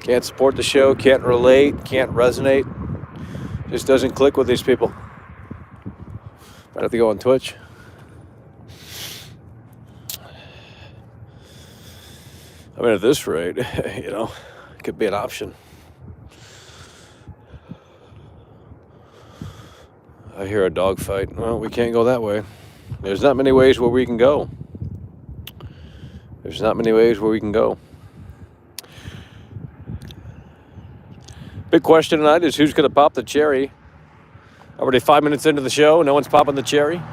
Can't support the show, can't relate, can't resonate. Just doesn't click with these people. Might have to go on Twitch. I mean, at this rate, you know, it could be an option. I hear a dog fight. Well, we can't go that way. There's not many ways where we can go. There's not many ways where we can go. Big question tonight is who's going to pop the cherry? Already 5 minutes into the show, no one's popping the cherry. It's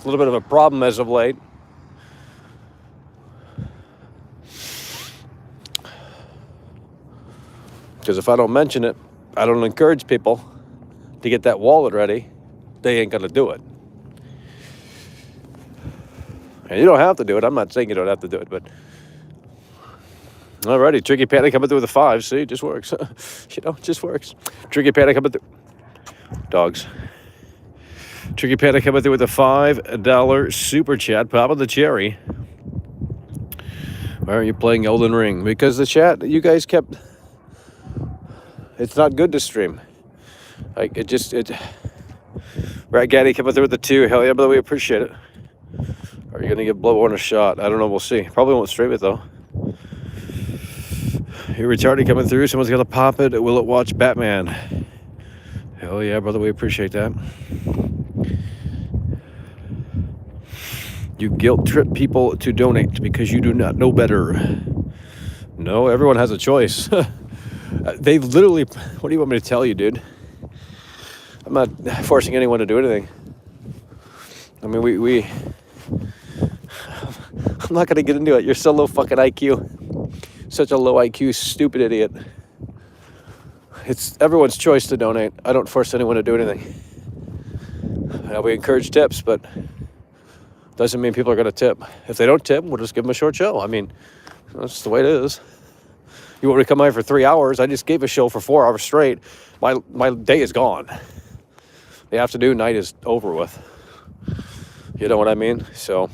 a little bit of a problem as of late. Because if I don't mention it, I don't encourage people to get that wallet ready, they ain't going to do it. And you don't have to do it. I'm not saying you don't have to do it, but alrighty, Tricky Panic coming through with a 5. See, it just works. You know, it just works. Tricky Panic coming through. Dogs. Tricky Panic coming through with a $5 super chat. Popping the cherry. Why aren't you playing Elden Ring? Because the chat, you guys kept... It's not good to stream. Like, Rat Gaddy coming through with the 2. Hell yeah, brother, we appreciate it. Are you going to give Bloodborne a shot? I don't know, we'll see. Probably won't stream it, though. You're retarded coming through. Someone's going to pop it. Will it watch Batman? Hell yeah, brother, we appreciate that. You guilt trip people to donate because you do not know better. No, everyone has a choice. They literally, what do you want me to tell you, dude? I'm not forcing anyone to do anything. I mean, I'm not going to get into it. You're so low fucking IQ. Such a low IQ, stupid idiot. It's everyone's choice to donate. I don't force anyone to do anything. We encourage tips, but doesn't mean people are going to tip. If they don't tip, we'll just give them a short show. I mean, that's the way it is. You want me to come by for 3 hours? I just gave a show for 4 hours straight. My day is gone. The afternoon, night is over with. You know what I mean? So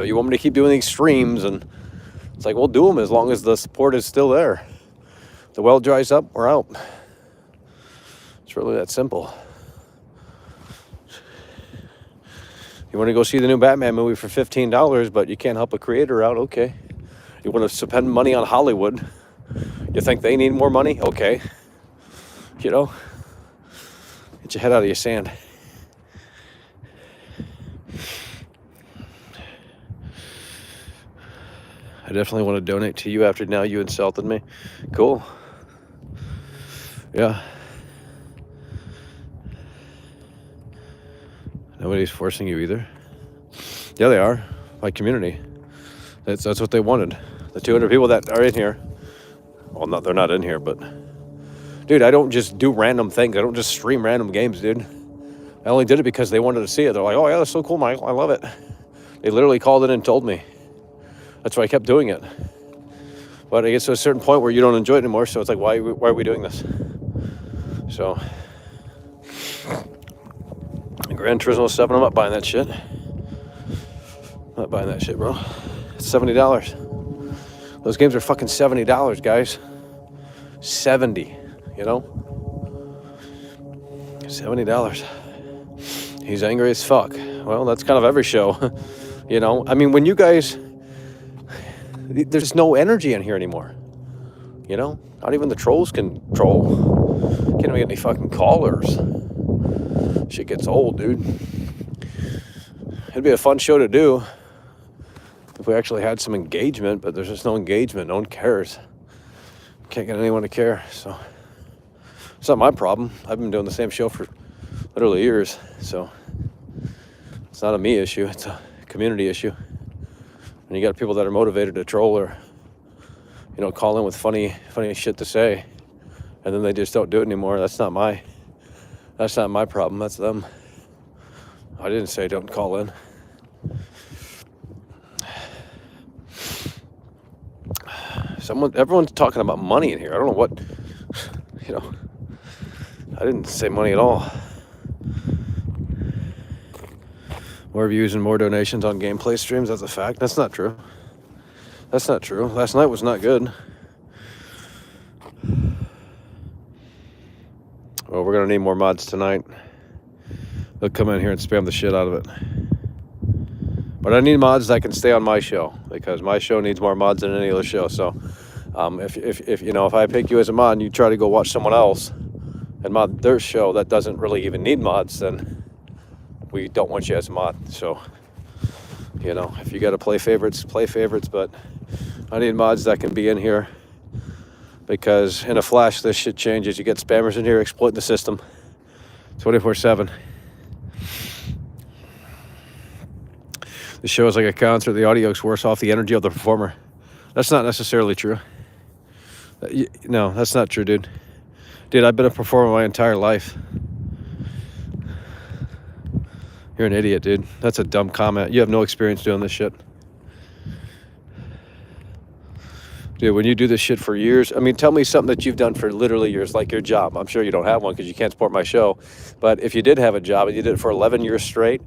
you want me to keep doing these streams, and it's like, we'll do them as long as the support is still there. The well dries up, we're out. It's really that simple. You want to go see the new Batman movie for $15, but you can't help a creator out? Okay. You want to spend money on Hollywood? You think they need more money? Okay. You know, get your head out of your sand. I definitely want to donate to you after now you insulted me. Cool. Yeah. Nobody's forcing you either. Yeah, they are. My community. That's what they wanted. The 200 people that are in here. Well, no, they're not in here, but... Dude, I don't just do random things. I don't just stream random games, dude. I only did it because they wanted to see it. They're like, oh, yeah, that's so cool, Michael. I love it. They literally called in and told me. That's why I kept doing it. But it gets to a certain point where you don't enjoy it anymore, so it's like, why are we doing this? So... Gran Turismo 7, I'm not buying that shit. I'm not buying that shit, bro. It's $70. Those games are fucking $70, guys. 70, you know? $70. He's angry as fuck. Well, that's kind of every show. You know? I mean, when you guys... There's no energy in here anymore. You know? Not even the trolls can troll. Can't even get any fucking callers. Shit gets old, dude. It'd be a fun show to do if we actually had some engagement, but there's just no engagement. No one cares. Can't get anyone to care, so it's not my problem. I've been doing the same show for literally years, so it's not a me issue. It's a community issue. And you got people that are motivated to troll or, you know, call in with funny shit to say, and then they just don't do it anymore. That's not my problem. That's them. I didn't say don't call in. Everyone's talking about money in here. I don't know what, you know. I didn't say money at all. More views and more donations on gameplay streams. That's a fact. That's not true. That's not true. Last night was not good. Well, we're going to need more mods tonight. They'll come in here and spam the shit out of it. But I need mods that can stay on my show, because my show needs more mods than any other show. So if you know, if I pick you as a mod and you try to go watch someone else and mod their show that doesn't really even need mods, then we don't want you as a mod. So, you know, if you got to play favorites, but I need mods that can be in here, because in a flash this shit changes. You get spammers in here exploiting the system 24/7. The show is like a concert. The audio is worse off the energy of the performer. That's not necessarily true. No, that's not true, dude. Dude, I've been a performer my entire life. You're an idiot, dude. That's a dumb comment. You have no experience doing this shit. Dude, when you do this shit for years, I mean, tell me something that you've done for literally years, like your job. I'm sure you don't have one because you can't support my show. But if you did have a job and you did it for 11 years straight,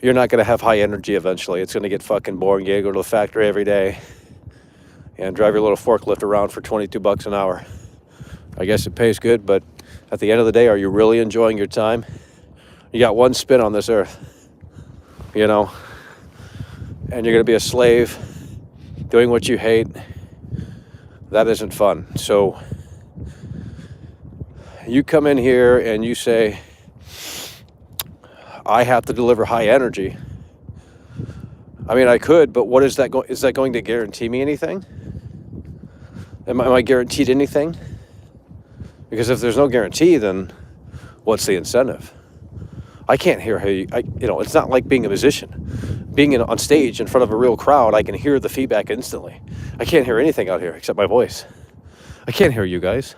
you're not going to have high energy eventually. It's going to get fucking boring. You got to go to the factory every day and drive your little forklift around for $22 an hour. I guess it pays good, but at the end of the day, are you really enjoying your time? You got one spin on this earth, you know, and you're going to be a slave doing what you hate. That isn't fun. So you come in here and you say, I have to deliver high energy. I mean, I could, but what is that is that going to guarantee me anything? Am I guaranteed anything? Because if there's no guarantee, then what's the incentive? I can't hear how you know, it's not like being a musician. Being on stage in front of a real crowd, I can hear the feedback instantly. I can't hear anything out here except my voice. I can't hear you guys.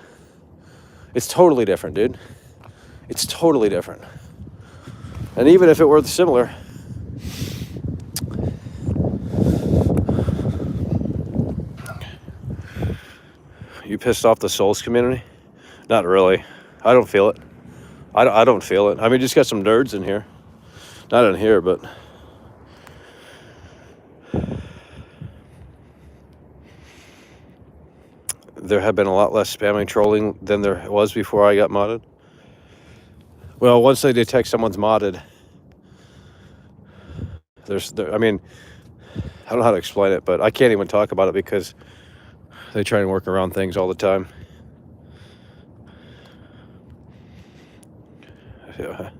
It's totally different, dude. It's totally different. And even if it were similar, you pissed off the Souls community? Not really. I don't feel it. I don't feel it. I mean, just got some nerds in here. Not in here, but there have been a lot less spamming trolling than there was before I got modded. Well, once they detect someone's modded, I mean, I don't know how to explain it, but I can't even talk about it because they try and work around things all the time. Yeah.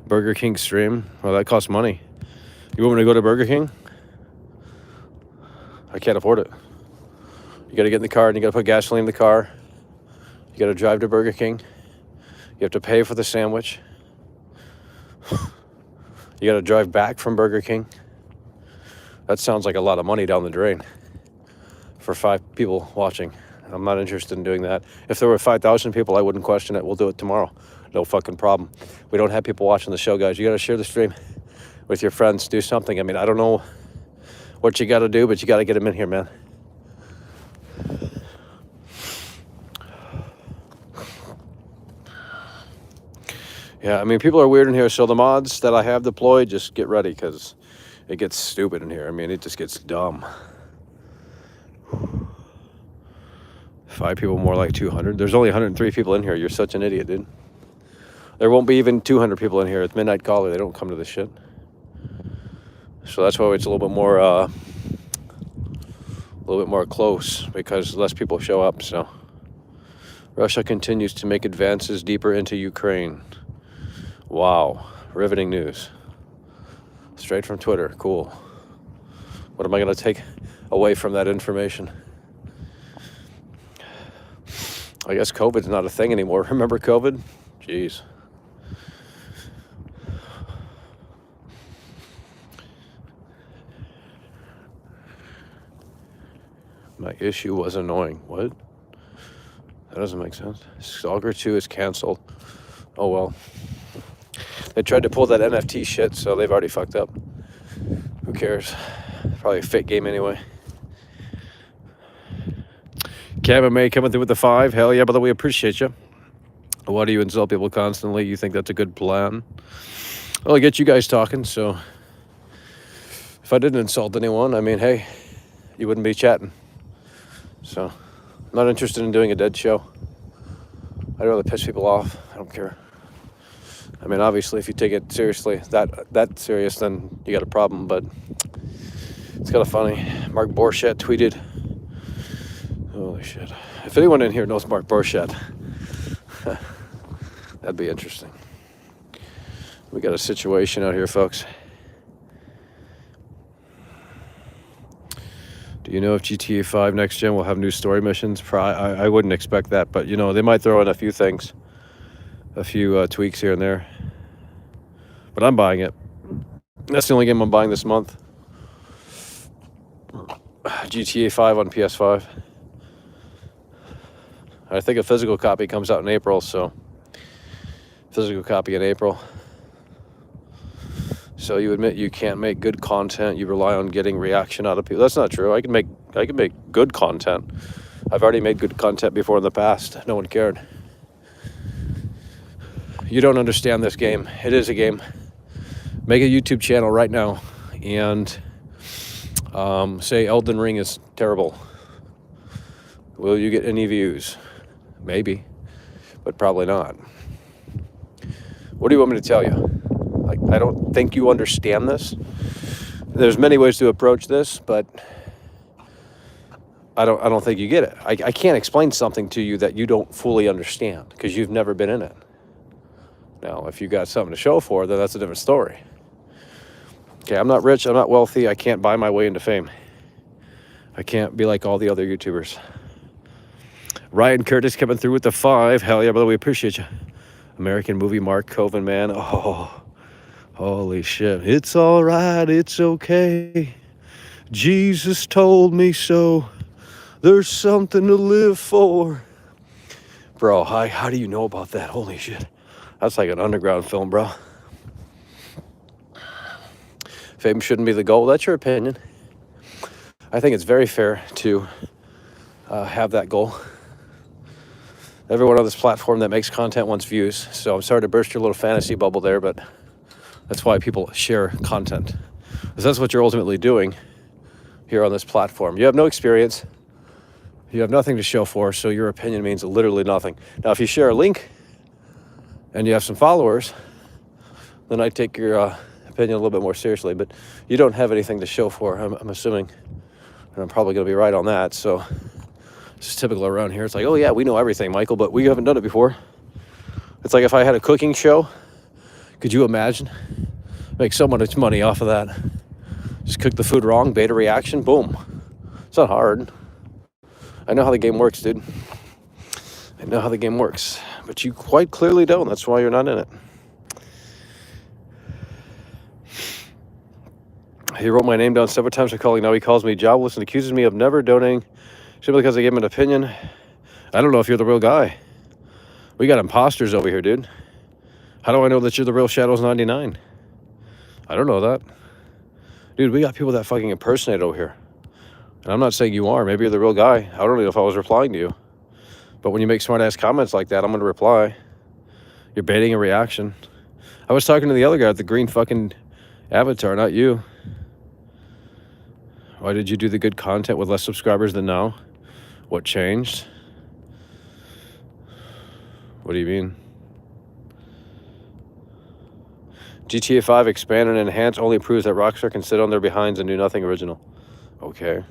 Burger King stream? Well, that costs money. You want me to go to Burger King? I can't afford it. You got to get in the car and you got to put gasoline in the car. You got to drive to Burger King. You have to pay for the sandwich. You got to drive back from Burger King. That sounds like a lot of money down the drain for 5 people watching. I'm not interested in doing that. If there were 5,000 people, I wouldn't question it. We'll do it tomorrow. No fucking problem. We don't have people watching the show, guys. You got to share the stream with your friends. Do something. I mean, I don't know what you got to do, but you got to get them in here, man. Yeah, I mean, people are weird in here. So the mods that I have deployed, just get ready because it gets stupid in here. I mean, it just gets dumb. 5 people, more like 200. There's only 103 people in here. You're such an idiot, dude. There won't be even 200 people in here. It's Midnight Caller. They don't come to this shit. So that's why it's a little bit more close, because less people show up. So Russia continues to make advances deeper into Ukraine. Wow, riveting news. Straight from Twitter. Cool. What am I going to take away from that information? I guess COVID's not a thing anymore. Remember COVID? Jeez. My issue was annoying. What? That doesn't make sense. Stalker 2 is canceled. Oh well. They tried to pull that NFT shit, so they've already fucked up. Who cares? Probably a fake game anyway. Kevin May coming through with the 5. Hell yeah, brother, we appreciate you. Why do you insult people constantly? You think that's a good plan? Well, I get you guys talking, so If I didn't insult anyone, I mean, hey, you wouldn't be chatting. So, I'm not interested in doing a dead show. I'd rather piss people off. I don't care. I mean, obviously, if you take it seriously, that serious, then you got a problem. But it's kind of funny. Mark Borchardt tweeted. Holy shit! If anyone in here knows Mark Borchardt, that'd be interesting. We got a situation out here, folks. Do you know if GTA 5 Next Gen will have new story missions? I wouldn't expect that, but you know, they might throw in a few things, a few tweaks here and there. But I'm buying it. That's the only game I'm buying this month. GTA 5 on PS5. I think a physical copy comes out in April, so physical copy in April. So you admit you can't make good content. You rely on getting reaction out of people. That's not true. I can make good content. I've already made good content before in the past. No one cared. You don't understand this game. It is a game. Make a YouTube channel right now and say Elden Ring is terrible. Will you get any views? Maybe, but probably not. What do you want me to tell you? Like, I don't think you understand this. There's many ways to approach this, but I don't think you get it. I can't explain something to you that you don't fully understand because you've never been in it. Now, if you got something to show for it, then that's a different story. Okay, I'm not rich, I'm not wealthy, I can't buy my way into fame. I can't be like all the other YouTubers. Ryan Curtis coming through with the 5. Hell yeah, brother, we appreciate you. American movie Mark Coven, man. Oh, holy shit. It's all right, it's okay. Jesus told me so. There's something to live for. Bro, how do you know about that? Holy shit. That's like an underground film, bro. Fame shouldn't be the goal. That's your opinion. I think it's very fair to have that goal. Everyone on this platform that makes content wants views. So I'm sorry to burst your little fantasy bubble there, but that's why people share content. Because that's what you're ultimately doing here on this platform. You have no experience. You have nothing to show for, so your opinion means literally nothing. Now, if you share a link and you have some followers, then I take your opinion a little bit more seriously. But you don't have anything to show for, I'm assuming. And I'm probably going to be right on that, so... It's typical around here. It's like, oh yeah, we know everything, Michael, but we haven't done it before. It's like if I had a cooking show, could you imagine? Make so much money off of that. Just cook the food wrong, beta reaction, boom. It's not hard. I know how the game works, dude. I know how the game works. But you quite clearly don't. That's why you're not in it. He wrote my name down several times for calling. Now he calls me jobless and accuses me of never donating simply because I gave him an opinion. I don't know if you're the real guy. We got imposters over here, dude. How do I know that you're the real Shadows 99? I don't know that. Dude, we got people that fucking impersonate over here. And I'm not saying you are. Maybe you're the real guy. I don't know if I was replying to you. But when you make smart-ass comments like that, I'm going to reply. You're baiting a reaction. I was talking to the other guy with the green fucking avatar, not you. Why did you do the good content with less subscribers than now? What changed? What do you mean? GTA 5 expand and enhance only proves that Rockstar can sit on their behinds and do nothing original. Okay.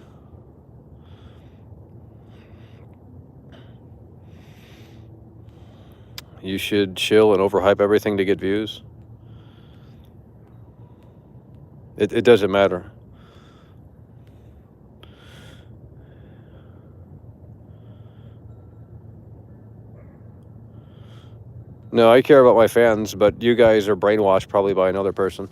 You should chill and overhype everything to get views. It doesn't matter. No, I care about my fans, but you guys are brainwashed probably by another person.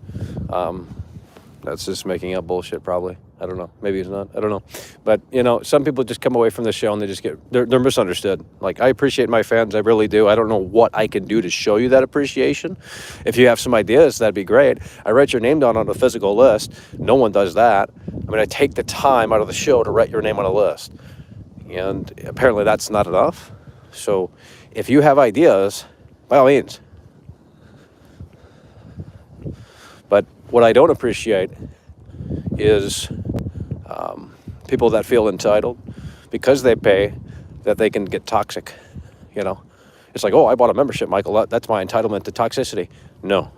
That's just making up bullshit, probably. I don't know. Maybe it's not. I don't know. But, you know, some people just come away from the show and they just they're misunderstood. Like, I appreciate my fans. I really do. I don't know what I can do to show you that appreciation. If you have some ideas, that'd be great. I write your name down on a physical list. No one does that. I mean, I take the time out of the show to write your name on a list. And apparently that's not enough. So if you have ideas, by all means. But what I don't appreciate is people that feel entitled because they pay, that they can get toxic, you know. It's like, oh, I bought a membership, Michael. That's my entitlement to toxicity. No.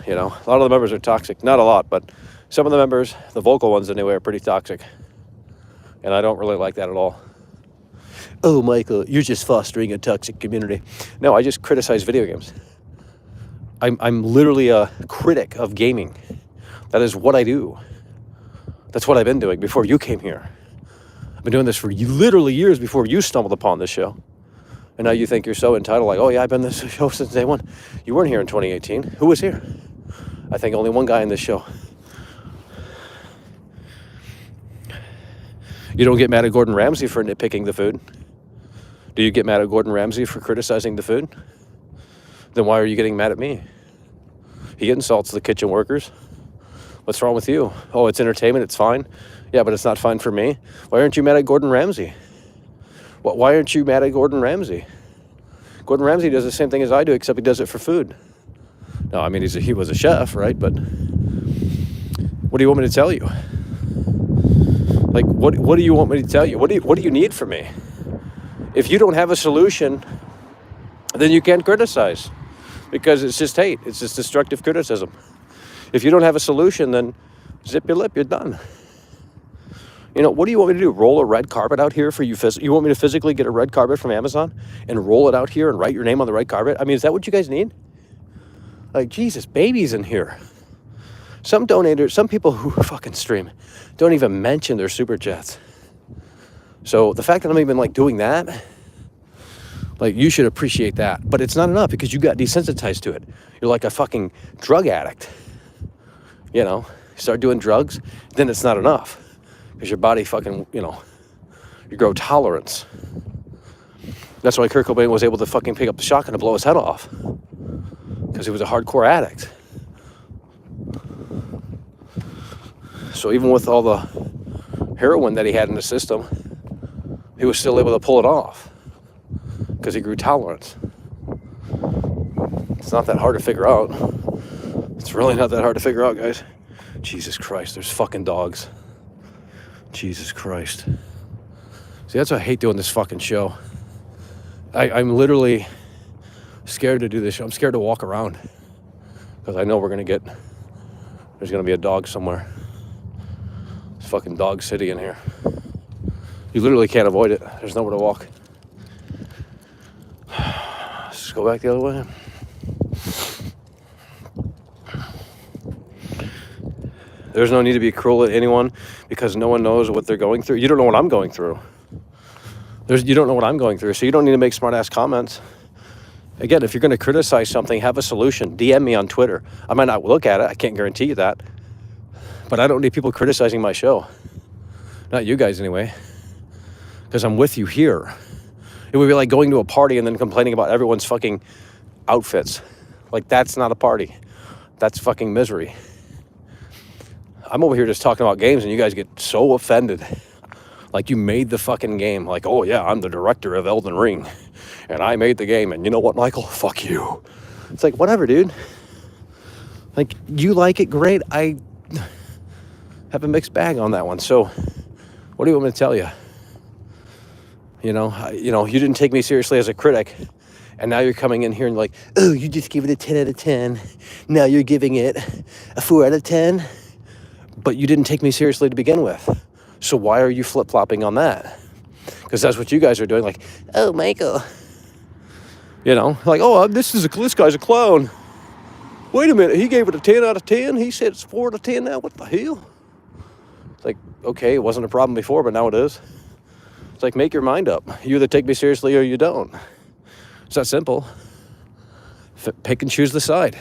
You know, a lot of the members are toxic. Not a lot, but some of the members, the vocal ones anyway, are pretty toxic. And I don't really like that at all. Oh, Michael, you're just fostering a toxic community. No, I just criticize video games. I'm literally a critic of gaming. That is what I do. That's what I've been doing before you came here. I've been doing this for literally years before you stumbled upon this show. And now you think you're so entitled, like, oh yeah, I've been this show since day one. You weren't here in 2018. Who was here? I think only one guy in this show. You don't get mad at Gordon Ramsay for nitpicking the food. Do you get mad at Gordon Ramsay for criticizing the food? Then why are you getting mad at me? He insults the kitchen workers. What's wrong with you? Oh, it's entertainment, it's fine. Yeah, but it's not fine for me. Why aren't you mad at Gordon Ramsay? Why aren't you mad at Gordon Ramsay? Gordon Ramsay does the same thing as I do, except he does it for food. No, I mean, he was a chef, right? But what do you want me to tell you? Like, what do you want me to tell you? What do you need from me? If you don't have a solution, then you can't criticize, because it's just hate. It's just destructive criticism. If you don't have a solution, then zip your lip, you're done. You know, what do you want me to do? Roll a red carpet out here for you? You want me to physically get a red carpet from Amazon and roll it out here and write your name on the red carpet? I mean, is that what you guys need? Like, Jesus, babies in here. Some donators, some people who fucking stream don't even mention their super chats. So the fact that I'm even like doing that, like, you should appreciate that. But it's not enough because you got desensitized to it. You're like a fucking drug addict. You know, you start doing drugs, then it's not enough. Because your body fucking, you know, you grow tolerance. That's why Kurt Cobain was able to fucking pick up the shotgun and blow his head off. Because he was a hardcore addict. So even with all the heroin that he had in the system, he was still able to pull it off. Because he grew tolerance. It's not that hard to figure out. It's really not that hard to figure out, guys. Jesus Christ, there's fucking dogs. Jesus Christ. See, that's why I hate doing this fucking show. I'm literally scared to do this show. I'm scared to walk around. Because I know there's going to be a dog somewhere. It's fucking dog city in here. You literally can't avoid it. There's nowhere to walk. Let's just go back the other way. There's no need to be cruel at anyone because no one knows what they're going through. You don't know what I'm going through. You don't know what I'm going through, so you don't need to make smart-ass comments. Again, if you're going to criticize something, have a solution. DM me on Twitter. I might not look at it. I can't guarantee you that. But I don't need people criticizing my show. Not you guys, anyway. Because I'm with you here. It would be like going to a party and then complaining about everyone's fucking outfits. Like, that's not a party. That's fucking misery. I'm over here just talking about games and you guys get so offended. Like you made the fucking game. Like, oh yeah, I'm the director of Elden Ring. And I made the game. And you know what, Michael? Fuck you. It's like, whatever, dude. Like, you like it, great. I have a mixed bag on that one. So, what do you want me to tell you? You know, you didn't take me seriously as a critic. And now you're coming in here and like, oh, you just gave it a 10 out of 10. Now you're giving it a 4 out of 10. But you didn't take me seriously to begin with. So why are you flip-flopping on that? Because that's what you guys are doing. Like, oh, Michael. You know, like, oh, this guy's a clown. Wait a minute, he gave it a 10 out of 10. He said it's 4 out of 10 now. What the hell? It's like, okay, it wasn't a problem before, but now it is. It's like, make your mind up. You either take me seriously or you don't. It's that simple. Pick and choose the side.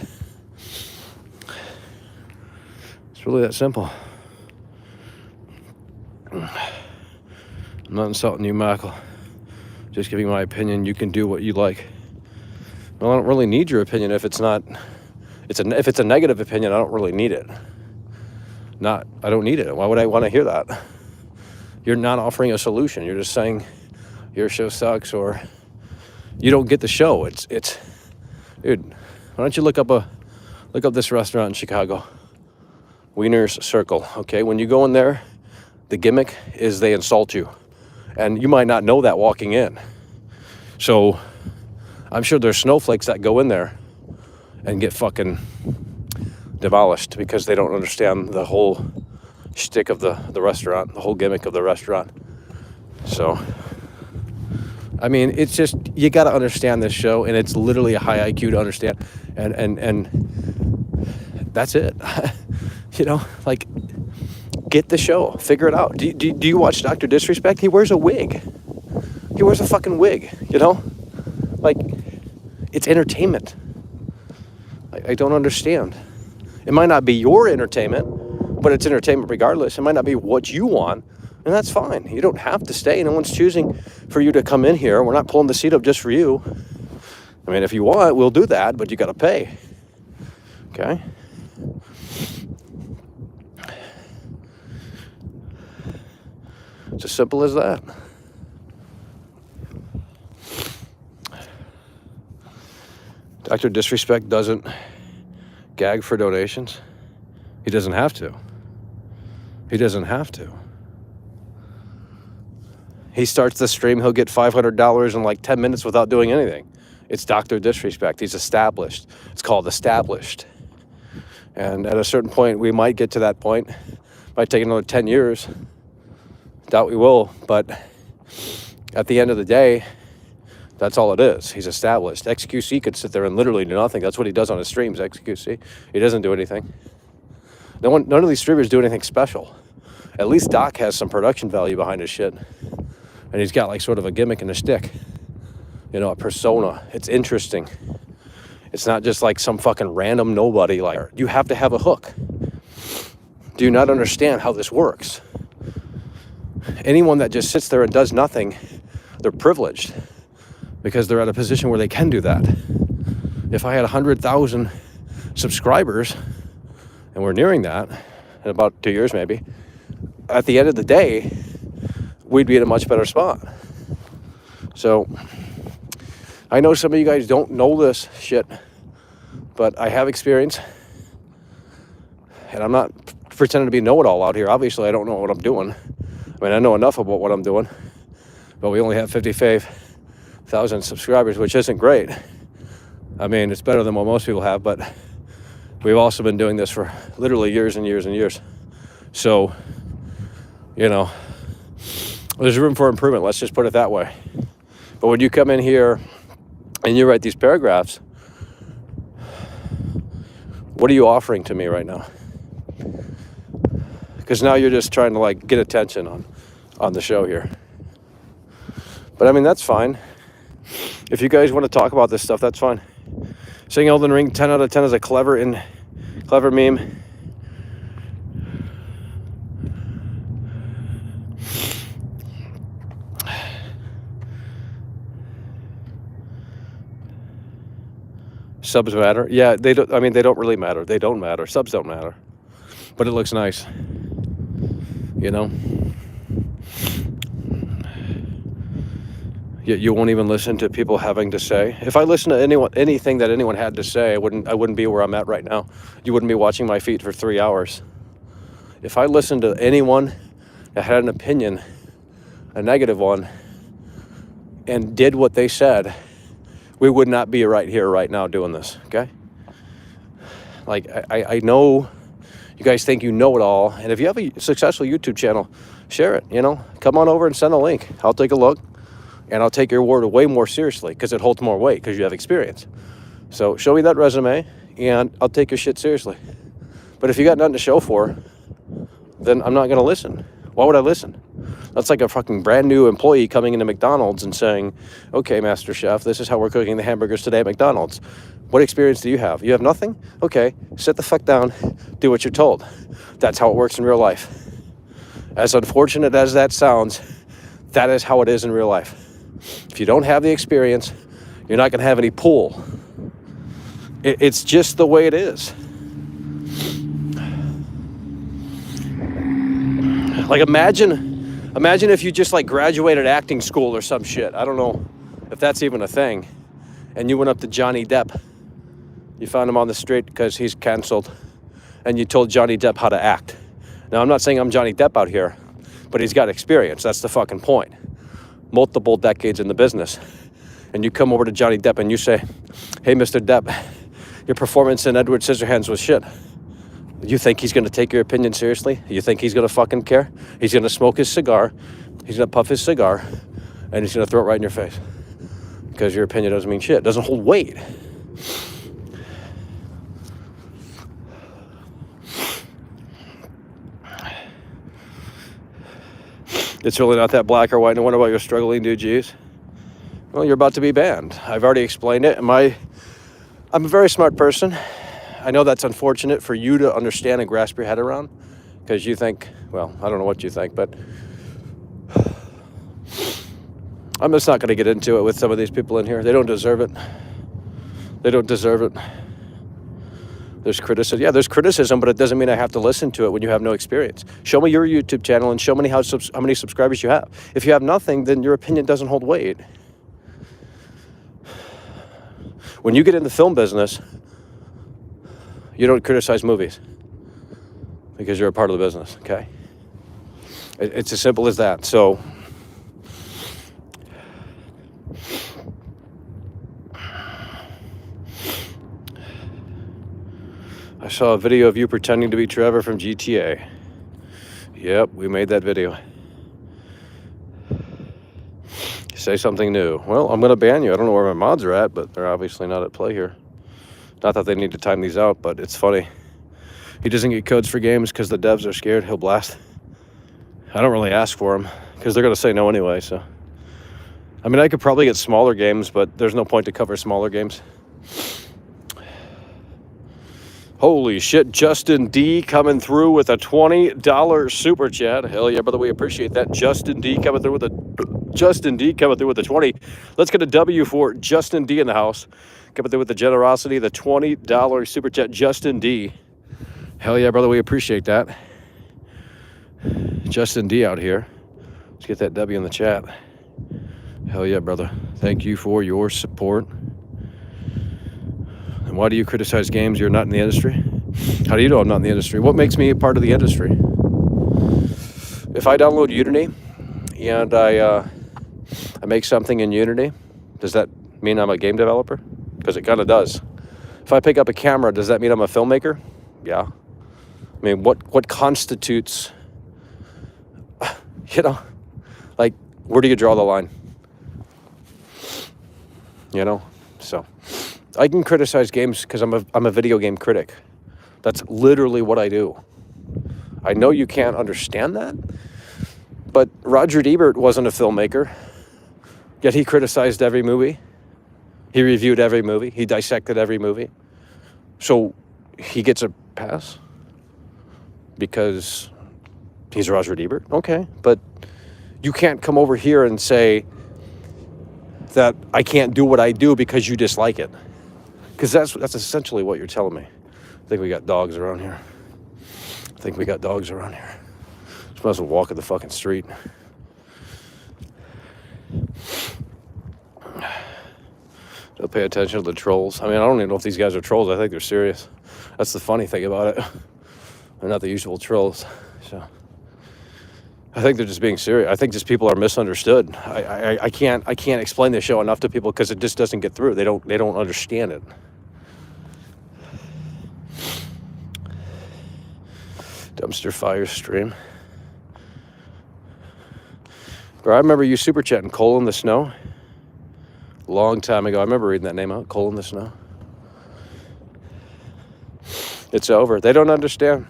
It's really that simple. I'm not insulting you, Michael. Just giving my opinion. You can do what you like. Well, I don't really need your opinion if it's not. If it's a negative opinion, I don't really need it. I don't need it. Why would I want to hear that? You're not offering a solution. You're just saying your show sucks or you don't get the show. It's dude, why don't you look up this restaurant in Chicago? Wiener's Circle. Okay, when you go in there, the gimmick is they insult you. And you might not know that walking in. So I'm sure there's snowflakes that go in there and get fucking demolished because they don't understand the whole shtick of the restaurant, the whole gimmick of the restaurant. So, I mean, it's just, you got to understand this show, and it's literally a high IQ to understand. And that's it. You know, like, get the show, figure it out. Do you watch Dr. Disrespect? He wears a wig. He wears a fucking wig, you know? Like, it's entertainment. I don't understand. It might not be your entertainment, but it's entertainment regardless. It might not be what you want, and that's fine. You don't have to stay. No one's choosing for you to come in here. We're not pulling the seat up just for you. I mean, if you want, we'll do that, but you got to pay. Okay? It's as simple as that. Dr. Disrespect doesn't gag for donations. He doesn't have to. He doesn't have to. He starts the stream, he'll get $500 in like 10 minutes without doing anything. It's Dr. Disrespect. He's established. It's called established. And at a certain point, we might get to that point. Might take another 10 years. Doubt we will, but at the end of the day, that's all it is. He's established. XQC could sit there and literally do nothing. That's what he does on his streams, XQC. He doesn't do anything. None of these streamers do anything special. At least Doc has some production value behind his shit. And he's got like sort of a gimmick and a shtick. You know, a persona. It's interesting. It's not just like some fucking random nobody. Like, you have to have a hook. Do you not understand how this works? Anyone that just sits there and does nothing, they're privileged because they're at a position where they can do that. If I had 100,000 subscribers, and we're nearing that in about 2 years maybe, at the end of the day, we'd be in a much better spot. So I know some of you guys don't know this shit, but I have experience, and I'm not pretending to be know-it-all out here. Obviously, I don't know what I'm doing. I mean, I know enough about what I'm doing, but we only have 55,000 subscribers, which isn't great. I mean, it's better than what most people have, but we've also been doing this for literally years and years and years. So, you know, there's room for improvement. Let's just put it that way. But when you come in here and you write these paragraphs, what are you offering to me right now? Because now you're just trying to like get attention on the show here. But I mean, that's fine. If you guys want to talk about this stuff, that's fine. Saying Elden Ring 10 out of 10 is a clever meme. Subs matter. Yeah, they don't. I mean, they don't really matter. They don't matter. Subs don't matter. But it looks nice. You know? You won't even listen to people having to say. If I listened to anything that anyone had to say, I wouldn't be where I'm at right now. You wouldn't be watching my feet for 3 hours. If I listened to anyone that had an opinion, a negative one, and did what they said, we would not be right here right now doing this, okay? Like, I know you guys think you know it all, and if you have a successful YouTube channel, share it, you know? Come on over and send a link. I'll take a look, and I'll take your word way more seriously because it holds more weight because you have experience. So show me that resume, and I'll take your shit seriously. But if you got nothing to show for, then I'm not going to listen. Why would I listen? That's like a fucking brand new employee coming into McDonald's and saying, okay, Master Chef, this is how we're cooking the hamburgers today at McDonald's. What experience do you have? You have nothing? Okay, sit the fuck down, do what you're told. That's how it works in real life. As unfortunate as that sounds, that is how it is in real life. If you don't have the experience, you're not going to have any pull. It's just the way it is. Like, imagine if you just like graduated acting school or some shit. I don't know if that's even a thing. And you went up to Johnny Depp. You found him on the street because he's canceled. and you told Johnny Depp how to act. Now, I'm not saying I'm Johnny Depp out here, but he's got experience. That's the fucking point. Multiple decades in the business. And you come over to Johnny Depp and you say, hey, Mr. Depp, your performance in Edward Scissorhands was shit. You think he's going to take your opinion seriously? You think he's going to fucking care? He's going to smoke his cigar, he's going to puff his cigar, and he's going to throw it right in your face. Because your opinion doesn't mean shit. It doesn't hold weight. It's really not that black or white. No wonder why you're struggling, dude. Geez. Well, you're about to be banned. I've already explained it. I'm a very smart person. I know that's unfortunate for you to understand and grasp your head around, because you think, well, I don't know what you think, but I'm just not going to get into it with some of these people in here. They don't deserve it. They don't deserve it. There's criticism. Yeah, there's criticism, but it doesn't mean I have to listen to it when you have no experience. Show me your YouTube channel and show me how many subscribers you have. If you have nothing, then your opinion doesn't hold weight. When you get in the film business, you don't criticize movies because you're a part of the business, okay? It's as simple as that. So I saw a video of you pretending to be Trevor from GTA. Yep, we made that video. Say something new. Well, I'm going to ban you. I don't know where my mods are at, but they're obviously not at play here. Not that they need to time these out, but it's funny. He doesn't get codes for games because the devs are scared he'll blast. I don't really ask for them because they're going to say no anyway, so. I mean, I could probably get smaller games, but there's no point to cover smaller games. Holy shit, Justin D coming through with a $20 super chat. Hell yeah, brother, we appreciate that. Justin D coming through with a 20. Let's get a W for Justin D in the house. Coming through with the generosity, the $20 super chat, Justin D. Hell yeah, brother, we appreciate that. Justin D out here. Let's get that W in the chat. Hell yeah, brother. Thank you for your support. And why do you criticize games? You're not in the industry? How do you know I'm not in the industry? What makes me a part of the industry? If I download Unity and I make something in Unity, does that mean I'm a game developer? Because it kind of does. If I pick up a camera, does that mean I'm a filmmaker? Yeah. I mean, what constitutes, you know, like, where do you draw the line? You know, so I can criticize games because I'm a video game critic. That's literally what I do. I know you can't understand that, but Roger Ebert wasn't a filmmaker, yet he criticized every movie. He reviewed every movie. He dissected every movie. So he gets a pass because he's Roger Ebert. Okay, but you can't come over here and say that I can't do what I do because you dislike it. Because that's essentially what you're telling me. I think we got dogs around here. Just might as well walk in the fucking street. Don't pay attention to the trolls. I mean, I don't even know if these guys are trolls. I think they're serious. That's the funny thing about it. They're not the usual trolls. So I think they're just being serious. I think just people are misunderstood. I can't explain this show enough to people because it just doesn't get through. They don't understand it. Dumpster fire stream. Bro, I remember you super chatting Coal in the Snow. Long time ago. I remember reading that name out. Coal in the Snow. It's over. They don't understand.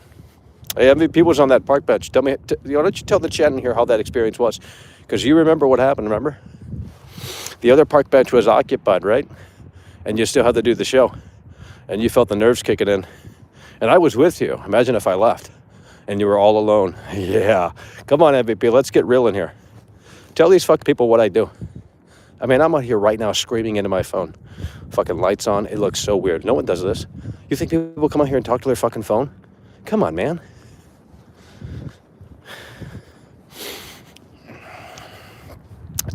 Hey, MVP was on that park bench. Tell me, why don't you tell the chat in here how that experience was? Because you remember what happened, remember? The other park bench was occupied, right? And you still had to do the show. And you felt the nerves kicking in. And I was with you. Imagine if I left and you were all alone. Yeah. Come on, MVP. Let's get real in here. Tell these fuck people what I do. I mean, I'm out here right now screaming into my phone. Fucking lights on. It looks so weird. No one does this. You think people come out here and talk to their fucking phone? Come on, man.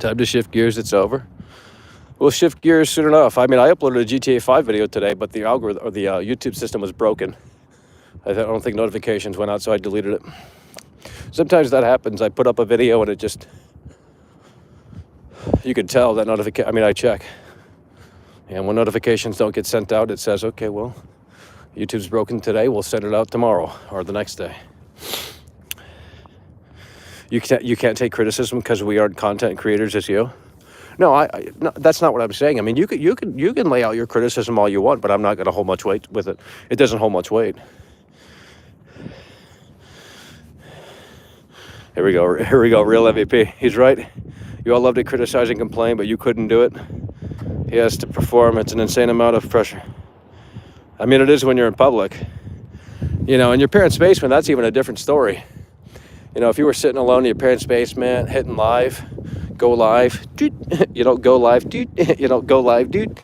Time to shift gears. It's over. We'll shift gears soon enough. I mean, I uploaded a GTA 5 video today, but the algorithm or the YouTube system was broken. I don't think notifications went out, so I deleted it. Sometimes that happens. I put up a video and it just, you can tell that notification, I mean, I check. And when notifications don't get sent out, it says, okay, well, YouTube's broken today. We'll send it out tomorrow or the next day. You can't take criticism because we aren't content creators as you. No, no, that's not what I'm saying. I mean, you can lay out your criticism all you want, but I'm not going to hold much weight with it. It doesn't hold much weight. Here we go, real MVP. He's right. You all love to criticize and complain, but you couldn't do it. He has to perform. It's an insane amount of pressure. I mean, it is when you're in public. You know, in your parents' basement, that's even a different story. You know, if you were sitting alone in your parents' basement, hitting live, go live, dude, you know, go live, dude, you know, go live, dude.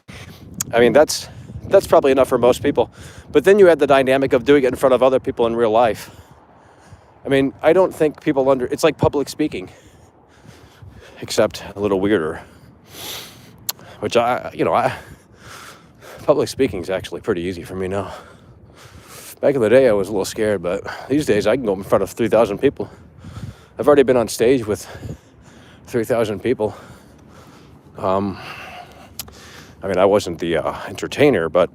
I mean, that's probably enough for most people. But then you add the dynamic of doing it in front of other people in real life. I mean, I don't think people it's like public speaking, except a little weirder. Which public speaking is actually pretty easy for me now. Back in the day, I was a little scared, but these days I can go in front of 3,000 people. I've already been on stage with 3,000 people. I mean, I wasn't the entertainer, but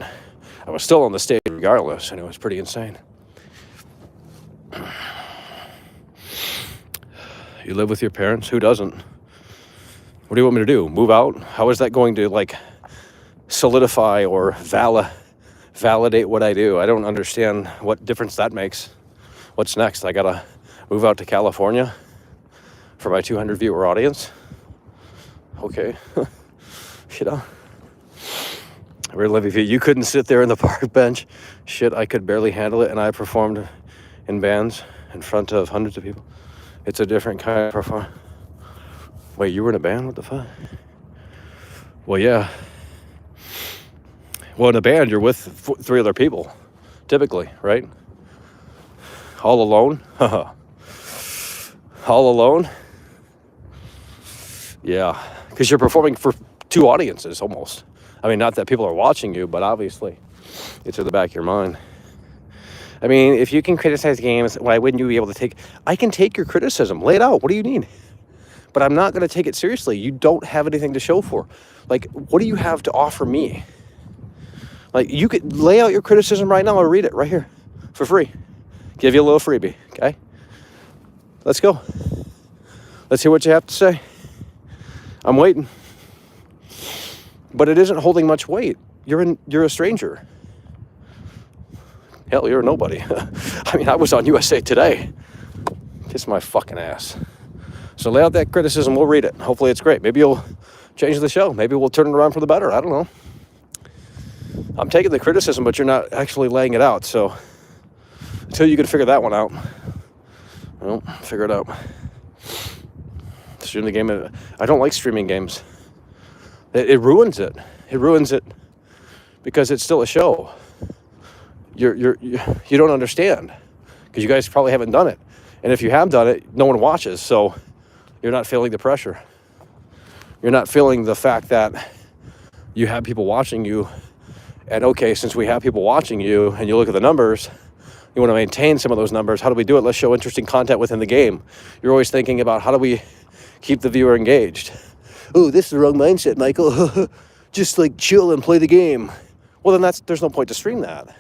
I was still on the stage regardless, and it was pretty insane. You live with your parents? Who doesn't? What do you want me to do? Move out? How is that going to, like, solidify or validate what I do? I don't understand what difference that makes. What's next? I gotta move out to California for my 200 viewer audience? Okay. You know, really, if you couldn't sit there in the park bench, shit, I could barely handle it, and I performed in bands in front of hundreds of people. It's a different kind of performance. Wait, you were in a band? What the fuck? Well, yeah. Well, in a band, you're with 3 other people, typically, right? All alone? All alone? Yeah, because you're performing for 2 audiences, almost. I mean, not that people are watching you, but obviously, it's in the back of your mind. I mean, if you can criticize games, why wouldn't you be able to take... I can take your criticism. Lay it out. What do you need? But I'm not going to take it seriously. You don't have anything to show for. Like, what do you have to offer me? Like, you could lay out your criticism right now. I'll read it right here for free. Give you a little freebie, okay? Let's go. Let's hear what you have to say. I'm waiting. But it isn't holding much weight. You're a stranger. Hell, you're a nobody. I mean, I was on USA Today. Kiss my fucking ass. So lay out that criticism. We'll read it. Hopefully it's great. Maybe you'll change the show. Maybe we'll turn it around for the better. I don't know. I'm taking the criticism, but you're not actually laying it out. So until you can figure that one out, well, figure it out. Stream the game. I don't like streaming games. It ruins it. It ruins it because it's still a show. You don't understand because you guys probably haven't done it. And if you have done it, no one watches. So you're not feeling the pressure. You're not feeling the fact that you have people watching you. And okay, since we have people watching you and you look at the numbers, you want to maintain some of those numbers. How do we do it? Let's show interesting content within the game. You're always thinking about how do we keep the viewer engaged? Oh, this is the wrong mindset, Michael. Just like chill and play the game. Well, then there's no point to stream that.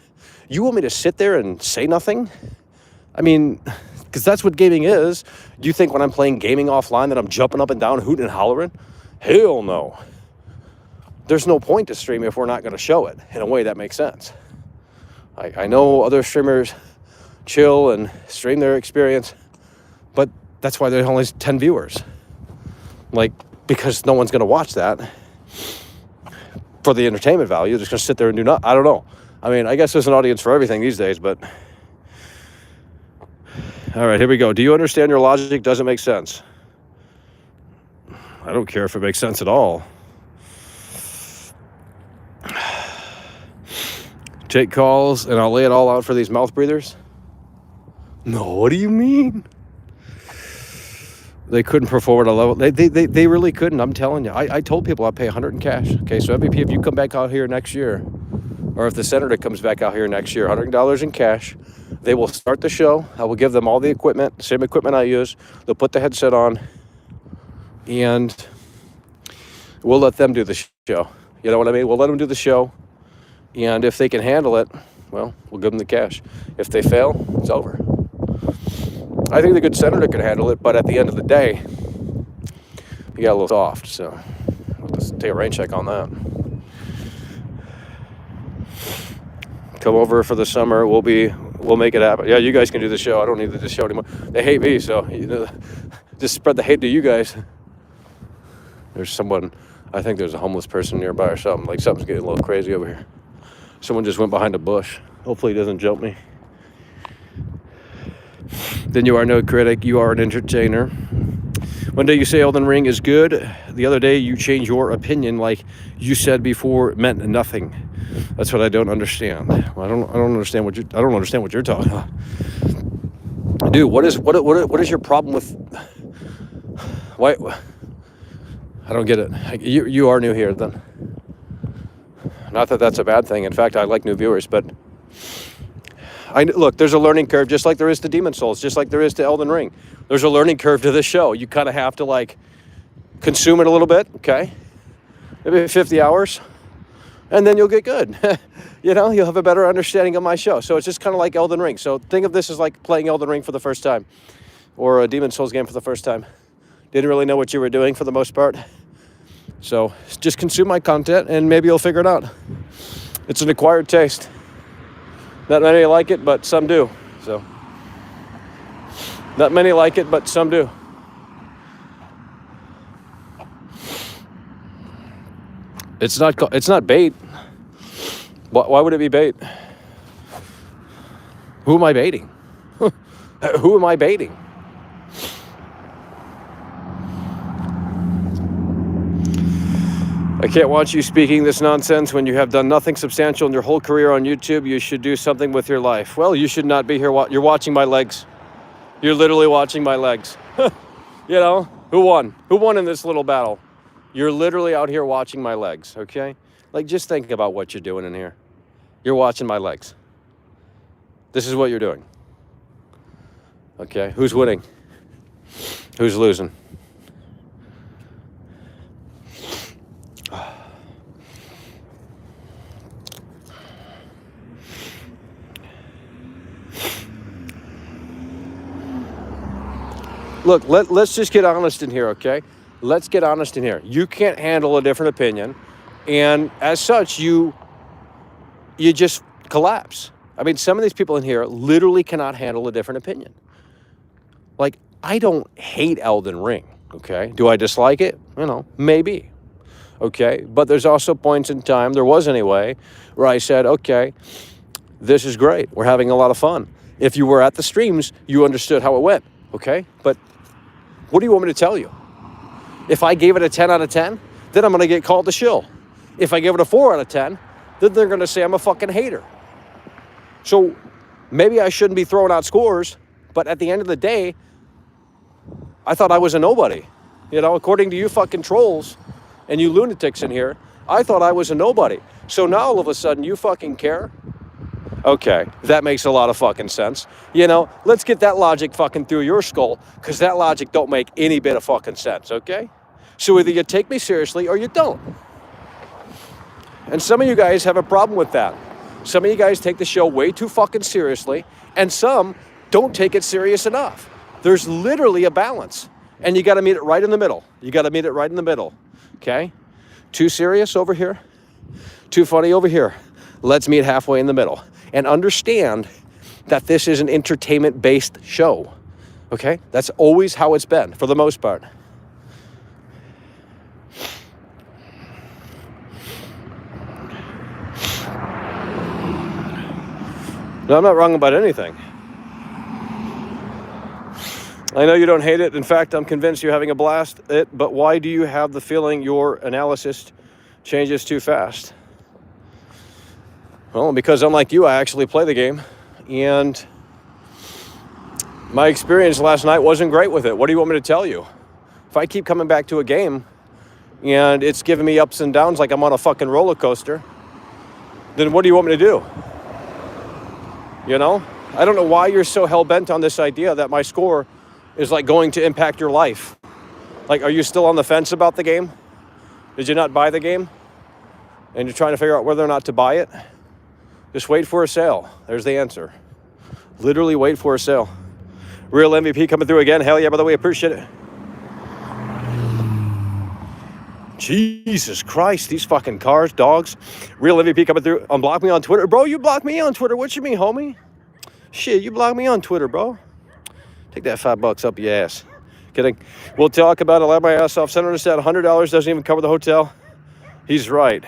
You want me to sit there and say nothing? I mean, because that's what gaming is. Do you think when I'm playing gaming offline that I'm jumping up and down, hooting and hollering? Hell no. There's no point to stream if we're not going to show it in a way that makes sense. I know other streamers chill and stream their experience, but that's why there's only 10 viewers. Like, because no one's going to watch that for the entertainment value. They're just going to sit there and do nothing. I don't know. I mean, I guess there's an audience for everything these days, but... All right, here we go. Do you understand your logic doesn't make sense? I don't care if it makes sense at all. Take calls, and I'll lay it all out for these mouth breathers? No, what do you mean? They couldn't perform at a level. They really couldn't, I'm telling you. I told people I'd pay $100 in cash. Okay, so MVP, if you come back out here next year, or if the senator comes back out here next year, $100 in cash, they will start the show. I will give them all the equipment, the same equipment I use. They'll put the headset on, and we'll let them do the show. You know what I mean? We'll let them do the show, and if they can handle it, well, we'll give them the cash. If they fail, it's over. I think the good senator could handle it, but at the end of the day, he got a little soft, so we'll just take a rain check on that. Come over for the summer. We'll make it happen. Yeah, you guys can do the show. I don't need to do the show anymore. They hate me, so just spread the hate to you guys. There's someone, I think there's a homeless person nearby or something. Like something's getting a little crazy over here. Someone just went behind a bush. Hopefully he doesn't jump me. Then you are no critic. You are an entertainer. One day you say Elden Ring is good. The other day you change your opinion, like you said before, it meant nothing. That's what I don't understand. Well, I don't understand what you're talking about. Dude, what is your problem with? Why? I don't get it. You are new here, then. Not that that's a bad thing. In fact, I like new viewers, but look, there's a learning curve, just like there is to Demon Souls, just like there is to Elden Ring. There's a learning curve to this show. You kind of have to like consume it a little bit, okay? Maybe 50 hours, and then you'll get good. You'll have a better understanding of my show. So it's just kind of like Elden Ring. So think of this as like playing Elden Ring for the first time, or a Demon Souls game for the first time. Didn't really know what you were doing for the most part. So just consume my content, and maybe you'll figure it out. It's an acquired taste. Not many like it, but some do. So, not many like it, but some do. It's not bait. Why would it be bait? Who am I baiting? Who am I baiting? I can't watch you speaking this nonsense when you have done nothing substantial in your whole career on YouTube. You should do something with your life. Well, you should not be here. You're watching my legs. You're literally watching my legs. Who won? Who won in this little battle? You're literally out here watching my legs, okay? Like, just think about what you're doing in here. You're watching my legs. This is what you're doing. Okay, who's winning? Who's losing? Look, let's just get honest in here, okay? Let's get honest in here. You can't handle a different opinion, and as such, you just collapse. I mean, some of these people in here literally cannot handle a different opinion. Like, I don't hate Elden Ring, okay? Do I dislike it? Maybe, okay? But there's also points in time, there was anyway, where I said, okay, this is great. We're having a lot of fun. If you were at the streams, you understood how it went, okay? But what do you want me to tell you? If I gave it a 10 out of 10, then I'm going to get called a shill. If I give it a 4 out of 10, then they're going to say I'm a fucking hater. So maybe I shouldn't be throwing out scores, but at the end of the day, I thought I was a nobody. According to you fucking trolls and you lunatics in here, I thought I was a nobody. So now all of a sudden you fucking care? Okay, that makes a lot of fucking sense. Let's get that logic fucking through your skull, because that logic don't make any bit of fucking sense, okay? So either you take me seriously or you don't. And some of you guys have a problem with that. Some of you guys take the show way too fucking seriously, and some don't take it serious enough. There's literally a balance, and you got to meet it right in the middle. You got to meet it right in the middle, okay? Too serious over here, too funny over here. Let's meet halfway in the middle. And understand that this is an entertainment-based show, okay? That's always how it's been, for the most part. No, I'm not wrong about anything. I know you don't hate it. In fact, I'm convinced you're having a blast at it, but why do you have the feeling your analysis changes too fast? Well, because unlike you, I actually play the game, and my experience last night wasn't great with it. What do you want me to tell you? If I keep coming back to a game and it's giving me ups and downs like I'm on a fucking roller coaster, then what do you want me to do? You know? I don't know why you're so hell-bent on this idea that my score is like going to impact your life. Like, are you still on the fence about the game? Did you not buy the game? And you're trying to figure out whether or not to buy it? Just wait for a sale. There's the answer. Literally wait for a sale. Real MVP coming through again. Hell yeah, by the way, appreciate it. Jesus Christ, these fucking cars, dogs. Real MVP coming through. Unblock me on Twitter. Bro, you blocked me on Twitter. What you mean, homie? Shit, you blocked me on Twitter, bro. Take that $5 up your ass. Kidding. We'll talk about it. Laugh my ass off. Senator said $100 doesn't even cover the hotel. He's right.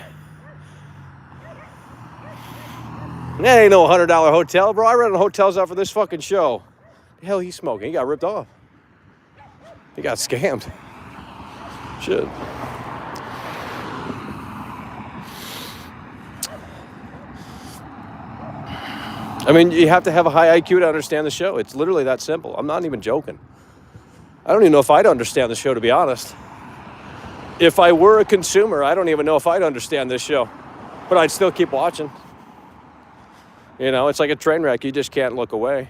That ain't no $100 hotel, bro. I rented hotels out for this fucking show. The hell he's smoking? He got ripped off. He got scammed. Shit. I mean, you have to have a high IQ to understand the show. It's literally that simple. I'm not even joking. I don't even know if I'd understand the show, to be honest. If I were a consumer, I don't even know if I'd understand this show. But I'd still keep watching. You know, it's like a train wreck. You just can't look away.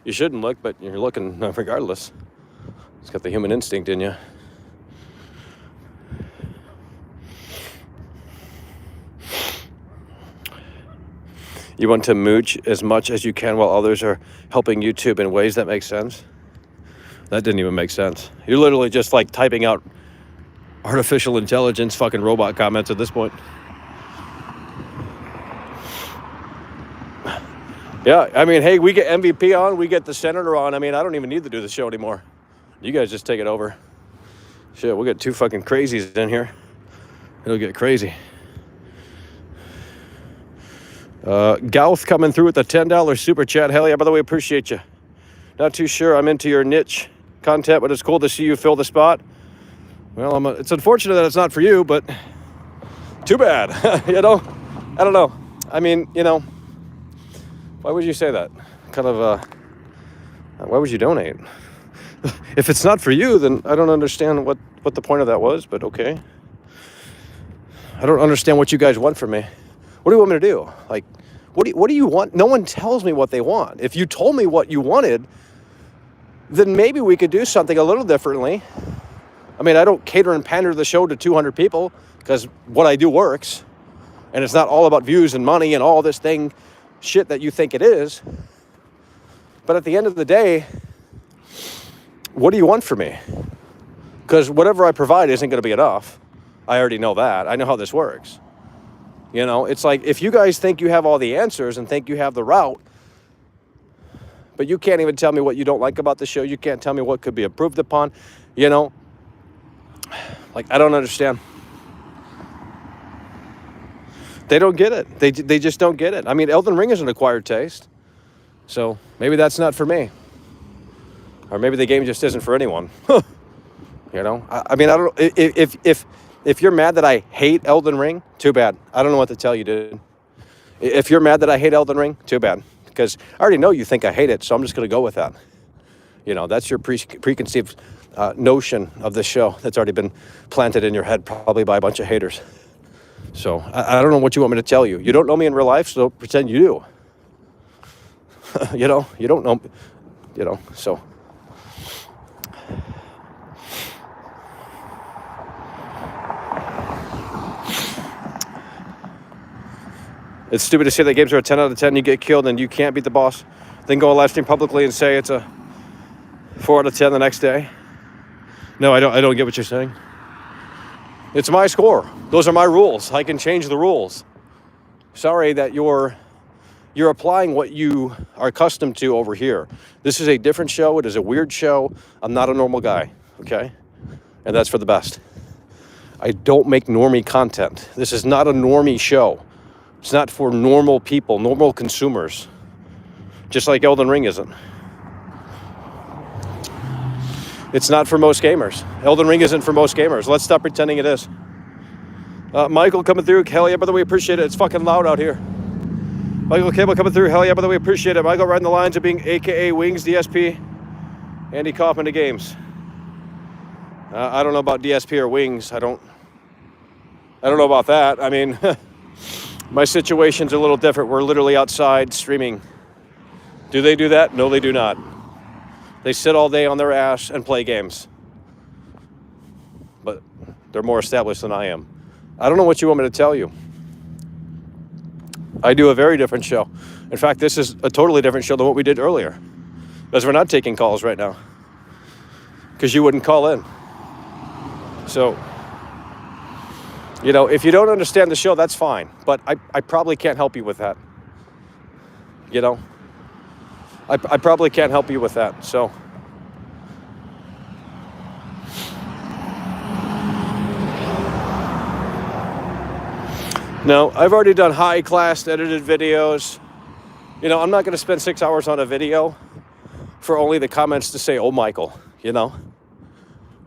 You shouldn't look, but you're looking regardless. It's got the human instinct in you. You want to mooch as much as you can while others are helping YouTube in ways that make sense? That didn't even make sense. You're literally just like typing out artificial intelligence fucking robot comments at this point. Yeah, I mean, hey, we get MVP on, we get the senator on. I mean, I don't even need to do the show anymore. You guys just take it over. Shit, we'll get two fucking crazies in here. It'll get crazy. Gauth coming through with the $10 super chat. Hell yeah, by the way, appreciate you. Not too sure I'm into your niche content, but it's cool to see you fill the spot. Well, it's unfortunate that it's not for you, but too bad. You know, I don't know. I mean, you know, why would you say that? Kind of, why would you donate? If it's not for you, then I don't understand what the point of that was, but okay. I don't understand what you guys want from me. What do you want me to do? Like, what do you want? No one tells me what they want. If you told me what you wanted, then maybe we could do something a little differently. I mean, I don't cater and pander the show to 200 people because what I do works. And it's not all about views and money and all this shit that you think it is. But at the end of the day, what do you want from me? Because whatever I provide isn't going to be enough. I already know that. I know how this works. You know, it's like if you guys think you have all the answers and think you have the route, but you can't even tell me what you don't like about the show. You can't tell me what could be improved upon. You know, like, I don't understand. They don't get it. They just don't get it. I mean, Elden Ring is an acquired taste. So maybe that's not for me. Or maybe the game just isn't for anyone. You know, I mean, I don't know. If you're mad that I hate Elden Ring, too bad. I don't know what to tell you, dude. If you're mad that I hate Elden Ring, too bad. Because I already know you think I hate it, so I'm just going to go with that. You know, that's your preconceived notion of this show that's already been planted in your head, probably by a bunch of haters. So I don't know what you want me to tell you. You don't know me in real life, so pretend you do. You know, you don't know, you know, so. It's stupid to say that games are a 10 out of 10, you get killed and you can't beat the boss. Then go on live stream publicly and say it's a 4 out of 10 the next day. No, I don't get what you're saying. It's my score. Those are my rules. I can change the rules. Sorry that you're applying what you are accustomed to over here. This is a different show. It is a weird show. I'm not a normal guy, okay? And that's for the best. I don't make normie content. This is not a normie show. It's not for normal people, normal consumers. Just like Elden Ring isn't. It's not for most gamers. Elden Ring isn't for most gamers. Let's stop pretending it is. Michael coming through. Hell yeah, by the way, appreciate it. It's fucking loud out here. Michael Cable coming through. Hell yeah, by the way, appreciate it. Michael riding the lines of being AKA Wings DSP. Andy Kaufman to games. I don't know about DSP or Wings. I don't know about that. I mean, My situation's a little different. We're literally outside streaming. Do they do that? No, they do not. They sit all day on their ass and play games. But they're more established than I am. I don't know what you want me to tell you. I do a very different show. In fact, this is a totally different show than what we did earlier. Because we're not taking calls right now. Because you wouldn't call in. So, you know, if you don't understand the show, that's fine. But I probably can't help you with that. You know? I probably can't help you with that. So, no, I've already done high-class edited videos. You know, I'm not going to spend 6 hours on a video for only the comments to say, oh, Michael, you know?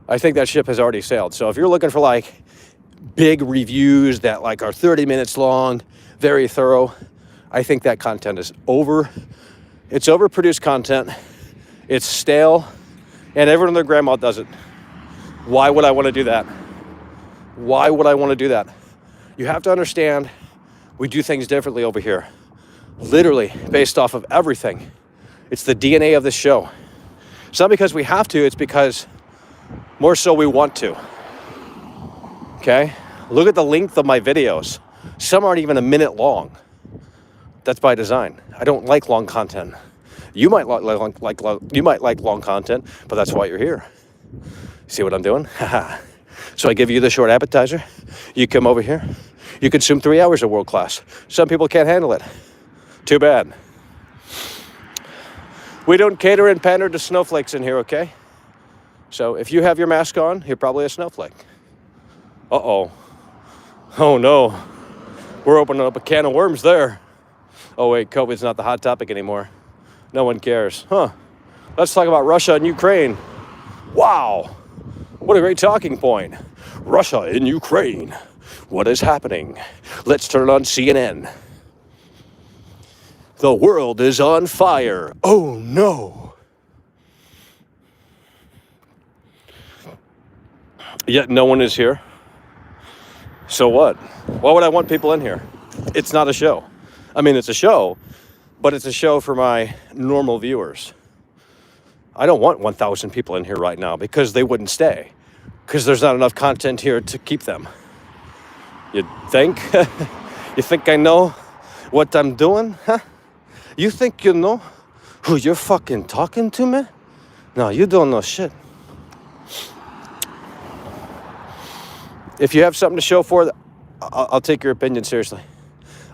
I think that ship has already sailed. So if you're looking for, like, big reviews that, like, are 30 minutes long, very thorough, I think that content is it's overproduced content. It's stale, and everyone and their grandma does it. Why would I want to do that? Why would I want to do that? You have to understand, we do things differently over here. Literally, based off of everything. It's the DNA of this show. It's not because we have to, it's because more so we want to. Okay? Look at the length of my videos. Some aren't even a minute long. That's by design. I don't like long content. You might like long content, but that's why you're here. See what I'm doing? So I give you the short appetizer. You come over here. You consume 3 hours of world class. Some people can't handle it. Too bad. We don't cater and pander to snowflakes in here, okay? So if you have your mask on, you're probably a snowflake. Uh-oh. Oh, no. We're opening up a can of worms there. Oh, wait, COVID's not the hot topic anymore. No one cares. Huh. Let's talk about Russia and Ukraine. Wow. What a great talking point. Russia and Ukraine. What is happening? Let's turn on CNN. The world is on fire. Oh, no. Yet no one is here. So what? Why would I want people in here? It's not a show. I mean, it's a show, but it's a show for my normal viewers. I don't want 1,000 people in here right now because they wouldn't stay. Because there's not enough content here to keep them. You think? You think I know what I'm doing? Huh? You think you know who you're fucking talking to, man? No, you don't know shit. If you have something to show for it, I'll take your opinion seriously.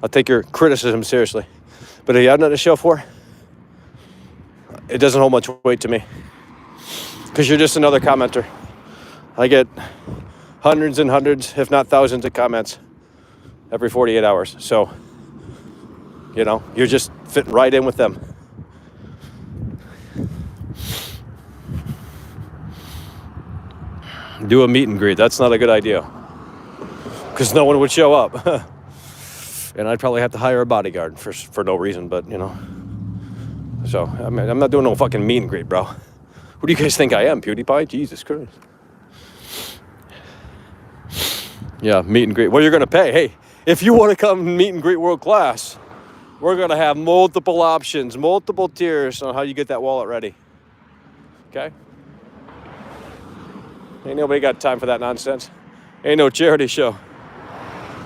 I'll take your criticism seriously. But if you have nothing to show for, it doesn't hold much weight to me. Because you're just another commenter. I get hundreds and hundreds, if not thousands of comments every 48 hours. So, you know, you're just fitting right in with them. Do a meet and greet. That's not a good idea. Because no one would show up. And I'd probably have to hire a bodyguard for no reason, but, you know. So, I mean, I'm not doing no fucking meet and greet, bro. Who do you guys think I am, PewDiePie? Jesus Christ. Yeah, meet and greet. Well, you're going to pay. Hey, if you want to come meet and greet world class, we're going to have multiple options, multiple tiers on how you get that wallet ready. Okay? Ain't nobody got time for that nonsense. Ain't no charity show.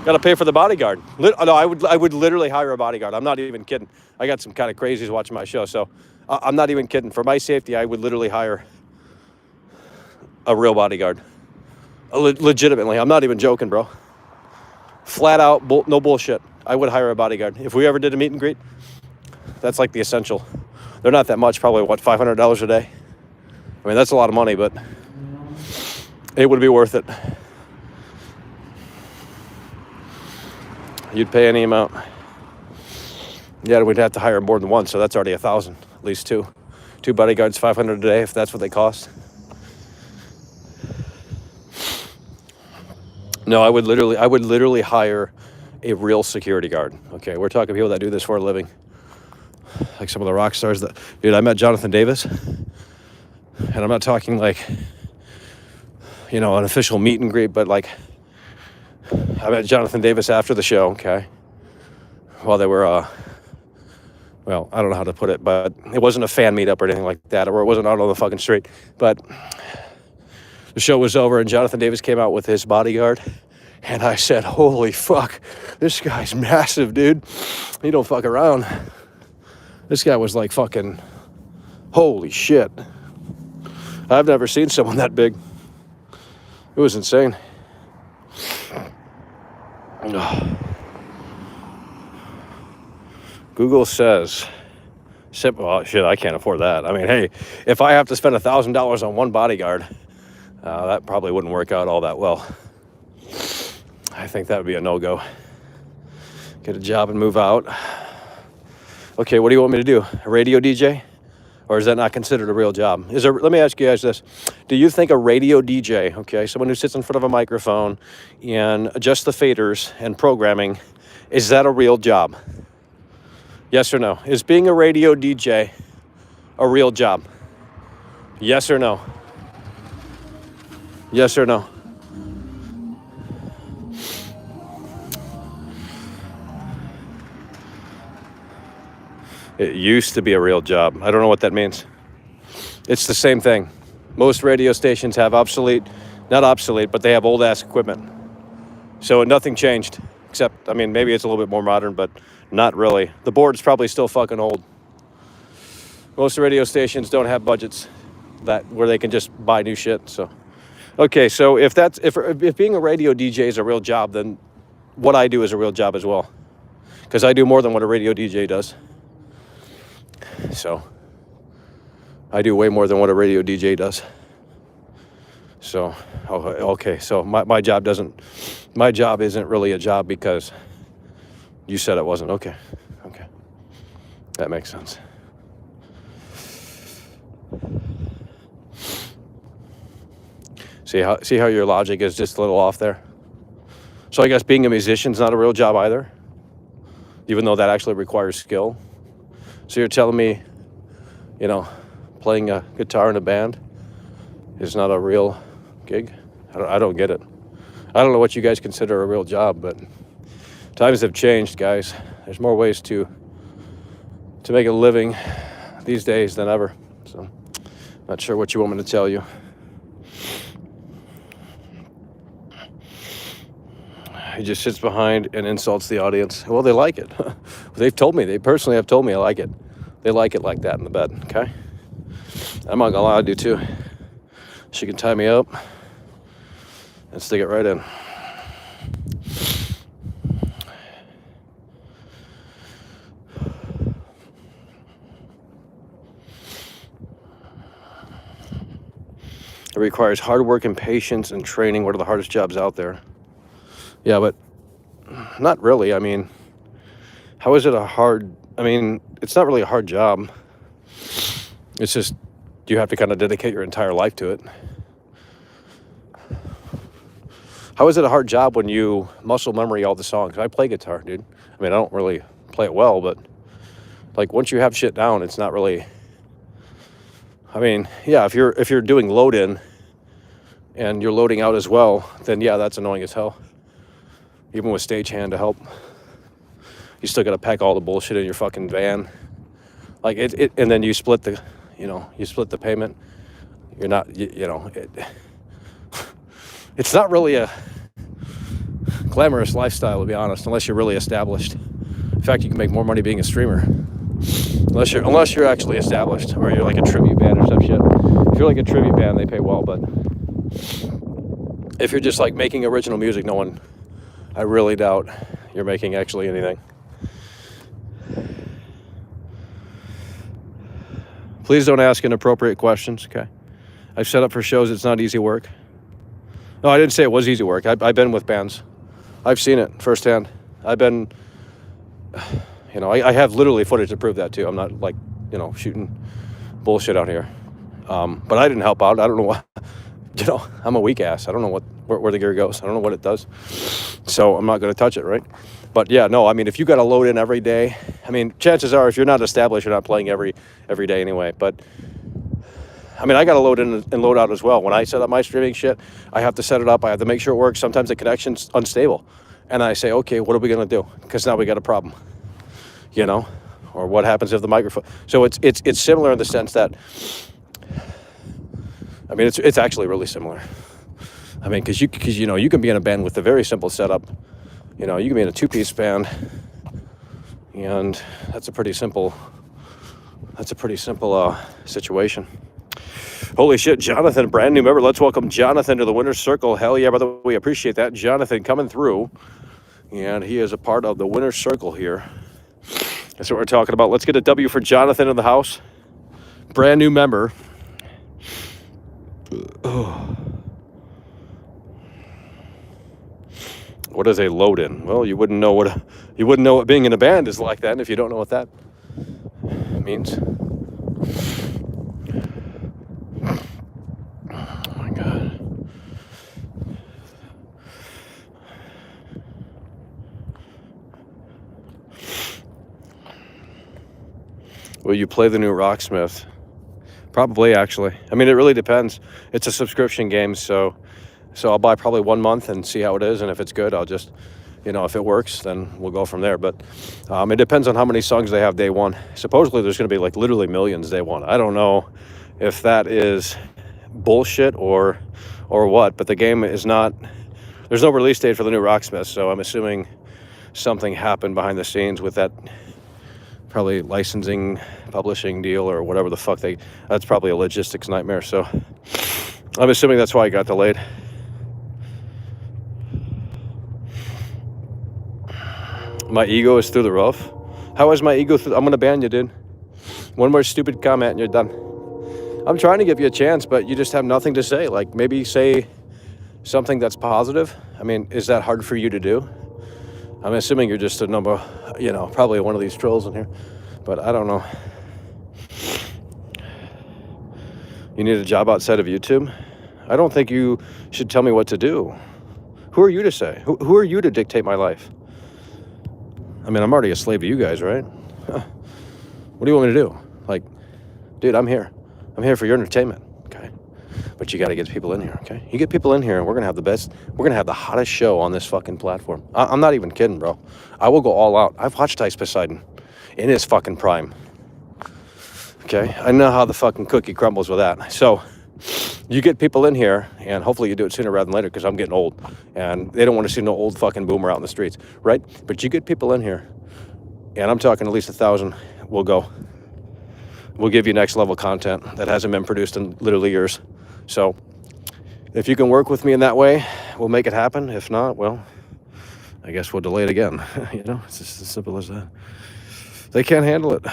Got to pay for the bodyguard. No, I would literally hire a bodyguard. I'm not even kidding. I got some kind of crazies watching my show, so I'm not even kidding. For my safety, I would literally hire a real bodyguard. Legitimately, I'm not even joking, bro. Flat out, no bullshit. I would hire a bodyguard. If we ever did a meet and greet, that's like the essential. They're not that much, probably, what, $500 a day? I mean, that's a lot of money, but it would be worth it. You'd pay any amount. Yeah, we'd have to hire more than one, so that's already 1,000, at least two. Two bodyguards, $500 a day, if that's what they cost. No, I would literally hire a real security guard. Okay, we're talking people that do this for a living. Like some of the rock stars that, dude, I met Jonathan Davis. And I'm not talking like, you know, an official meet and greet, but like, I met Jonathan Davis after the show, okay? while they were, well, I don't know how to put it, but it wasn't a fan meetup or anything like that, or it wasn't out on the fucking street. But the show was over, and Jonathan Davis came out with his bodyguard, and I said, holy fuck, this guy's massive, dude. He don't fuck around. This guy was like fucking, holy shit. I've never seen someone that big. It was insane. Google says, well, shit, I can't afford that. I mean, hey, if I have to spend $1,000 on one bodyguard, that probably wouldn't work out all that well. I think that would be a no-go. Get a job and move out. Okay, what do you want me to do? A radio DJ? Or is that not considered a real job? Let me ask you guys this. Do you think a radio DJ, okay, someone who sits in front of a microphone and adjusts the faders and programming, is that a real job? Yes or no? Is being a radio DJ a real job? Yes or no? Yes or no? It used to be a real job. I don't know what that means. It's the same thing. Most radio stations have not obsolete, but they have old ass equipment. So nothing changed, except, I mean, maybe it's a little bit more modern, but not really. The board's probably still fucking old. Most radio stations don't have budgets where they can just buy new shit. So, okay, so if being a radio DJ is a real job, then what I do is a real job as well, because I do more than what a radio DJ does. So I do way more than what a radio DJ does. So, okay, so my job isn't really a job because you said it wasn't. Okay, that makes sense. See how your logic is just a little off there? So I guess being a musician's not a real job either, even though that actually requires skill. So you're telling me, playing a guitar in a band is not a real gig? I don't get it. I don't know what you guys consider a real job, but times have changed, guys. There's more ways to make a living these days than ever. So, not sure what you want me to tell you. He just sits behind and insults the audience. Well, they like it. They personally have told me I like it. They like it like that in the bed, okay? I'm not gonna lie, I do too. She can tie me up and stick it right in. It requires hard work and patience and training. What are the hardest jobs out there? Yeah, but not really. I mean, how is it it's not really a hard job. It's just you have to kind of dedicate your entire life to it. How is it a hard job when you muscle memory all the songs? I play guitar, dude. I mean, I don't really play it well, but like once you have shit down, it's not really. I mean, yeah, if you're doing load in and you're loading out as well, then yeah, that's annoying as hell. Even with stagehand to help, you still got to pack all the bullshit in your fucking van. Like it, and then you split the payment. You're not, it's not really a glamorous lifestyle, to be honest, unless you're really established. In fact, you can make more money being a streamer, unless you're actually established, or you're like a tribute band or some shit. If you're like a tribute band, they pay well, but if you're just like making original music, I really doubt you're making actually anything. Please don't ask inappropriate questions, okay? I've set up for shows. It's not easy work. No, I didn't say it was easy work. I've been with bands. I've seen it firsthand. I have literally footage to prove that too. I'm not like, shooting bullshit out here. But I didn't help out. I don't know what, I'm a weak ass. I don't know where the gear goes. I don't know what it does. So I'm not going to touch it, right? But yeah, no, I mean, if you got to load in every day, I mean, chances are if you're not established, you're not playing every day anyway. But I mean, I got to load in and load out as well. When I set up my streaming shit, I have to set it up. I have to make sure it works. Sometimes the connection's unstable. And I say, okay, what are we going to do? Because now we got a problem. you know, or what happens if the microphone. So it's similar in the sense that, I mean, it's actually really similar. I mean, because you know, you can be in a band with a very simple setup. You know, you can be in a 2-piece band, and that's a pretty simple situation. Holy shit, Jonathan, brand new member. Let's welcome Jonathan to the Winner's Circle. Hell yeah, brother, we appreciate that. Jonathan coming through, and he is a part of the Winner's Circle here. That's what we're talking about. Let's get a W for Jonathan in the house. Brand new member. Oh. What is a load-in? Well, you wouldn't know what being in a band is like that if you don't know what that means. Oh my God. Will you play the new Rocksmith? Probably, actually. I mean, it really depends. It's a subscription game, so I'll buy probably 1 month and see how it is, and if it's good, I'll just, you know, if it works, then we'll go from there. But it depends on how many songs they have day one. Supposedly, there's going to be like literally millions day one. I don't know if that is bullshit or what, but the game is not. There's no release date for the new Rocksmith, so I'm assuming something happened behind the scenes with that. Probably licensing, publishing deal, or whatever the fuck that's probably a logistics nightmare. So I'm assuming that's why it got delayed. My ego is through the roof. How is my ego through? I'm gonna ban you, dude. One more stupid comment and you're done. I'm trying to give you a chance, but you just have nothing to say. Like, maybe say something that's positive. I mean, is that hard for you to do? I'm assuming you're just a number, you know, probably one of these trolls in here, but I don't know. You need a job outside of YouTube? I don't think you should tell me what to do. Who are you to say? Who are you to dictate my life? I mean, I'm already a slave to you guys, right? What do you want me to do? Like, dude, I'm here. I'm here for your entertainment, okay? But you got to get people in here, okay? You get people in here, and we're going to have the hottest show on this fucking platform. I'm not even kidding, bro. I will go all out. I've watched Ice Poseidon in his fucking prime, okay? I know how the fucking cookie crumbles with that. So you get people in here, and hopefully you do it sooner rather than later, because I'm getting old, and they don't want to see no old fucking boomer out in the streets, right? But you get people in here, and I'm talking at least 1,000. We'll go. We'll give you next level content that hasn't been produced in literally years. So if you can work with me in that way, we'll make it happen. If not, well, I guess we'll delay it again. You know, it's just as simple as that. They can't handle it.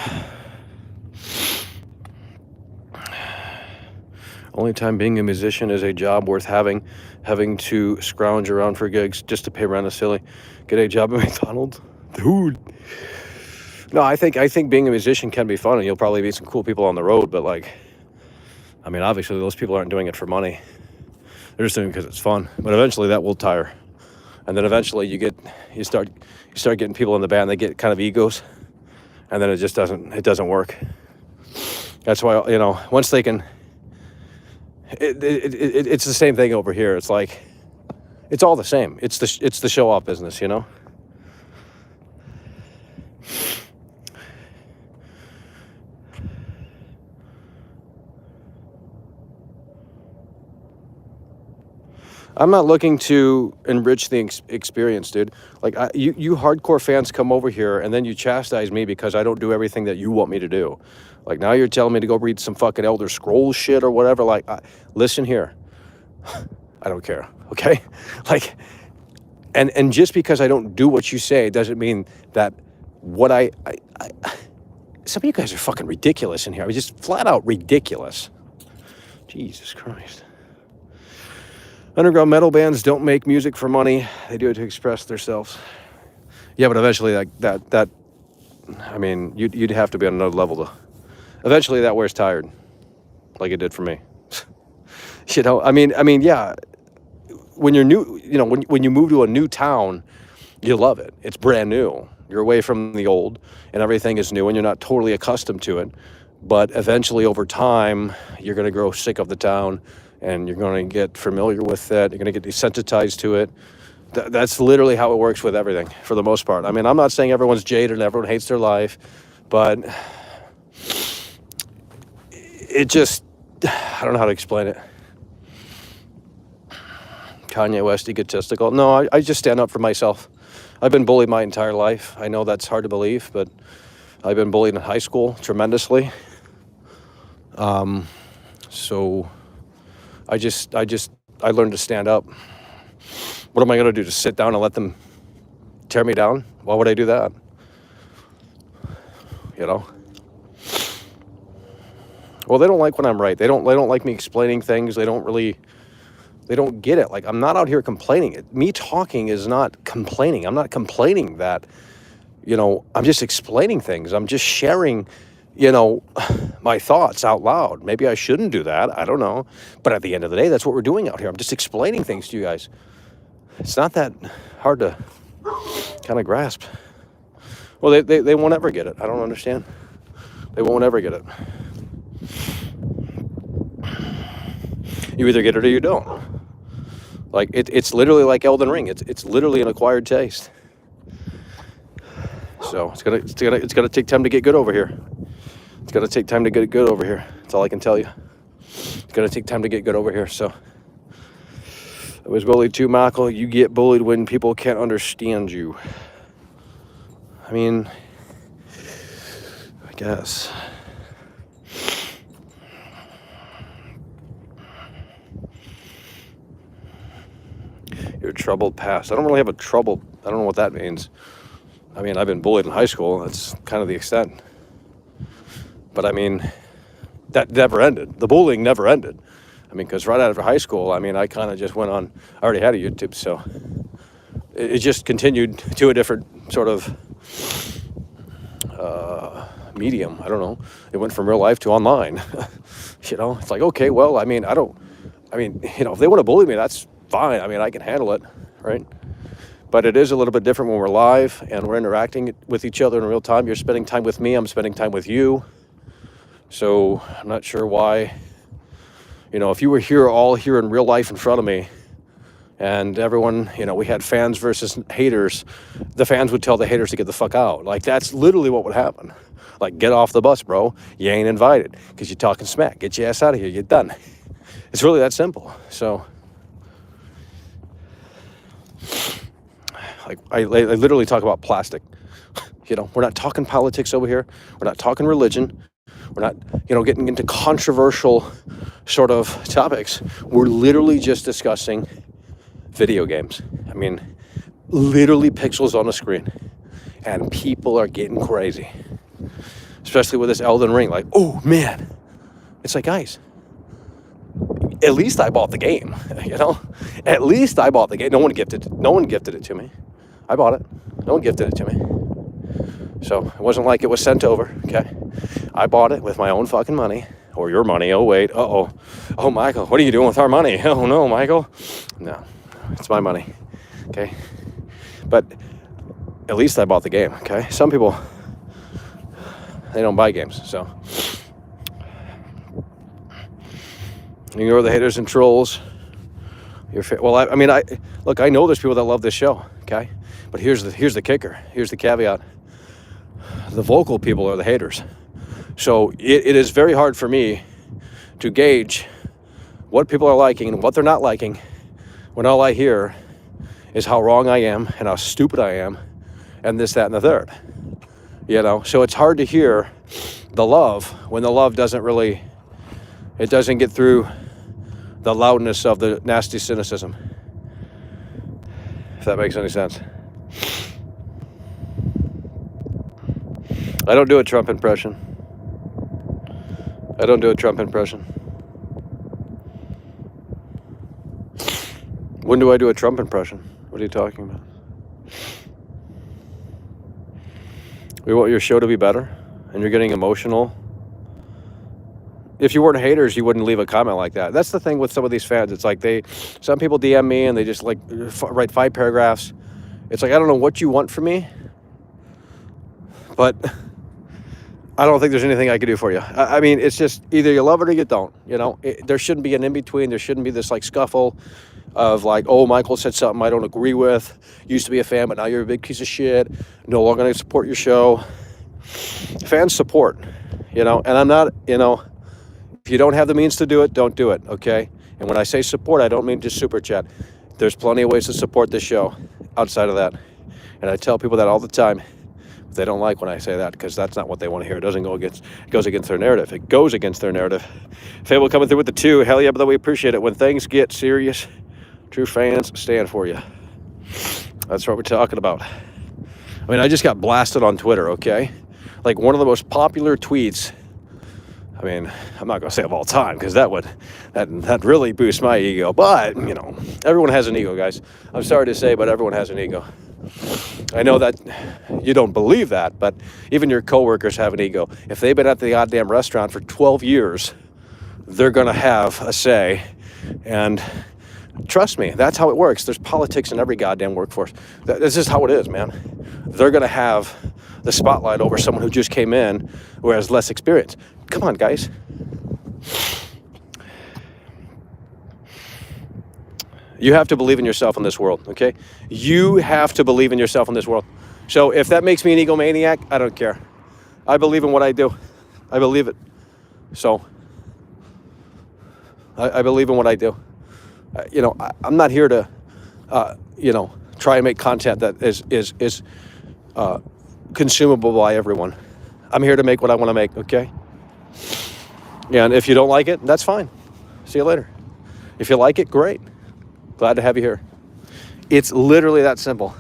Only time being a musician is a job worth having. Having to scrounge around for gigs just to pay rent is silly. Get a job at McDonald's? Dude. No, I think being a musician can be fun, and you'll probably meet some cool people on the road, but like, I mean, obviously those people aren't doing it for money. They're just doing it because it's fun. But eventually that will tire. And then eventually you start getting people in the band, they get kind of egos, and then it doesn't work. That's why, you know, once they can, it's the same thing over here. It's like, it's all the same. It's the show off business, you know? I'm not looking to enrich the experience, dude. Like, you hardcore fans come over here and then you chastise me because I don't do everything that you want me to do. Like, now you're telling me to go read some fucking Elder Scrolls shit or whatever. Like, listen here. I don't care, okay? Like, and just because I don't do what you say doesn't mean that what some of you guys are fucking ridiculous in here. I mean, just flat out ridiculous. Jesus Christ. Underground metal bands don't make music for money. They do it to express themselves. Yeah, but eventually that I mean, you'd have to be on another level to. Eventually that wears tired, like it did for me. You know, I mean, yeah. When you're new, you know, when you move to a new town, you love it. It's brand new. You're away from the old, and everything is new, and you're not totally accustomed to it. But eventually, over time, you're going to grow sick of the town, and you're going to get familiar with it. You're going to get desensitized to it. That's literally how it works with everything, for the most part. I mean, I'm not saying everyone's jaded and everyone hates their life, but it just, I don't know how to explain it. Kanye West egotistical. No, I just stand up for myself. I've been bullied my entire life. I know that's hard to believe, but I've been bullied in high school tremendously. So I learned to stand up. What am I going to do? Just sit down and let them tear me down? Why would I do that? You know? Well, they don't like when I'm right. They don't like me explaining things. They don't get it. Like, I'm not out here complaining. Me talking is not complaining. I'm not complaining that, I'm just explaining things. I'm just sharing, my thoughts out loud. Maybe I shouldn't do that. I don't know. But at the end of the day, that's what we're doing out here. I'm just explaining things to you guys. It's not that hard to kind of grasp. Well, they won't ever get it. I don't understand. They won't ever get it. You either get it or you don't. Like, it's literally like Elden Ring. It's literally an acquired taste. So it's gonna take time to get good over here. It's gonna take time to get good over here. That's all I can tell you. It's gonna take time to get good over here. So I was bullied too, Michael. You get bullied when people can't understand you. I mean, I guess. Your troubled past. I don't really have a trouble. I don't know what that means. I mean, I've been bullied in high school. That's kind of the extent. But I mean, that never ended. The bullying never ended. I mean, because right after high school, I mean, I kind of just went on. I already had a YouTube, so it just continued to a different sort of medium. I don't know. It went from real life to online. It's like, okay, well, I mean, if they want to bully me, that's fine. I mean, I can handle it, right? But it is a little bit different when we're live and we're interacting with each other in real time. You're spending time with me. I'm spending time with you. So I'm not sure why. If you were all here in real life in front of me and everyone, we had fans versus haters, the fans would tell the haters to get the fuck out. Like, that's literally what would happen. Like, get off the bus, bro. You ain't invited because you're talking smack. Get your ass out of here. You're done. It's really that simple. So, like, I literally talk about plastic. We're not talking politics over here. We're not talking religion. We're not, getting into controversial sort of topics. We're literally just discussing video games. I mean, literally pixels on a screen. And people are getting crazy. Especially with this Elden Ring. Like, oh, man. It's like, guys, at least I bought the game, At least I bought the game. No one gifted it to me. I bought it. No one gifted it to me. So it wasn't like it was sent over, okay? I bought it with my own fucking money. Or your money. Oh, wait. Uh-oh. Oh, Michael, what are you doing with our money? Oh, no, Michael. No, it's my money, okay? But at least I bought the game, okay? Some people, they don't buy games, so. Ignore the haters and trolls. I know there's people that love this show, okay? But here's the kicker. Here's the caveat. The vocal people are the haters. So it is very hard for me to gauge what people are liking and what they're not liking when all I hear is how wrong I am and how stupid I am and this, that, and the third. So it's hard to hear the love when the love doesn't get through the loudness of the nasty cynicism. If that makes any sense. I don't do a Trump impression. When do I do a Trump impression? What are you talking about? We want your show to be better, and you're getting emotional. If you weren't haters, you wouldn't leave a comment like that. That's the thing with some of these fans. It's like some people DM me and they just like write 5 paragraphs. It's like, I don't know what you want from me, but I don't think there's anything I can do for you. I mean, it's just either you love it or you don't. You know, there shouldn't be an in between. There shouldn't be this like scuffle of like, oh, Michael said something I don't agree with. Used to be a fan, but now you're a big piece of shit. No longer going to support your show. Fans support, you know, and I'm not, you know, if you don't have the means to do it, don't do it, okay? And when I say support, I don't mean just super chat. There's plenty of ways to support this show outside of that. And I tell people that all the time. They don't like when I say that because that's not what they want to hear. It doesn't go against, it goes against their narrative. It goes against their narrative. Fable coming through with the 2. Hell yeah, but we appreciate it. When things get serious, true fans stand for you. That's what we're talking about. I mean, I just got blasted on Twitter, okay? Like one of the most popular tweets. I mean, I'm not going to say of all time because that really boosts my ego. But, you know, everyone has an ego, guys. I'm sorry to say, but everyone has an ego. I know that you don't believe that, but even your coworkers have an ego. If they've been at the goddamn restaurant for 12 years, they're going to have a say. And trust me, that's how it works. There's politics in every goddamn workforce. This is how it is, man. They're going to have the spotlight over someone who just came in who has less experience. Come on, guys. You have to believe in yourself in this world, okay? You have to believe in yourself in this world. So if that makes me an egomaniac, I don't care. I believe in what I do. I believe it. So I believe in what I do. You know, I'm not here to, you know, try and make content that is consumable by everyone. I'm here to make what I want to make, okay? And if you don't like it, that's fine. See you later. If you like it, great. Glad to have you here. It's literally that simple.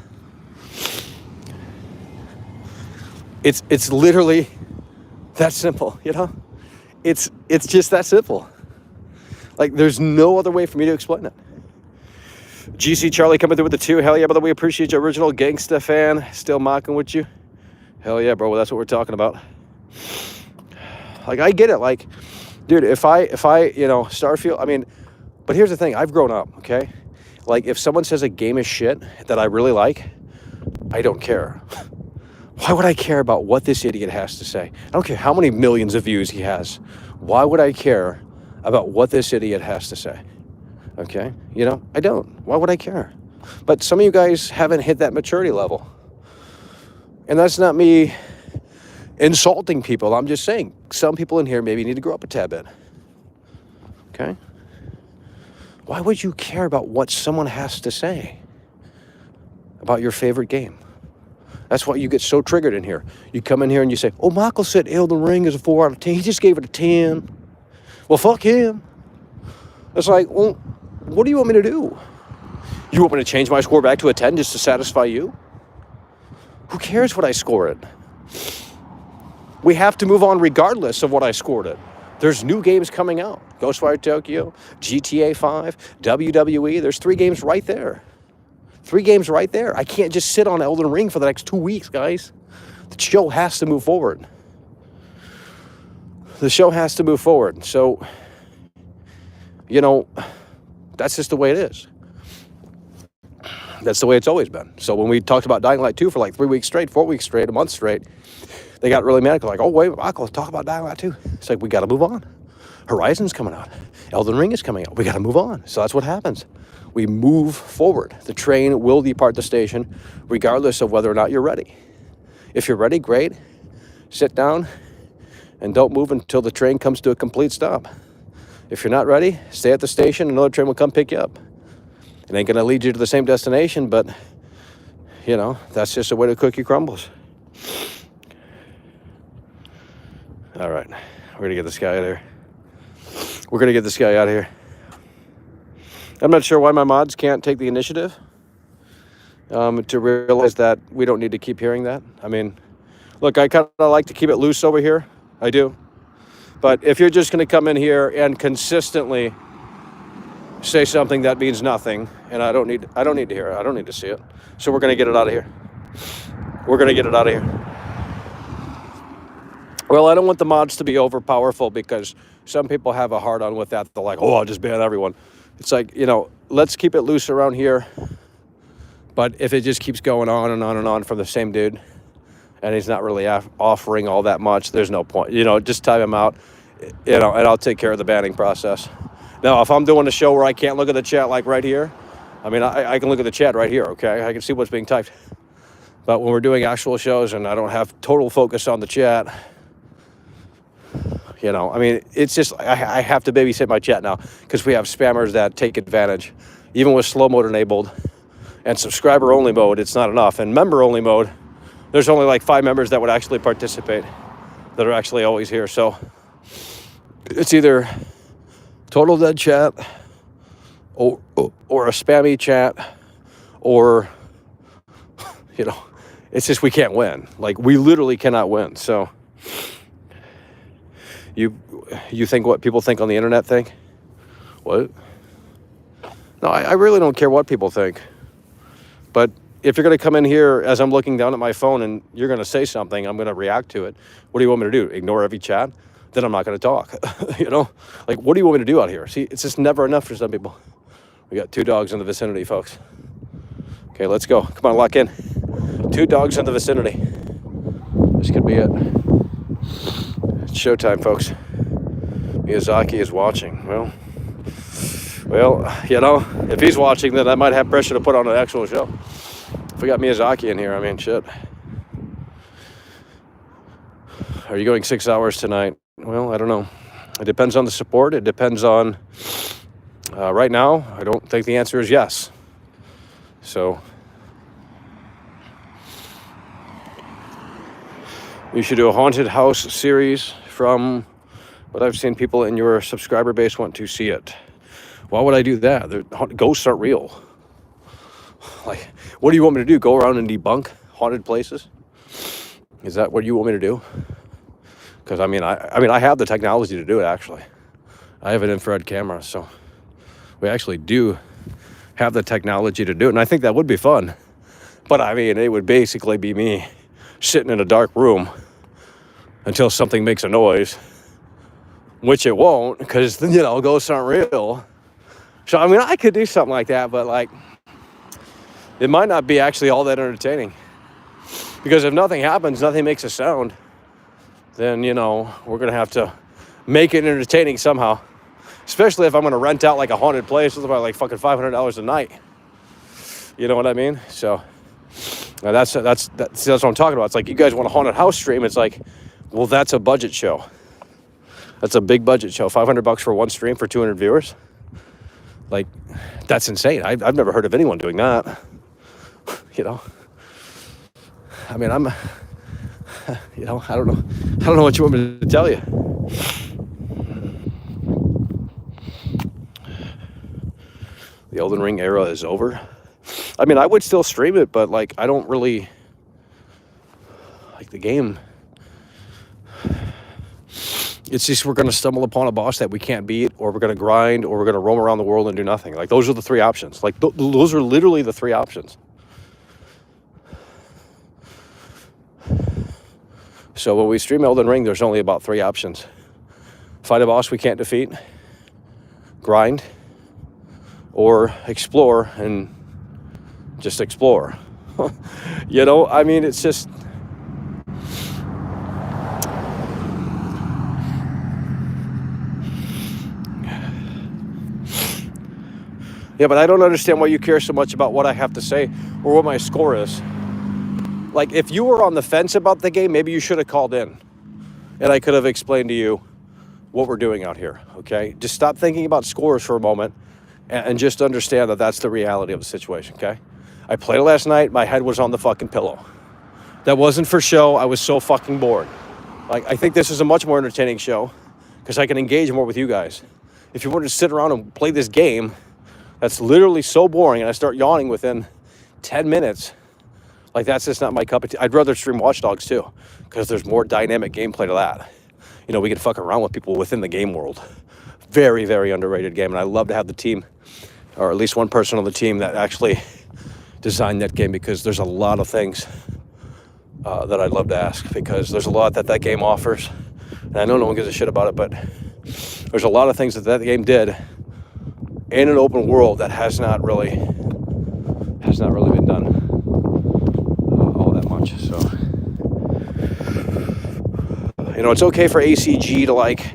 It's literally that simple, you know? It's just that simple. Like, there's no other way for me to explain it. GC Charlie coming through with the 2. Hell yeah, brother. We appreciate you. Original gangsta fan. Still mocking with you. Hell yeah, bro. Well, that's what we're talking about. Like, I get it. Like, dude, if I, you know, Starfield, I mean, but here's the thing. I've grown up, okay? Like, if someone says a game is shit that I really like, I don't care. Why would I care about what this idiot has to say? I don't care how many millions of views he has. Why would I care about what this idiot has to say? Okay? You know, I don't. Why would I care? But some of you guys haven't hit that maturity level. And that's not me insulting people. I'm just saying some people in here maybe need to grow up a tad bit. Okay? Why would you care about what someone has to say about your favorite game? That's why you get so triggered in here. You come in here and you say, oh, Michael said Elden Ring is a 4 out of 10. He just gave it a 10. Well, fuck him. It's like, well, what do you want me to do? You want me to change my score back to a 10 just to satisfy you? Who cares what I score it? We have to move on regardless of what I scored it. There's new games coming out. Ghostwire Tokyo, GTA 5, WWE. There's 3 games right there. 3 games right there. I can't just sit on Elden Ring for the next 2 weeks, guys. The show has to move forward. The show has to move forward. So, you know, that's just the way it is. That's the way it's always been. So when we talked about Dying Light 2 for like 3 weeks straight, 4 weeks straight, a month straight, they got really mad. Like, oh, wait, Michael, let's talk about Dying Light 2. It's like, we got to move on. Horizon's coming out. Elden Ring is coming out. We got to move on. So that's what happens. We move forward. The train will depart the station regardless of whether or not you're ready. If you're ready, great. Sit down and don't move until the train comes to a complete stop. If you're not ready, stay at the station. Another train will come pick you up. It ain't going to lead you to the same destination, but, you know, that's just the way the cookie crumbles. All right. We're going to get this guy out of here. We're going to get this guy out of here. I'm not sure why my mods can't take the initiative to realize that we don't need to keep hearing that. I mean, look, I kind of like to keep it loose over here. I do. But if you're just going to come in here and consistently say something that means nothing, and I don't need to hear it. I don't need to see it. So we're going to get it out of here. We're going to get it out of here. Well, I don't want the mods to be overpowerful because some people have a hard on with that. They're like, oh, I'll just ban everyone. It's like, you know, let's keep it loose around here. But if it just keeps going on and on and on from the same dude, and he's not really offering all that much, there's no point. Just time him out, and I'll take care of the banning process. Now, if I'm doing a show where I can't look at the chat like right here, I mean, I can look at the chat right here, okay? I can see what's being typed. But when we're doing actual shows and I don't have total focus on the chat, I mean, it's just, I have to babysit my chat now because we have spammers that take advantage. Even with slow mode enabled and subscriber only mode, it's not enough. And member only mode, there's only like 5 members that would actually participate that are actually always here. So it's either total dead chat or a spammy chat, or, it's just we can't win. Like, we literally cannot win. So you think what people think on the internet think? What? No, I really don't care what people think. But if you're going to come in here as I'm looking down at my phone and you're going to say something, I'm going to react to it. What do you want me to do? Ignore every chat? Then I'm not going to talk. Like, what do you want me to do out here? See, it's just never enough for some people. We got 2 dogs in the vicinity, folks. Okay, let's go. Come on, lock in. 2 dogs in the vicinity. This could be it. It's showtime, folks. Miyazaki is watching. Well, if he's watching, then I might have pressure to put on an actual show. If we got Miyazaki in here, I mean, shit. Are you going 6 hours tonight? Well, I don't know. It depends on the support. It depends on... right now, I don't think the answer is yes. So... you should do a haunted house series from what I've seen people in your subscriber base want to see it. Why would I do that? Ghosts aren't real. Like, what do you want me to do? Go around and debunk haunted places? Is that what you want me to do? Because I mean, I have the technology to do it. Actually, I have an infrared camera, so we actually do have the technology to do it, and I think that would be fun. But I mean, it would basically be me sitting in a dark room until something makes a noise, which it won't, because ghosts aren't real. So I mean, I could do something like that, but like, it might not be actually all that entertaining, because if nothing happens, nothing makes a sound, then we're gonna have to make it entertaining somehow. Especially if I'm gonna rent out like a haunted place, it's about like fucking $500 a night. You know what I mean? So that's what I'm talking about. It's like, you guys want a haunted house stream? It's like, well, that's a budget show. That's a big budget show. $500 for one stream for 200 viewers. Like, that's insane. I've never heard of anyone doing that. I mean, I don't know what you want me to tell you. The Elden Ring era is over. I mean, I would still stream it, but like, I don't really like the game. It's just, we're going to stumble upon a boss that we can't beat, or we're going to grind, or we're going to roam around the world and do nothing. Like, those are the 3 options. Like, those are literally the 3 options. So when we stream Elden Ring, there's only about 3 options. Fight a boss we can't defeat, grind, or explore and just explore. I mean, it's just... Yeah, but I don't understand why you care so much about what I have to say or what my score is. Like, if you were on the fence about the game, maybe you should have called in, and I could have explained to you what we're doing out here, okay? Just stop thinking about scores for a moment and just understand that that's the reality of the situation, okay? I played it last night. My head was on the fucking pillow. That wasn't for show. I was so fucking bored. Like, I think this is a much more entertaining show because I can engage more with you guys. If you want to sit around and play this game that's literally so boring and I start yawning within 10 minutes, like, that's just not my cup of tea. I'd rather stream Watch Dogs too, because there's more dynamic gameplay to that. We can fuck around with people within the game world. Very, very underrated game, and I love to have the team, or at least one person on the team that actually designed that game, because there's a lot of things that I'd love to ask, because there's a lot that game offers, and I know no one gives a shit about it, but there's a lot of things that game did in an open world that has not really been done all that much. So You know, it's okay for ACG to like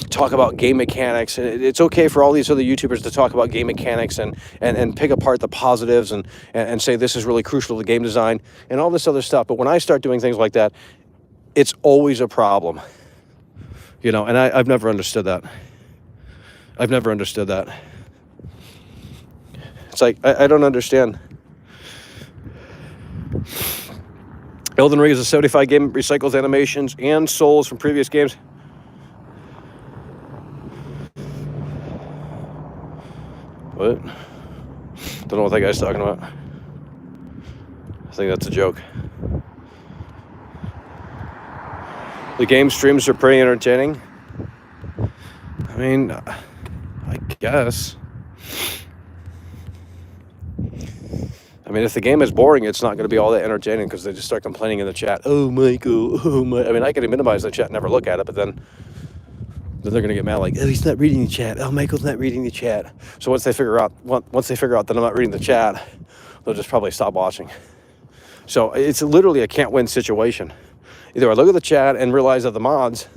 talk about game mechanics, and it's okay for all these other YouTubers to talk about game mechanics and pick apart the positives and say this is really crucial to game design and all this other stuff. But when I start doing things like that, it's always a problem. You know, and I've never understood that. I've never understood that. It's like, I don't understand. Elden Ring is a 75 game, recycles animations and souls from previous games. What? Don't know what that guy's talking about. I think that's a joke. The game streams are pretty entertaining. I mean, I guess. I mean, if the game is boring, it's not going to be all that entertaining because they just start complaining in the chat. Oh, Michael, oh, my. I mean, I can minimize the chat and never look at it, but then they're going to get mad like, oh, he's not reading the chat. Oh, Michael's not reading the chat. So once they figure out that I'm not reading the chat, they'll just probably stop watching. So it's literally a can't-win situation. Either I look at the chat and realize that the mods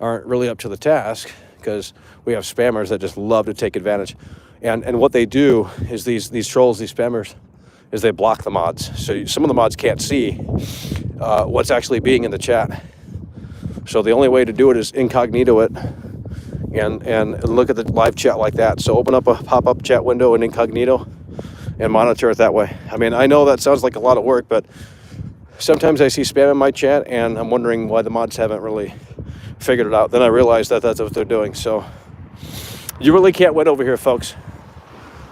aren't really up to the task because we have spammers that just love to take advantage. And what they do is these trolls, these spammers, is they block the mods. So some of the mods can't see what's actually being in the chat. So the only way to do it is incognito it and look at the live chat like that. So open up a pop-up chat window in incognito and monitor it that way. I mean, I know that sounds like a lot of work, but sometimes I see spam in my chat and I'm wondering why the mods haven't really figured it out. Then I realize that that's what they're doing. So you really can't win over here, folks.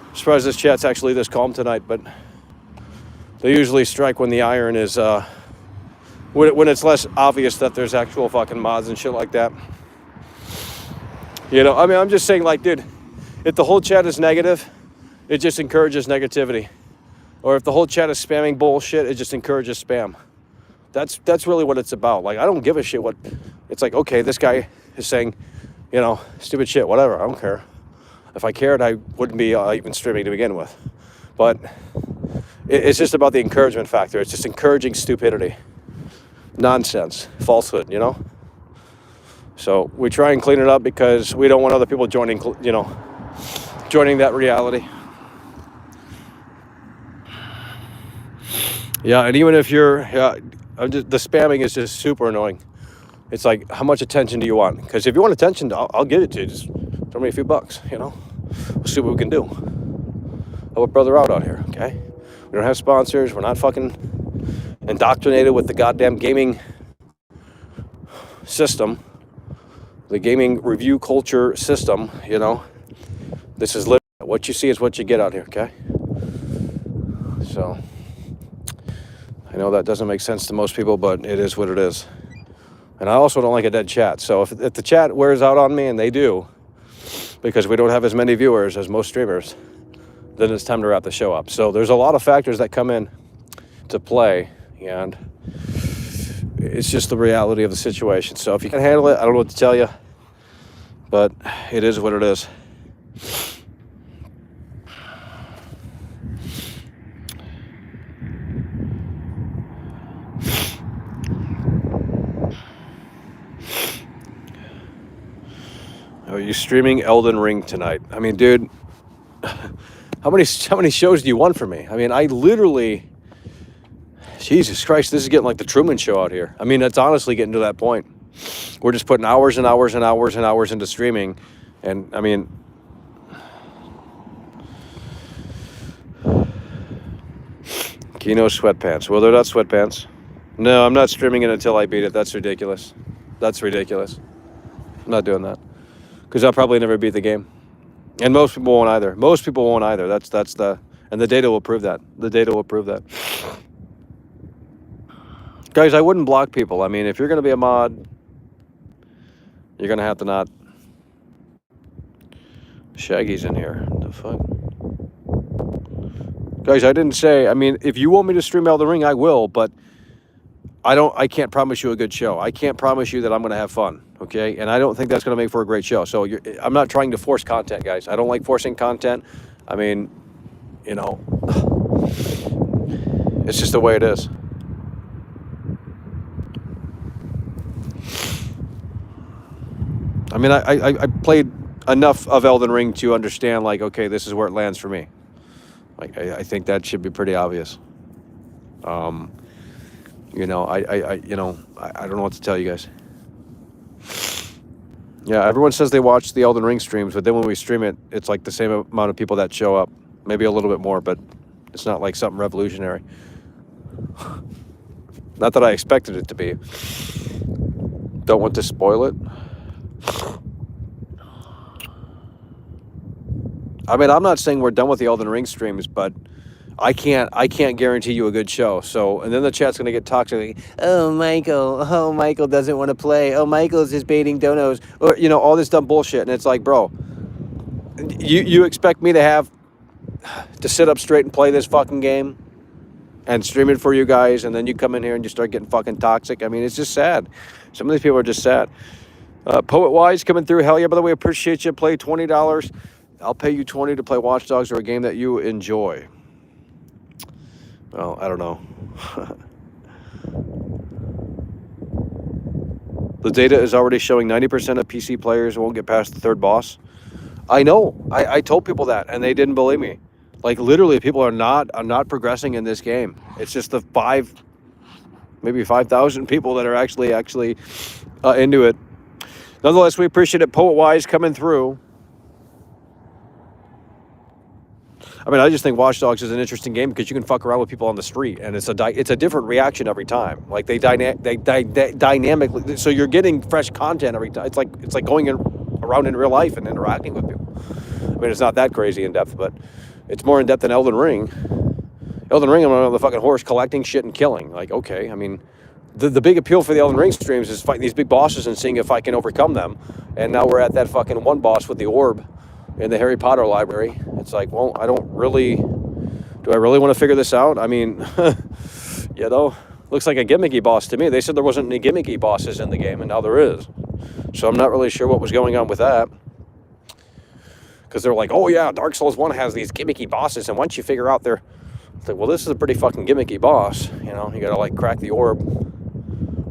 I'm surprised this chat's actually this calm tonight, but they usually strike when the iron is, when it's less obvious that there's actual fucking mods and shit like that. You know, I mean, I'm just saying, like, dude, if the whole chat is negative, it just encourages negativity. Or if the whole chat is spamming bullshit, it just encourages spam. That's really what it's about. Like, I don't give a shit what, it's like, okay, this guy is saying, you know, stupid shit, whatever, I don't care. If I cared, I wouldn't be even streaming to begin with. But it's just about the encouragement factor. It's just encouraging stupidity. Nonsense, falsehood, you know? So we try and clean it up because we don't want other people joining, you know, joining that reality. Yeah, and even if you're, the spamming is just super annoying. It's like, how much attention do you want? Because if you want attention, I'll give it to you. Just throw me a few bucks, you know? We'll see what we can do. Help a brother out here, okay? We don't have sponsors. We're not fucking indoctrinated with the goddamn gaming system, the gaming review culture system, you know? This is literally what you see is what you get out here, okay? So, I know that doesn't make sense to most people, but it is what it is. And I also don't like a dead chat. So if the chat wears out on me, and they do, because we don't have as many viewers as most streamers, then it's time to wrap the show up. So there's a lot of factors that come in to play, and it's just the reality of the situation. So if you can handle it, I don't know what to tell you, but it is what it is. Are you streaming Elden Ring tonight? I mean, dude, how many shows do you want from me? I mean, I literally, Jesus Christ, this is getting like the Truman Show out here. I mean, it's honestly getting to that point. We're just putting hours and hours and hours and hours into streaming. And I mean, Kino sweatpants. Well, they're not sweatpants. No, I'm not streaming it until I beat it. That's ridiculous. That's ridiculous. I'm not doing that. Because I'll probably never beat the game. And most people won't either. Most people won't either. That's the, and the data will prove that. The data will prove that. Guys, I wouldn't block people. I mean, if you're going to be a mod, you're going to have to not. Shaggy's in here. The fuck? Guys, I didn't say, I mean, if you want me to stream Elden Ring, I will, but I can't promise you a good show. I can't promise you that I'm going to have fun, okay? And I don't think that's going to make for a great show. So I'm not trying to force content, guys. I don't like forcing content. I mean, you know, it's just the way it is. I mean, I played enough of Elden Ring to understand, like, okay, this is where it lands for me. Like, I think that should be pretty obvious. Um, you know, I don't know what to tell you guys. Yeah, everyone says they watch the Elden Ring streams, but then when we stream it, it's like the same amount of people that show up, maybe a little bit more, but it's not like something revolutionary. Not that I expected it to be. Don't want to spoil it. I mean, I'm not saying we're done with the Elden Ring streams, but I can't guarantee you a good show. So, and then the chat's gonna get toxic. Like, oh, Michael doesn't want to play. Oh, Michael's just baiting donos, or all this dumb bullshit. And it's like, bro, you expect me to sit up straight and play this fucking game and stream it for you guys, and then you come in here and you start getting fucking toxic? I mean, it's just sad. Some of these people are just sad. Poet Wise coming through. Hell yeah! By the way, appreciate you. Play $20. I'll pay you $20 to play Watch Dogs or a game that you enjoy. Well, I don't know. The data is already showing 90% of PC players won't get past the third boss. I know. I told people that, and they didn't believe me. Like, literally, people are not progressing in this game. It's just the maybe 5,000 people that are actually into it. Nonetheless, we appreciate it. Poet Wise coming through. I mean, I just think Watch Dogs is an interesting game because you can fuck around with people on the street, and it's a different reaction every time. Like, they dynamically, so you're getting fresh content every time. It's like going around in real life and interacting with people. I mean, it's not that crazy in depth, but it's more in depth than Elden Ring. Elden Ring, I'm on the fucking horse collecting shit and killing. Like, okay, I mean, the big appeal for the Elden Ring streams is fighting these big bosses and seeing if I can overcome them. And now we're at that fucking one boss with the orb in the Harry Potter library. It's like, well, do I really want to figure this out? I mean, looks like a gimmicky boss to me. They said there wasn't any gimmicky bosses in the game, and now there is. So I'm not really sure what was going on with that. Because they're like, oh yeah, Dark Souls 1 has these gimmicky bosses, and once you figure out it's like, well, this is a pretty fucking gimmicky boss. You gotta like crack the orb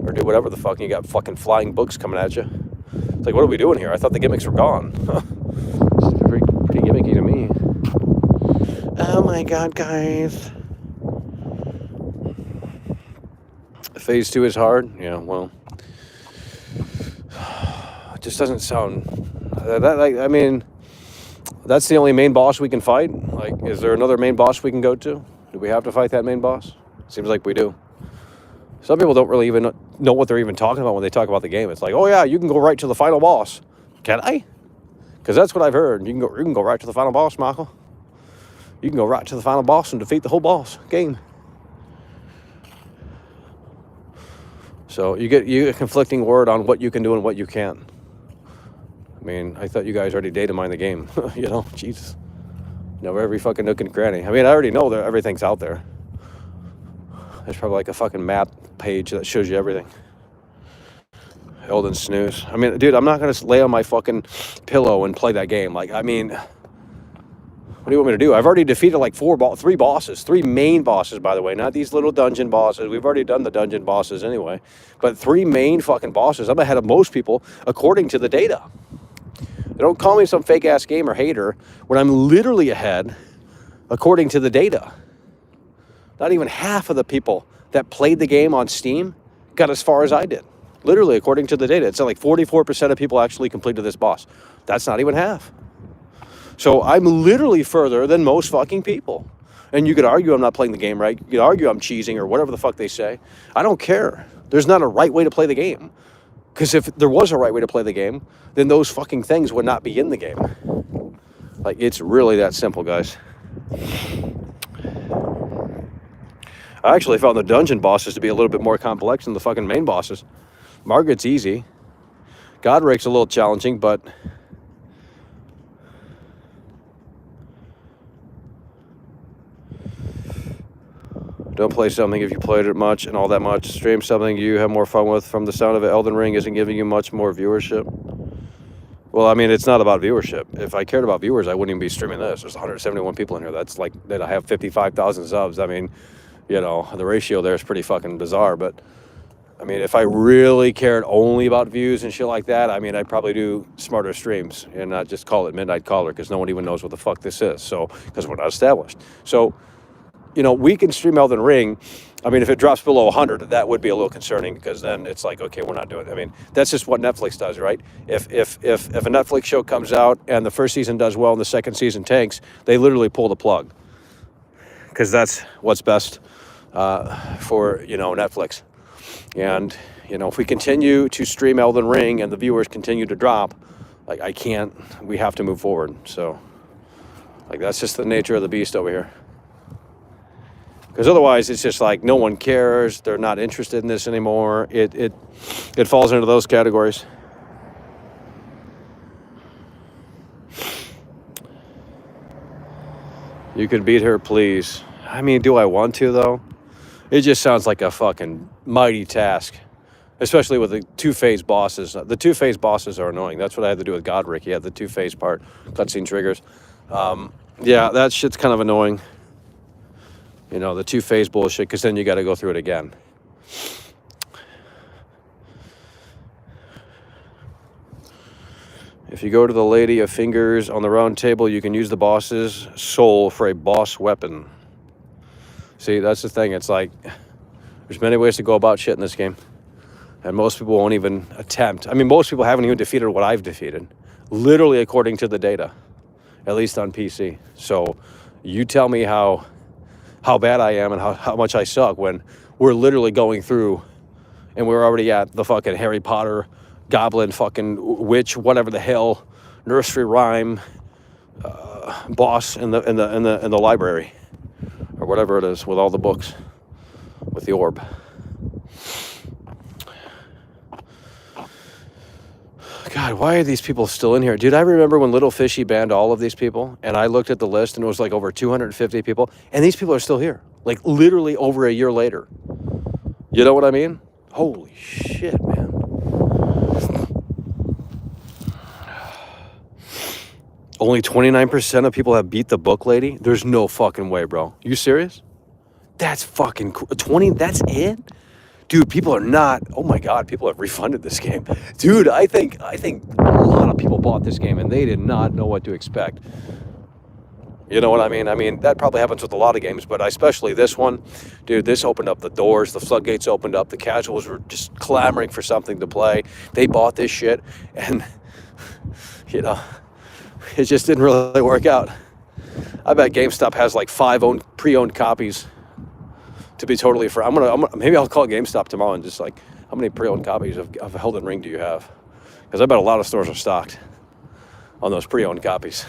or do whatever the fuck, and you got fucking flying books coming at you. It's like, what are we doing here? I thought the gimmicks were gone. It's pretty gimmicky to me. Oh my god, guys. Phase 2 is hard. Yeah, well, it just doesn't sound I mean, that's the only main boss we can fight. Like, is there another main boss we can go to? Do we have to fight that main boss? Seems like we do. Some people don't really even know what they're even talking about when they talk about the game. It's like, oh yeah, you can go right to the final boss. Can I? Because that's what I've heard. You can go right to the final boss, Michael. You can go right to the final boss and defeat the whole boss game. So you get conflicting word on what you can do and what you can't. I mean, I thought you guys already data mined the game. Jesus. Know every fucking nook and cranny. I mean, I already know that everything's out there. There's probably like a fucking map page that shows you everything. Elden Snooze. I mean, dude, I'm not going to lay on my fucking pillow and play that game. Like, I mean, what do you want me to do? I've already defeated like three bosses. 3 main bosses, by the way. Not these little dungeon bosses. We've already done the dungeon bosses anyway. But 3 main fucking bosses. I'm ahead of most people according to the data. Don't call me some fake-ass gamer hater when I'm literally ahead according to the data. Not even half of the people that played the game on Steam got as far as I did. Literally, according to the data. It's like 44% of people actually completed this boss. That's not even half. So I'm literally further than most fucking people. And you could argue I'm not playing the game right. You could argue I'm cheesing or whatever the fuck they say. I don't care. There's not a right way to play the game. Because if there was a right way to play the game, then those fucking things would not be in the game. Like, it's really that simple, guys. I actually found the dungeon bosses to be a little bit more complex than the fucking main bosses. Margaret's easy. Godric's a little challenging, but... Don't play something if you played it much and all that much. Stream something you have more fun with. From the sound of it, Elden Ring isn't giving you much more viewership. Well, I mean, it's not about viewership. If I cared about viewers, I wouldn't even be streaming this. There's 171 people in here. That's like that I have 55,000 subs. I mean, the ratio there is pretty fucking bizarre. But, I I mean, if I really cared only about views and shit like that, I mean, I'd probably do smarter streams and not just call it Midnight Caller, because no one even knows what the fuck this is. So, because we're not established. So, you know, we can stream Elden Ring. I mean, if it drops below 100, that would be a little concerning, because then it's like, okay, we're not doing it. I mean, that's just what Netflix does, right? If a Netflix show comes out and the first season does well and the second season tanks, they literally pull the plug, because that's what's best for, you know, Netflix. And, you know, if we continue to stream Elden Ring and the viewers continue to drop, like, I can't, we have to move forward. So, like, that's just the nature of the beast over here. Because otherwise, it's just like no one cares. They're not interested in this anymore. It falls into those categories. You could beat her, please. I mean, do I want to, though? It just sounds like a fucking mighty task, especially with the two-phase bosses. The two-phase bosses are annoying. That's what I had to do with Godric. He had the two-phase part, cutscene triggers. Yeah, that shit's kind of annoying. You know, the two-phase bullshit, because then you got to go through it again. If you go to the Lady of Fingers on the round table, you can use the boss's soul for a boss weapon. See, that's the thing. It's like, there's many ways to go about shit in this game. And most people won't even attempt. I mean, most people haven't even defeated what I've defeated. Literally according to the data. At least on PC. So, you tell me how bad I am and how much I suck when we're literally going through and we're already at the fucking Harry Potter, goblin, fucking witch, whatever the hell, nursery rhyme boss in the library. Or whatever it is, with all the books, with the orb. God, why are these people still in here? Dude, I remember when Little Fishy banned all of these people, and I looked at the list, and it was like over 250 people, and these people are still here. Like, literally over a year later. You know what I mean? Holy shit, man. Only 29% of people have beat the book lady? There's no fucking way, bro. You serious? That's fucking cool. 20, that's it? Dude, people are not, oh my God, people have refunded this game. Dude, I think a lot of people bought this game and they did not know what to expect. You know what I mean? I mean, that probably happens with a lot of games, but especially this one. Dude, this opened up the doors, the floodgates opened up, the casuals were just clamoring for something to play. They bought this shit and, you know, it just didn't really work out. I bet GameStop has like 5 pre-owned copies to be totally free. Maybe I'll call GameStop tomorrow and just like, how many pre-owned copies of Elden Ring do you have? Because I bet a lot of stores are stocked on those pre-owned copies.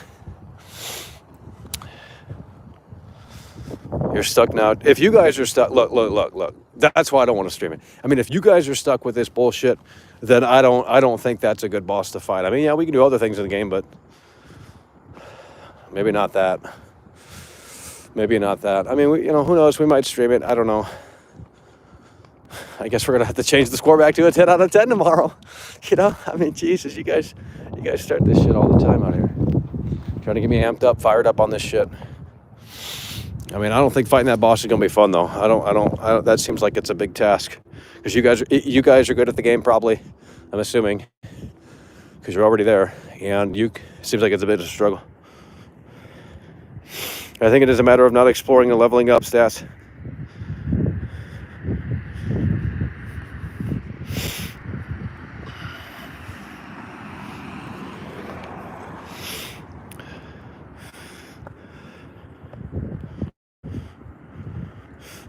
You're stuck now. If you guys are stuck, look. That's why I don't want to stream it. I mean, if you guys are stuck with this bullshit, then I don't think that's a good boss to fight. I mean, yeah, we can do other things in the game, but maybe not that. Maybe not that. I mean, you know, who knows? We might stream it. I don't know. I guess we're gonna have to change the score back to a 10 out of 10 tomorrow. You know, I mean, Jesus, you guys start this shit all the time out here, trying to get me amped up, fired up on this shit. I mean, I don't think fighting that boss is gonna be fun though. I don't. That seems like it's a big task, because you guys are good at the game probably. I'm assuming, because you're already there, and it seems like it's a bit of a struggle. I think it is a matter of not exploring and leveling up stats.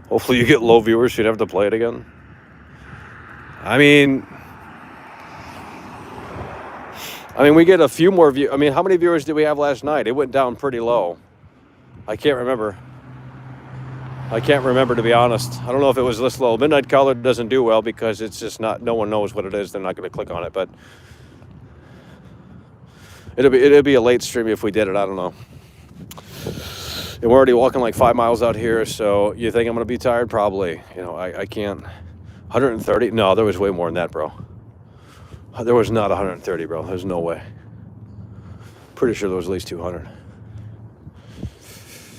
Hopefully you get low viewers so you'd have to play it again. I mean, we get a few more views. I mean, how many viewers did we have last night? It went down pretty low. I can't remember, to be honest. I don't know if it was this low. Midnight Caller doesn't do well because it's just not, no one knows what it is. They're not going to click on it, but it'd be a late stream if we did it. I don't know. And we're already walking like 5 miles out here, so you think I'm going to be tired? Probably. You know, I can't. 130? No, there was way more than that, bro. There was not 130, bro. There's no way. Pretty sure there was at least 200.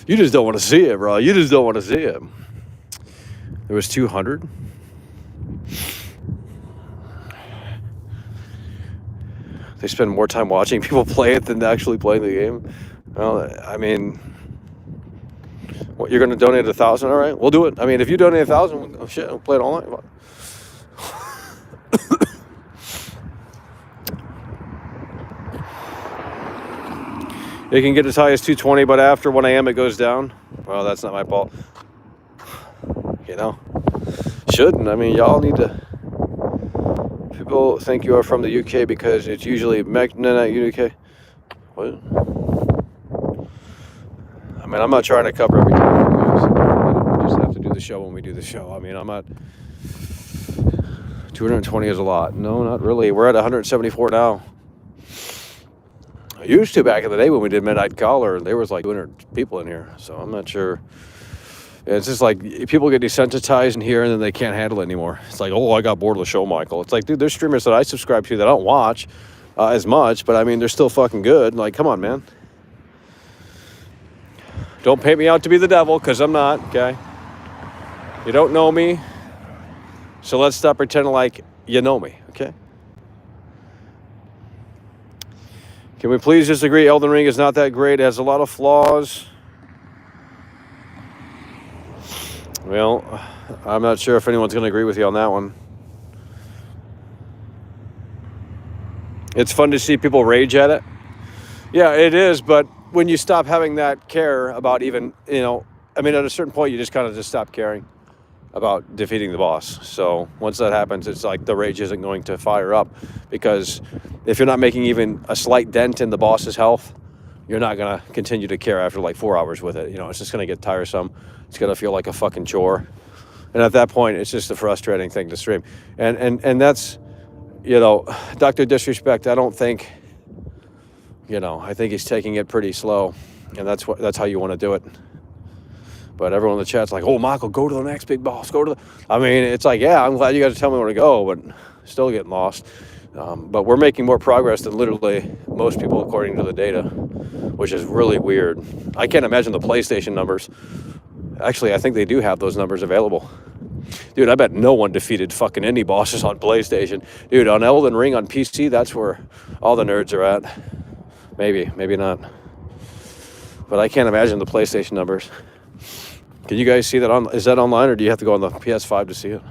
You just don't want to see it, bro. You just don't want to see it. There was 200? they spend more time watching people play it than actually playing the game. Well, I mean, what, you're going to donate 1,000? All right, we'll do it. I mean, if you donate 1,000, oh shit, we'll play it all night. It can get as high as 220, but after 1 a.m. it goes down. Well, that's not my fault. You know, shouldn't. I mean, y'all need to. People think you are from the UK because it's usually not UK. What? I mean, I'm not trying to cover everything. We just have to do the show when we do the show. I mean, I'm not. 220 is a lot. No, not really. We're at 174 now. I used to back in the day when we did Midnight Caller, there was like 200 people in here. So I'm not sure. It's just like people get desensitized in here and then they can't handle it anymore. It's like, oh, I got bored of the show, Michael. It's like, dude, there's streamers that I subscribe to that I don't watch as much, but I mean, they're still fucking good. Like, come on, man. Don't paint me out to be the devil, because I'm not, okay? You don't know me, so let's stop pretending like you know me, okay? Can we please disagree? Elden Ring is not that great. It has a lot of flaws. Well, I'm not sure if anyone's going to agree with you on that one. It's fun to see people rage at it. Yeah, it is, but when you stop having that care about even, I mean, at a certain point, you just kind of just stop caring about defeating the boss. So once that happens, it's like the rage isn't going to fire up, because if you're not making even a slight dent in the boss's health, you're not going to continue to care after like 4 hours with it. It's just going to get tiresome. It's going to feel like a fucking chore. And at that point, it's just a frustrating thing to stream. And that's, Dr. Disrespect, I don't think, I think he's taking it pretty slow. And that's how you want to do it. But everyone in the chat's like, oh, Michael, go to the next big boss. I mean, it's like, yeah, I'm glad you guys tell me where to go, but still getting lost. But we're making more progress than literally most people according to the data, which is really weird. I can't imagine the PlayStation numbers. Actually, I think they do have those numbers available. Dude, I bet no one defeated fucking any bosses on PlayStation. Dude, on Elden Ring on PC, that's where all the nerds are at. Maybe not. But I can't imagine the PlayStation numbers. Can you guys see that is that online, or do you have to go on the PS5 to see it?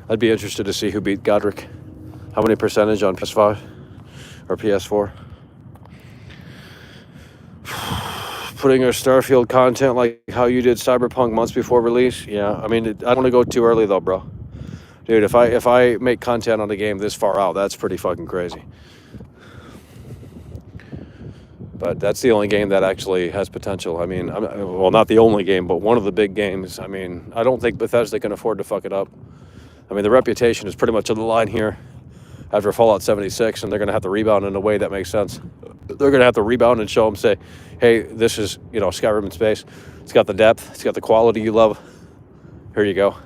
I'd be interested to see who beat Godric. How many percentage on PS5 or PS4? Putting our Starfield content like how you did Cyberpunk months before release. Yeah, I mean, I don't want to go too early though, bro. Dude, if I make content on the game this far out, that's pretty fucking crazy. But that's the only game that actually has potential. I mean, well, not the only game, but one of the big games. I mean, I don't think Bethesda can afford to fuck it up. I mean, the reputation is pretty much on the line here after Fallout 76, and they're going to have to rebound in a way that makes sense. They're going to have to rebound and show them, say, hey, this is, Skyrim in space. It's got the depth. It's got the quality you love. Here you go.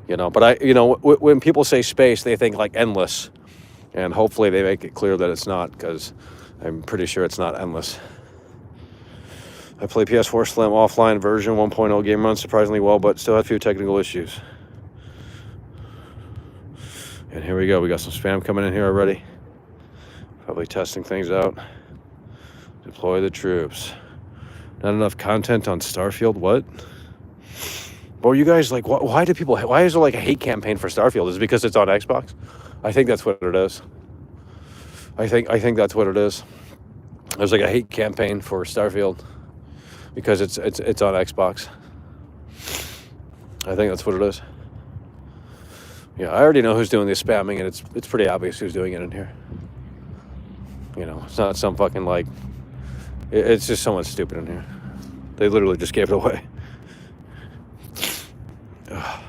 But when people say space, they think like endless. And hopefully they make it clear that it's not, because I'm pretty sure it's not endless. I play PS4 Slim offline version 1.0 game runs surprisingly well, but still had a few technical issues. And here we go. We got some spam coming in here already. Probably testing things out. Deploy the troops. Not enough content on Starfield? What? Well, you guys, like, why is there like a hate campaign for Starfield? Is it because it's on Xbox? I think that's what it is. I think that's what it is. There's like a hate campaign for Starfield because it's on Xbox. I think that's what it is. Yeah, I already know who's doing the spamming, and it's pretty obvious who's doing it in here. It's not some fucking like. It's just someone stupid in here. They literally just gave it away. Ugh.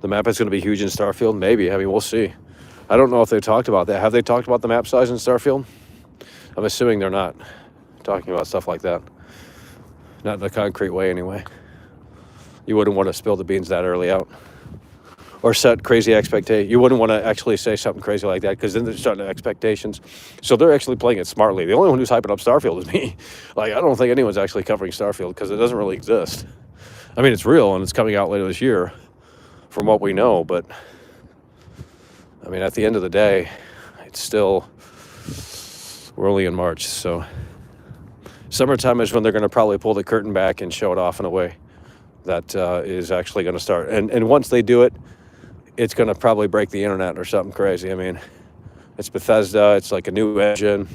The map is going to be huge in Starfield? Maybe. I mean, we'll see. I don't know if they've talked about that. Have they talked about the map size in Starfield? I'm assuming they're not talking about stuff like that. Not in a concrete way, anyway. You wouldn't want to spill the beans that early out. Or set crazy expectations. You wouldn't want to actually say something crazy like that, because then they're starting expectations. So they're actually playing it smartly. The only one who's hyping up Starfield is me. Like, I don't think anyone's actually covering Starfield, because it doesn't really exist. I mean, it's real, and it's coming out later this year, from what we know, but I mean, at the end of the day, it's still, we're only in March, so summertime is when they're going to probably pull the curtain back and show it off in a way that is actually going to start. And once they do it, it's going to probably break the internet or something crazy. I mean, it's Bethesda. It's like a new engine.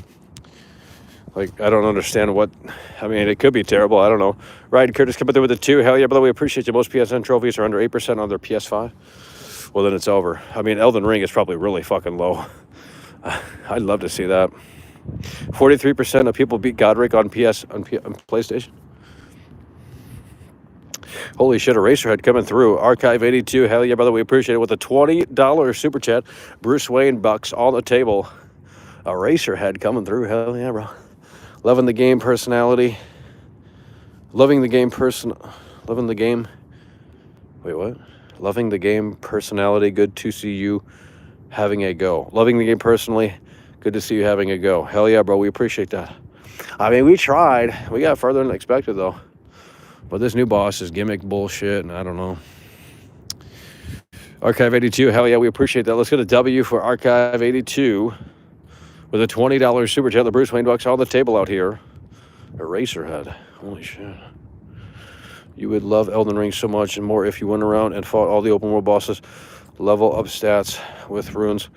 Like, I don't understand what... I mean, it could be terrible. I don't know. Ryan Curtis coming through with the 2. Hell yeah, brother. We appreciate you. Most PSN trophies are under 8% on their PS5. Well, then it's over. I mean, Elden Ring is probably really fucking low. I'd love to see that. 43% of people beat Godric on PlayStation. Holy shit, Eraserhead coming through. Archive 82. Hell yeah, brother. We appreciate it with a $20 super chat. Bruce Wayne bucks on the table. Eraserhead coming through. Hell yeah, bro. Loving the game personality. Loving the game Loving the game. Wait, what? Loving the game personality. Good to see you having a go. Loving the game personally. Good to see you having a go. Hell yeah, bro. We appreciate that. I mean, we tried. We got further than expected, though. But this new boss is gimmick bullshit, and I don't know. Archive 82. Hell yeah, we appreciate that. Let's get a W for Archive 82. With a $20 super chat, the Bruce Wayne bucks on the table out here. Eraserhead. Holy shit. You would love Elden Ring so much and more if you went around and fought all the open world bosses. Level up stats with runes.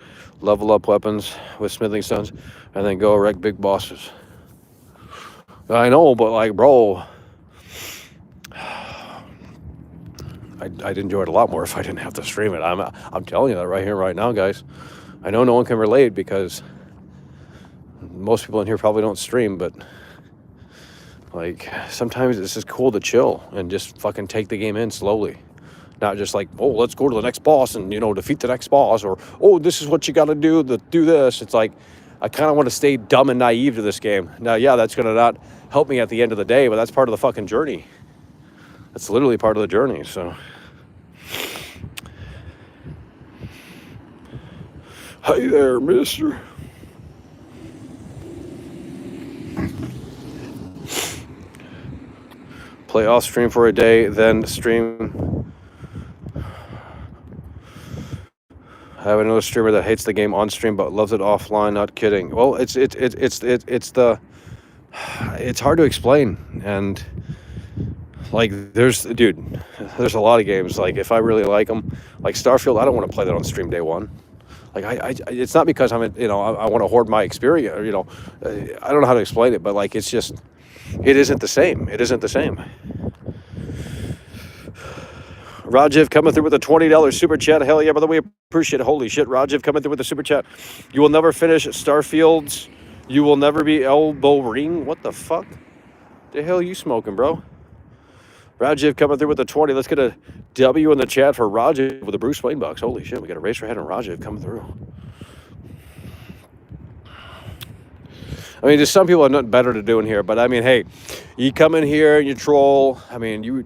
Level up weapons with smithing stones. And then go wreck big bosses. I know, but like, bro... I'd enjoy it a lot more if I didn't have to stream it. I'm telling you that right here, right now, guys. I know no one can relate because... most people in here probably don't stream, but like sometimes it's just cool to chill and just fucking take the game in slowly. Not just like, oh, let's go to the next boss and, you know, defeat the next boss, or, oh, this is what you got to do to do this. It's like, I kind of want to stay dumb and naive to this game. Now, yeah, that's going to not help me at the end of the day, but that's part of the fucking journey. That's literally part of the journey, so. Hey there, mister. Play off stream for a day, then stream. I have another streamer that hates the game on stream but loves it offline. Not kidding. Well, it's hard to explain, and like there's a lot of games. Like if I really like them, like Starfield, I don't want to play that on stream day one. Like I it's not because I want to hoard my experience. I don't know how to explain it, but like it's just. It isn't the same. It isn't the same. Rajiv coming through with a $20 super chat. Hell yeah, brother, we appreciate it. Holy shit, Rajiv coming through with a super chat. You will never finish Starfields. You will never be elbow ring. What the fuck? The hell you smoking, bro? Rajiv coming through with a 20. Let's get a W in the chat for Rajiv with a Bruce Wayne box. Holy shit, we got a Eraserhead and Rajiv coming through. I mean, there's some people have nothing better to do in here, but I mean, hey, you come in here and you troll. I mean, you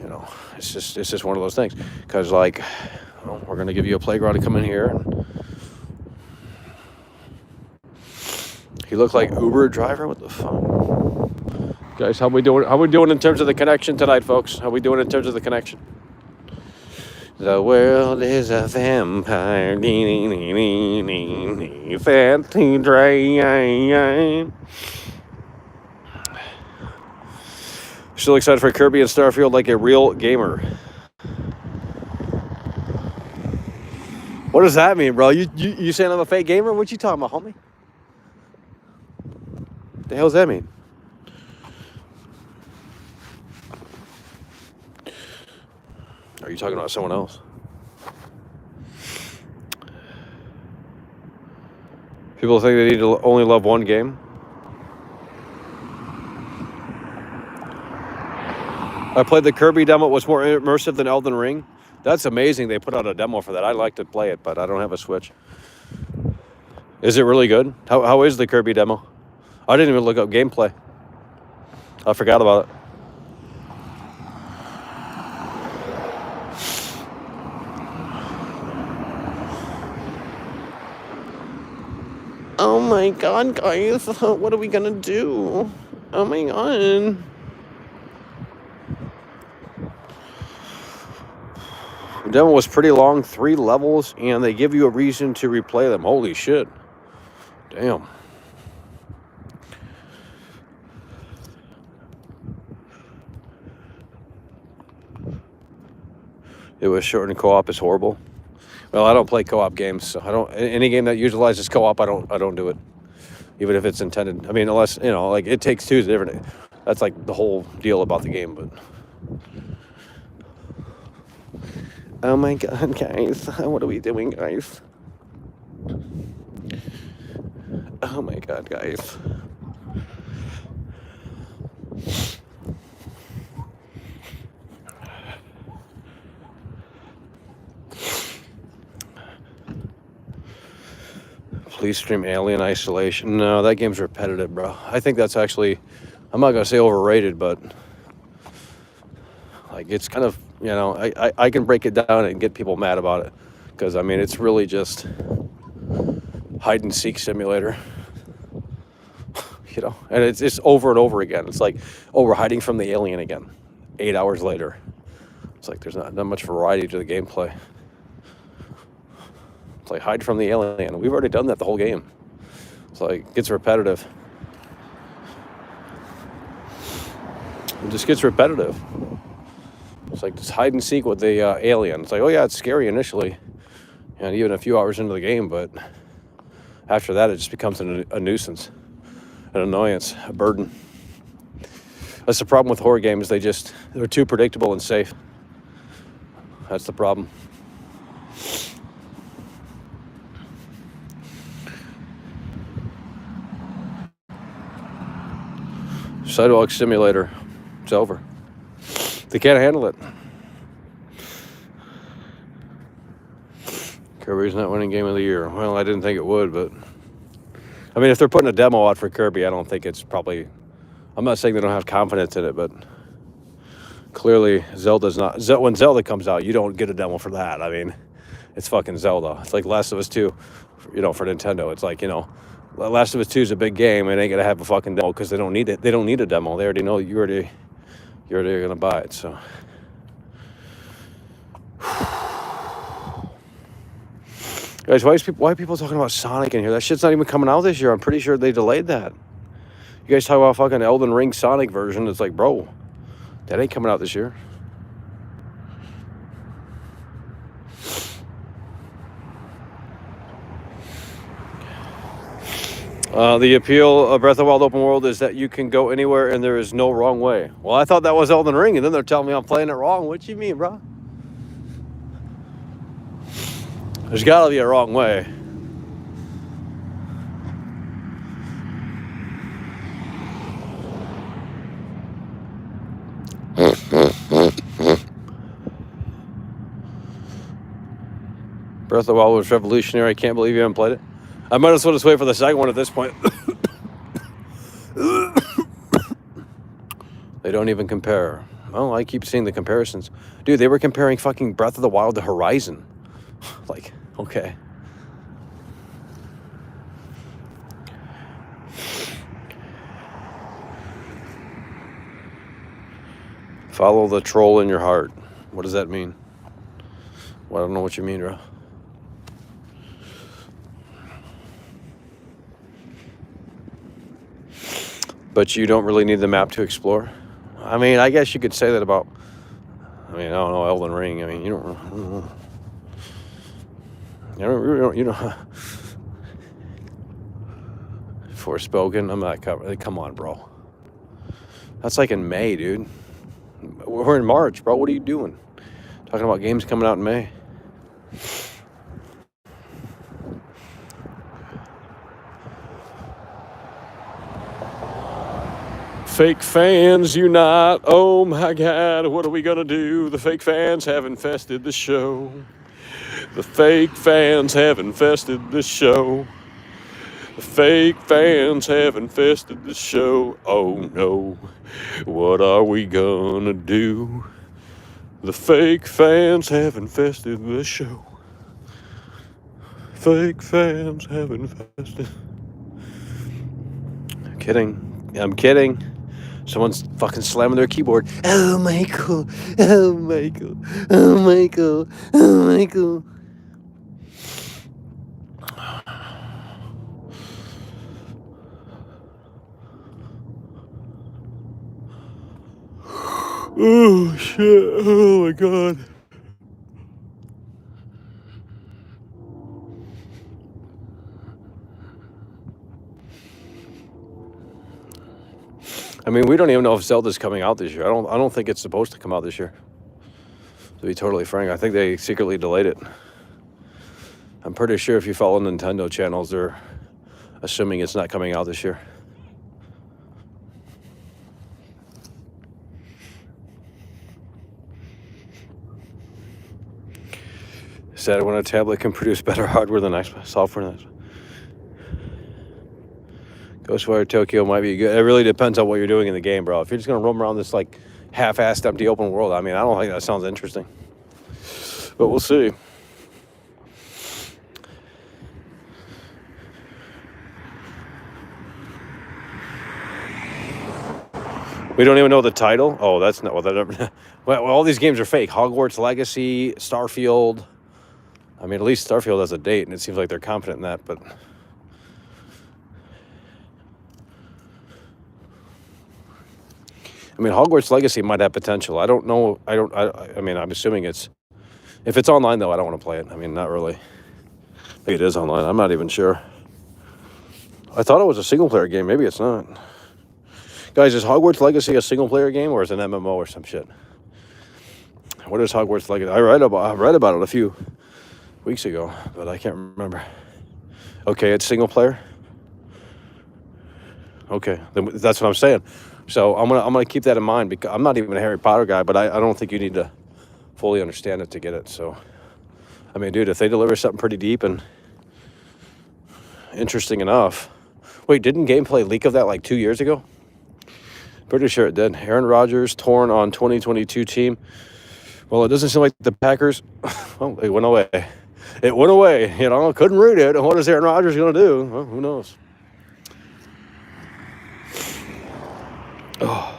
know, it's just one of those things. Because, like, well, we're going to give you a playground to come in here. And you look like Uber driver? What the fuck? Guys, how we doing? How we doing in terms of the connection tonight, folks? How we doing in terms of the connection? The world is a vampire. Fatty drain. Still excited for Kirby and Starfield like a real gamer. What does that mean, bro? You saying I'm a fake gamer? What you talking about, homie? The hell does that mean? Are you talking about someone else? People think they need to only love one game. I played the Kirby demo. It was more immersive than Elden Ring. That's amazing. They put out a demo for that. I'd like to play it, but I don't have a Switch. Is it really good? How is the Kirby demo? I didn't even look up gameplay. I forgot about it. Oh my god, guys. What are we gonna do? Oh my god. The demo was pretty long, 3 levels, and they give you a reason to replay them. Holy shit. Damn. It was shortened co-op is horrible. Well, I don't play co-op games, so I don't. Any game that utilizes co-op, I don't do it, even if it's intended. I mean, unless like It Takes Two is different. That's like the whole deal about the game. But oh my god, guys, what are we doing, guys? Oh my god, guys. Please stream Alien Isolation. No, that game's repetitive, bro. I think that's actually, I'm not gonna say overrated, but like it's kind of, I can break it down and get people mad about it, because I mean it's really just hide and seek simulator. And it's just over and over again. It's like, oh, we're hiding from the alien again 8 hours later. It's like there's not much variety to the gameplay. It's like hide from the alien. We've already done that the whole game. It's like it gets repetitive. It just gets repetitive. It's like just hide and seek with the alien. It's like, oh yeah, it's scary initially, and even a few hours into the game, but after that it just becomes a nuisance, an annoyance, a burden. That's the problem with horror games. They're too predictable and safe. That's the problem. Sidewalk Simulator. It's over. They can't handle it. Kirby's not winning Game of the Year. Well, I didn't think it would, but I mean, if they're putting a demo out for Kirby, I don't think it's probably. I'm not saying they don't have confidence in it, but clearly Zelda's not. When Zelda comes out, you don't get a demo for that. I mean, it's fucking Zelda. It's like Last of Us 2, for Nintendo. It's like, Last of Us 2 is a big game. It ain't gonna have a fucking demo because they don't need it. They don't need a demo. They already know you're already gonna buy it. So, guys, why are people talking about Sonic in here? That shit's not even coming out this year. I'm pretty sure they delayed that. You guys talk about fucking Elden Ring Sonic version. It's like, bro, that ain't coming out this year. The appeal of Breath of the Wild open world is that you can go anywhere and there is no wrong way. Well, I thought that was Elden Ring, and then they're telling me I'm playing it wrong. What you mean, bro? There's gotta be a wrong way. Breath of the Wild was revolutionary. I can't believe you haven't played it. I might as well just wait for the second one at this point. They don't even compare. Well, I keep seeing the comparisons. Dude, they were comparing fucking Breath of the Wild to Horizon. Like, okay. Follow the troll in your heart. What does that mean? Well, I don't know what you mean, bro. But you don't really need the map to explore. I mean, I guess you could say that about. I mean, I don't know, Elden Ring. I mean, you don't. Forspoken. I'm not covered. Come on, bro. That's like in May, dude. We're in March, bro. What are you doing? Talking about games coming out in May. Fake fans unite. Oh my God, what are we gonna do? The fake fans have infested the show. The fake fans have infested the show. The fake fans have infested the show. Oh no, what are we gonna do? The fake fans have infested the show. Fake fans have infested. I'm kidding. Someone's fucking slamming their keyboard. Oh, Michael. Oh, Michael. Oh, Michael. Oh, Michael. Oh, shit. Oh, my God. I mean, we don't even know if Zelda's coming out this year. I don't think it's supposed to come out this year. To be totally frank, I think they secretly delayed it. I'm pretty sure if you follow Nintendo channels, they're assuming it's not coming out this year. Sad when a tablet can produce better hardware than software. Ghostwire Tokyo might be good. It really depends on what you're doing in the game, bro. If you're just gonna roam around this like half-assed empty open world, I mean, I don't think that sounds interesting. But we'll see. We don't even know the title. Oh, that's not well, all these games are fake. Hogwarts Legacy, Starfield. I mean, at least Starfield has a date, and it seems like they're confident in that. But I mean, Hogwarts Legacy might have potential. I don't know. I mean, I'm assuming if it's online though, I don't want to play it. I mean, not really. Maybe it is online. I'm not even sure. I thought it was a single player game. Maybe it's not. Guys, is Hogwarts Legacy a single player game or is it an MMO or some shit? What is Hogwarts Legacy? I read about it a few weeks ago, but I can't remember. Okay, it's single player. Okay, that's what I'm saying. So I'm gonna keep that in mind because I'm not even a Harry Potter guy, but I don't think you need to fully understand it to get it. So, I mean, dude, if they deliver something pretty deep and interesting enough. Wait, didn't gameplay leak of that like 2 years ago? Pretty sure it did. Aaron Rodgers torn on 2022 team. Well, it doesn't seem like the Packers. Well, it went away. It went away. You know, couldn't read it. What is Aaron Rodgers going to do? Well, who knows? Oh.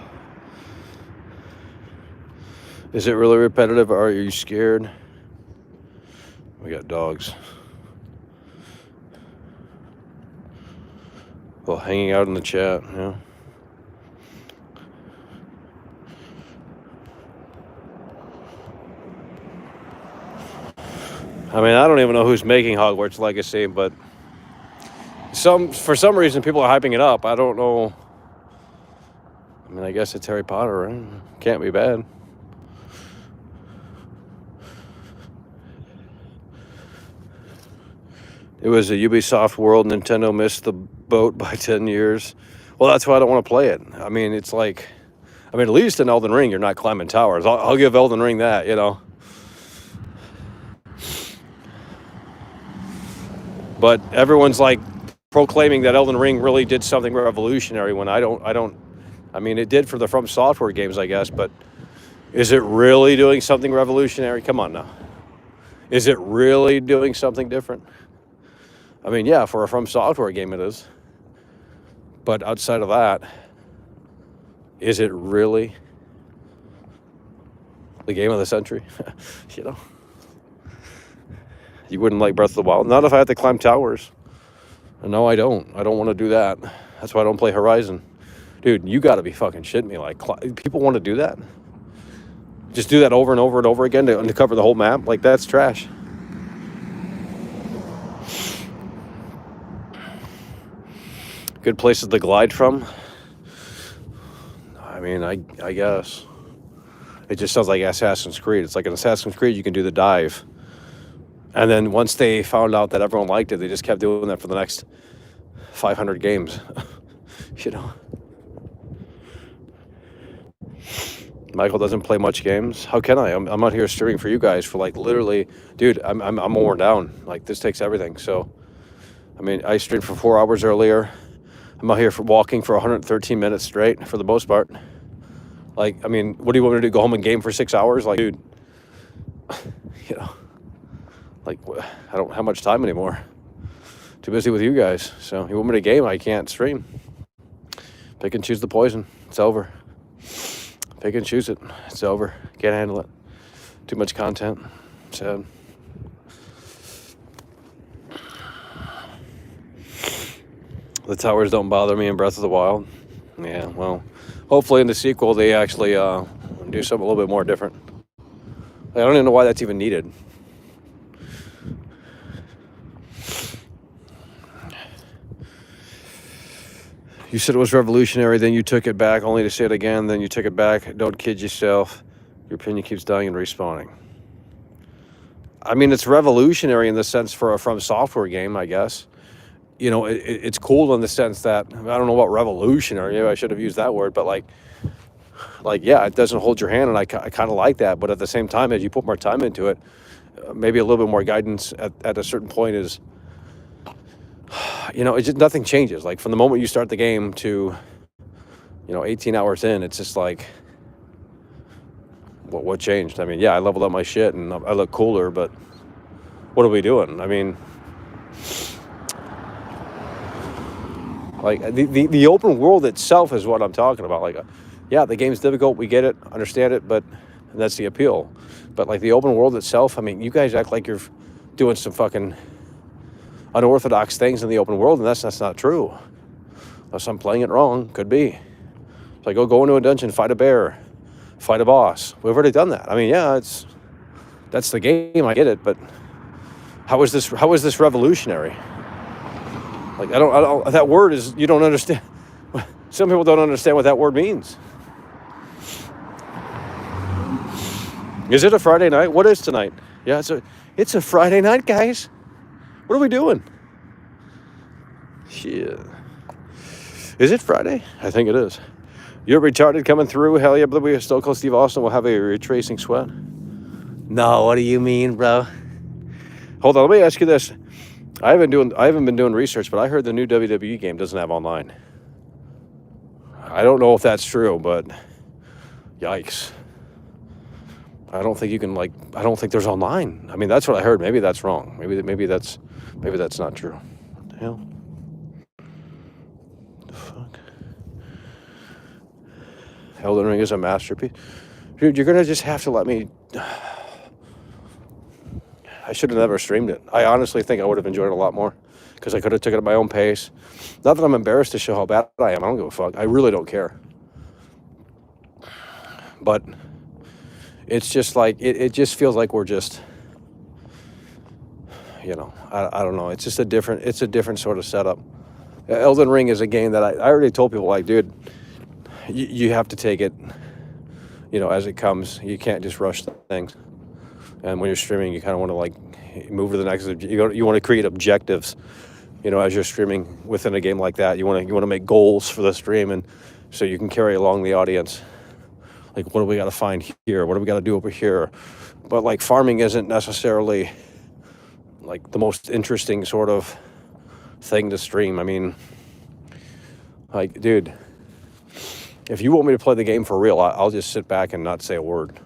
Is it really repetitive or are you scared? We got dogs. Well, hanging out in the chat, yeah. I mean, I don't even know who's making Hogwarts Legacy, but for some reason people are hyping it up. I don't know. I mean, I guess it's Harry Potter, right? Can't be bad. It was a Ubisoft world. Nintendo missed the boat by 10 years. Well, that's why I don't want to play it. I mean, it's like, at least in Elden Ring, you're not climbing towers. I'll give Elden Ring that, you know. But everyone's like proclaiming that Elden Ring really did something revolutionary when I mean, it did for the From Software games, I guess, but is it really doing something revolutionary? Come on now. Is it really doing something different? I mean, yeah, for a From Software game it is. But outside of that, is it really the game of the century? You know? You wouldn't like Breath of the Wild? Not if I had to climb towers. No, I don't. I don't want to do that. That's why I don't play Horizon. Dude, you got to be fucking shitting me. Like, people want to do that? Just do that over and over and over again to cover the whole map? Like, that's trash. Good places to glide from? I mean, I guess. It just sounds like Assassin's Creed. It's like in Assassin's Creed, you can do the dive. And then once they found out that everyone liked it, they just kept doing that for the next 500 games. You know. Michael doesn't play much games. How can I? I'm out here streaming for you guys for like literally, dude. I'm worn down. Like this takes everything. So, I mean, I streamed for 4 hours earlier. I'm out here for walking for 113 minutes straight for the most part. Like, I mean, what do you want me to do? Go home and game for 6 hours? Like, dude, you know, like I don't have much time anymore. Too busy with you guys. So you want me to game? I can't stream. Pick and choose the poison. It's over. Pick and choose it. It's over. Can't handle it. Too much content. Sad. The towers don't bother me in Breath of the Wild. Yeah, well, hopefully in the sequel they actually do something a little bit more different. I don't even know why that's even needed. You said it was revolutionary, then you took it back, only to say it again, then you took it back. Don't kid yourself. Your opinion keeps dying and respawning. I mean, it's revolutionary in the sense for a From Software game, I guess. You know, it's cool in the sense that, I don't know about revolutionary, maybe I should have used that word, but like yeah, it doesn't hold your hand, and I kind of like that. But at the same time, as you put more time into it, maybe a little bit more guidance at a certain point is, you know, it's just nothing changes. Like from the moment you start the game to, you know, 18 hours in, it's just like, what changed? I mean, yeah, I leveled up my shit and I look cooler, but what are we doing? I mean, like the open world itself is what I'm talking about. Like, yeah, the game's difficult. We get it, understand it, but that's the appeal. But like the open world itself, I mean, you guys act like you're doing some fucking unorthodox things in the open world, and that's not true. Unless I'm playing it wrong, could be. It's like, go into a dungeon, fight a bear, fight a boss. We've already done that. I mean, yeah, that's the game. I get it, but how is this revolutionary? Like, I don't. That word is, you don't understand. Some people don't understand what that word means. Is it a Friday night? What is tonight? Yeah, it's a Friday night, guys. What are we doing? Shit. Is it Friday? I think it is. You're retarded coming through. Hell yeah, but we are Stone Cold Steve Austin will have a retracing sweat. No, what do you mean, bro? Hold on, let me ask you this. I haven't been doing research, but I heard the new WWE game doesn't have online. I don't know if that's true, but yikes. I don't think you can, like, I don't think there's online. I mean, that's what I heard. Maybe that's wrong. Maybe that's not true. What the hell? The fuck? Elden Ring is a masterpiece. Dude, you're gonna just have to let me. I should have never streamed it. I honestly think I would have enjoyed it a lot more because I could have took it at my own pace. Not that I'm embarrassed to show how bad I am. I don't give a fuck. I really don't care. But it's just like, it just feels like we're just, you know, I don't know. It's just a different sort of setup. Elden Ring is a game that I already told people, like, dude, you have to take it, you know, as it comes. You can't just rush things. And when you're streaming, you kind of want to, like, move to the next. You want to create objectives, you know, as you're streaming within a game like that. You want to make goals for the stream, and so you can carry along the audience. Like, what do we got to find here? What do we got to do over here? But like, farming isn't necessarily like the most interesting sort of thing to stream. I mean, like, dude, if you want me to play the game for real, I'll just sit back and not say a word.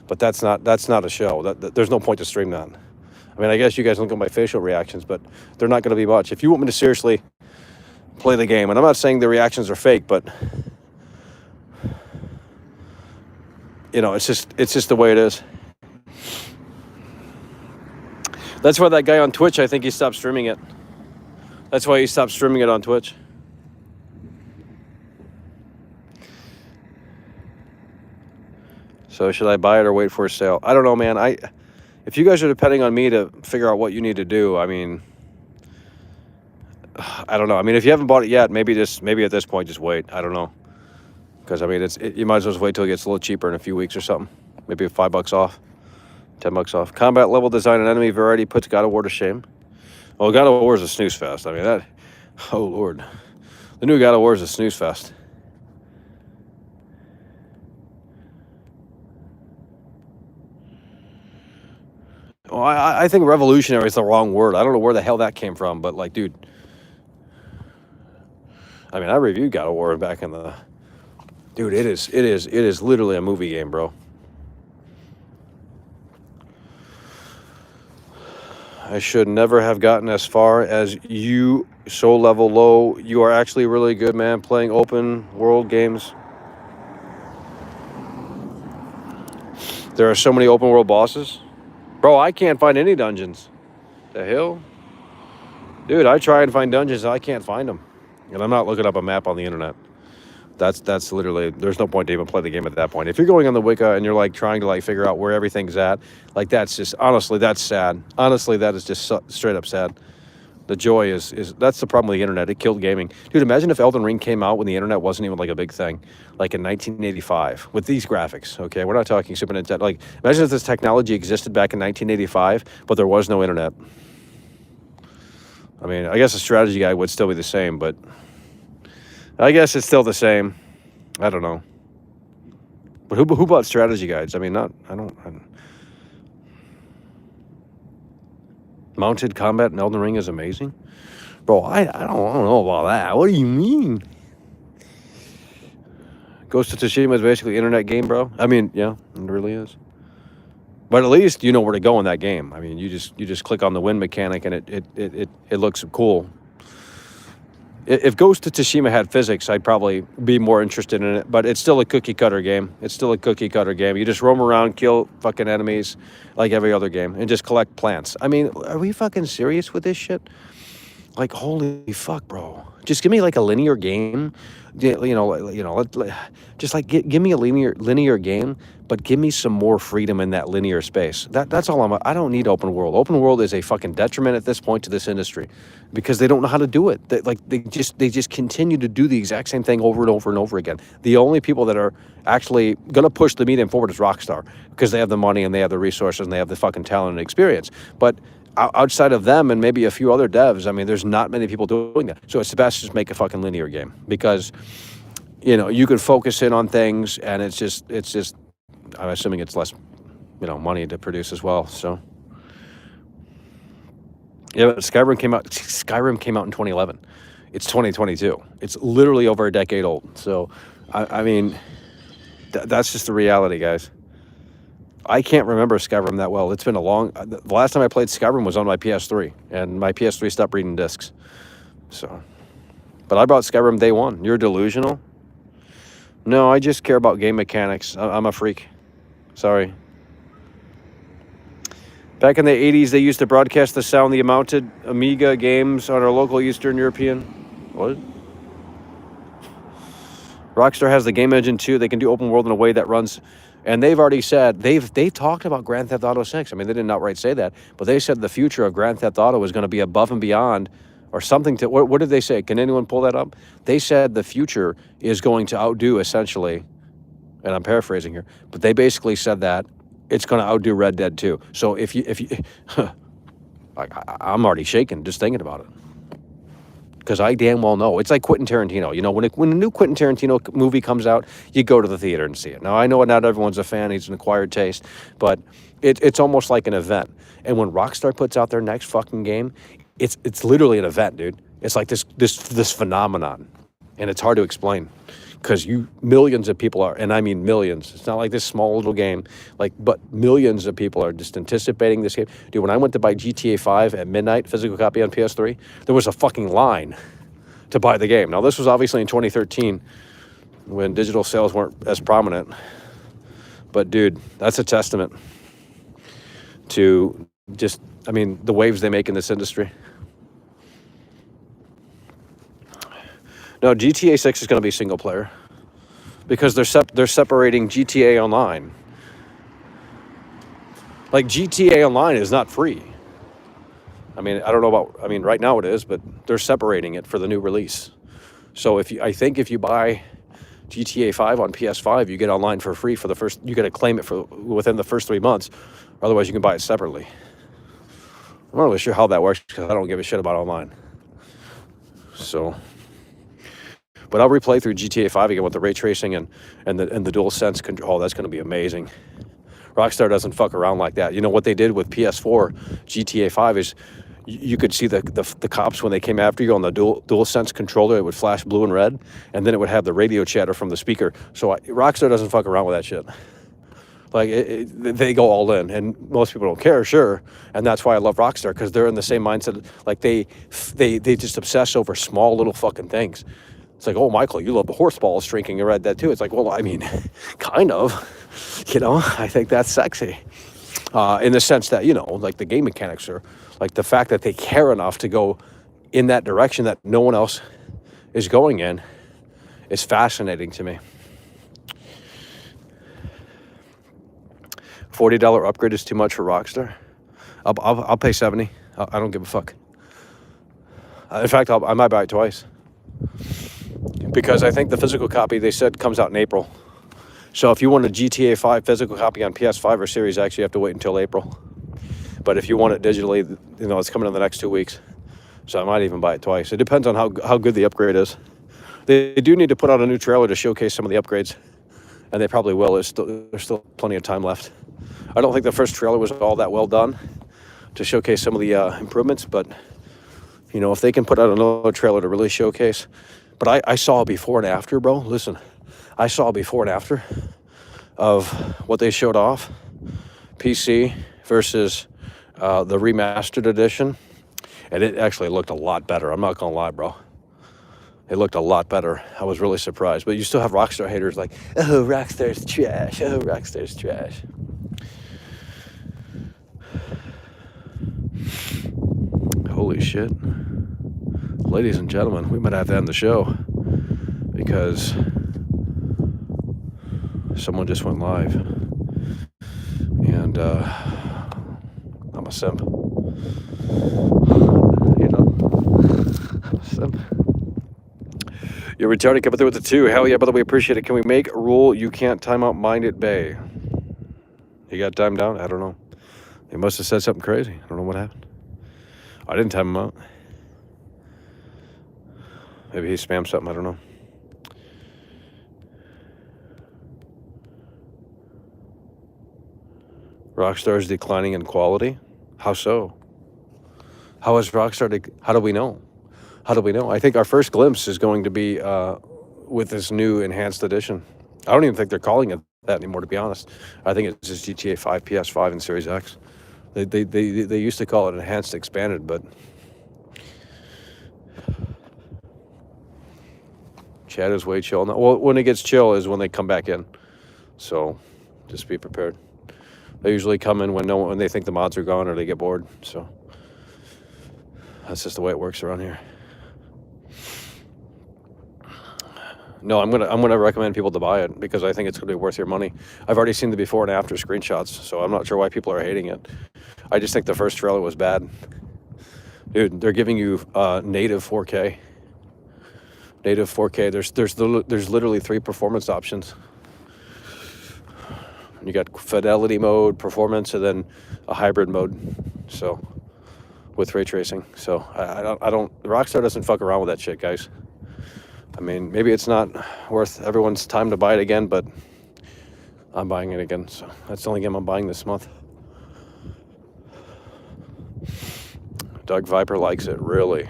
But that's not a show. There's no point to stream that. I mean, I guess you guys look at my facial reactions, but they're not going to be much. If you want me to seriously play the game, and I'm not saying the reactions are fake, but you know, it's just the way it is. That's why that guy on Twitch, I think he stopped streaming it. That's why he stopped streaming it on Twitch. So should I buy it or wait for a sale? I don't know, man. If you guys are depending on me to figure out what you need to do, I mean, I don't know. I mean, if you haven't bought it yet, maybe at this point, just wait. I don't know. Because, I mean, you might as well wait till it gets a little cheaper in a few weeks or something. Maybe $5 off, $10 off. Combat level design and enemy variety puts God of War to shame. Well, God of War is a snooze fest. I mean, that, oh, Lord. The new God of War is a snooze fest. Well, I think revolutionary is the wrong word. I don't know where the hell that came from, but like, dude. I mean, I reviewed God of War back in the... Dude, it is literally a movie game, bro. I should never have gotten as far as you, so level low. You are actually really good, man, playing open world games. There are so many open world bosses. Bro, I can't find any dungeons. The hell? Dude, I try and find dungeons, I can't find them. And I'm not looking up a map on the internet. That's literally, there's no point to even play the game at that point. If you're going on the Wicca and you're like trying to like figure out where everything's at, like that's just, honestly, that's sad. Honestly, that is just straight up sad. The joy is that's the problem with the internet. It killed gaming. Dude, imagine if Elden Ring came out when the internet wasn't even like a big thing, like in 1985 with these graphics. Okay, we're not talking Super Nintendo. Like, imagine if this technology existed back in 1985, but there was no internet. I mean, I guess the strategy guide would still be the same, but I guess it's still the same. I don't know. But who bought strategy guides? I mean, I don't. Mounted combat in Elden Ring is amazing. Bro, I don't know about that. What do you mean? Ghost of Tsushima is basically an internet game, bro. I mean, yeah, it really is. But at least you know where to go in that game. I mean, you just click on the wind mechanic and it looks cool. If Ghost of Tsushima had physics, I'd probably be more interested in it. But it's still a cookie cutter game. It's still a cookie cutter game. You just roam around, kill fucking enemies like every other game, and just collect plants. I mean, are we fucking serious with this shit? Like, holy fuck, bro. Just give me like a linear game. Just like give me a linear game, but give me some more freedom in that linear space. That's all I don't need open world. Open world is a fucking detriment at this point to this industry because they don't know how to do it. They just continue to do the exact same thing over and over and over again. The only people that are actually going to push the medium forward is Rockstar because they have the money and they have the resources and they have the fucking talent and experience. But outside of them and maybe a few other devs, I mean, there's not many people doing that. So it's best to just make a fucking linear game because, you can focus in on things and it's just, I'm assuming it's less, money to produce as well. So, yeah, but Skyrim came out in 2011. It's 2022. It's literally over a decade old. So, I mean, that's just the reality, guys. I can't remember Skyrim that well. It's been the last time I played Skyrim was on my PS3, and my PS3 stopped reading discs. So, but I bought Skyrim day one. You're delusional? No, I just care about game mechanics. I'm a freak. Sorry. Back in the 80s, they used to broadcast the sound of the mounted Amiga games on our local Eastern European. What? Rockstar has the game engine too. They can do open world in a way that runs. And they've already said, they've talked about Grand Theft Auto 6. I mean, they didn't outright say that, but they said the future of Grand Theft Auto is going to be above and beyond or something to, what did they say? Can anyone pull that up? They said the future is going to outdo essentially, and I'm paraphrasing here, but they basically said that it's going to outdo Red Dead 2. So if you I'm already shaking just thinking about it. Because I damn well know. It's like Quentin Tarantino. When a new Quentin Tarantino movie comes out, you go to the theater and see it. Now, I know not everyone's a fan. He's an acquired taste. But it's almost like an event. And when Rockstar puts out their next fucking game, it's literally an event, dude. It's like this phenomenon. And it's hard to explain. Because millions of people are, and I mean millions. It's not like this small little game. But millions of people are just anticipating this game. Dude, when I went to buy GTA 5 at midnight, physical copy on PS3, there was a fucking line to buy the game. Now, this was obviously in 2013 when digital sales weren't as prominent. But, dude, that's a testament to the waves they make in this industry. No, GTA 6 is going to be single player because they're separating GTA Online. Like, GTA Online is not free. I mean, I don't know about, right now it is, but they're separating it for the new release. So I think if you buy GTA 5 on PS5, you get online for free you got to claim it within the first 3 months. Otherwise, you can buy it separately. I'm not really sure how that works because I don't give a shit about online. So, but I'll replay through GTA 5 again with the ray tracing and the dual sense control. Oh, that's going to be amazing. Rockstar doesn't fuck around like that. You know what they did with PS4 GTA 5 is you could see the cops when they came after you on the dual sense controller. It would flash blue and red, and then it would have the radio chatter from the speaker. So Rockstar doesn't fuck around with that shit. Like, they go all in, and most people don't care, sure. And that's why I love Rockstar, because they're in the same mindset. Like, they just obsess over small little fucking things. It's like, oh, Michael, you love the horse balls drinking in Red Dead 2. It's like, well, I mean, kind of. I think that's sexy. In the sense that, like the game mechanics are, like the fact that they care enough to go in that direction that no one else is going in is fascinating to me. $40 upgrade is too much for Rockstar. I'll pay 70. I don't give a fuck. In fact, I might buy it twice, because I think the physical copy they said comes out in April. So if you want a GTA 5 physical copy on PS5 or Series X, you have to wait until April. But if you want it digitally, it's coming in the next 2 weeks. So I might even buy it twice. It depends on how good the upgrade is. They do need to put out a new trailer to showcase some of the upgrades, and they probably will. There's still plenty of time left. I don't think the first trailer was all that well done to showcase some of the improvements, but if they can put out another trailer to really showcase. But I saw a before and after, bro. Listen, I saw a before and after of what they showed off, PC versus the remastered edition, and it actually looked a lot better. I'm not gonna lie, bro. It looked a lot better. I was really surprised. But you still have Rockstar haters like, oh, Rockstar's trash. Oh, Rockstar's trash. Holy shit. Ladies and gentlemen, we might have to end the show because someone just went live. And I'm a simp. I'm a simp. You're retarded coming through with the 2. Hell yeah, brother, we appreciate it. Can we make a rule you can't time out Minded Bay? He got timed out? I don't know. He must have said something crazy. I don't know what happened. I didn't time him out. Maybe he spammed something. I don't know. Rockstar is declining in quality? How so? How is Rockstar? How do we know? How do we know? I think our first glimpse is going to be with this new enhanced edition. I don't even think they're calling it that anymore, to be honest. I think it's just GTA 5, PS5, and Series X. They used to call it enhanced expanded, but Chad is way chill now. Well, when it gets chill is when they come back in. So just be prepared. They usually come in when they think the mods are gone or they get bored. So that's just the way it works around here. No, I'm gonna recommend people to buy it because I think it's gonna be worth your money. I've already seen the before and after screenshots, so I'm not sure why people are hating it. I just think the first trailer was bad. Dude, they're giving you native 4K. Native 4K. There's literally 3 performance options. You got fidelity mode, performance, and then a hybrid mode. So with ray tracing. So I don't. Rockstar doesn't fuck around with that shit, guys. I mean, maybe it's not worth everyone's time to buy it again, but I'm buying it again. So that's the only game I'm buying this month. Doug Viper likes it, really.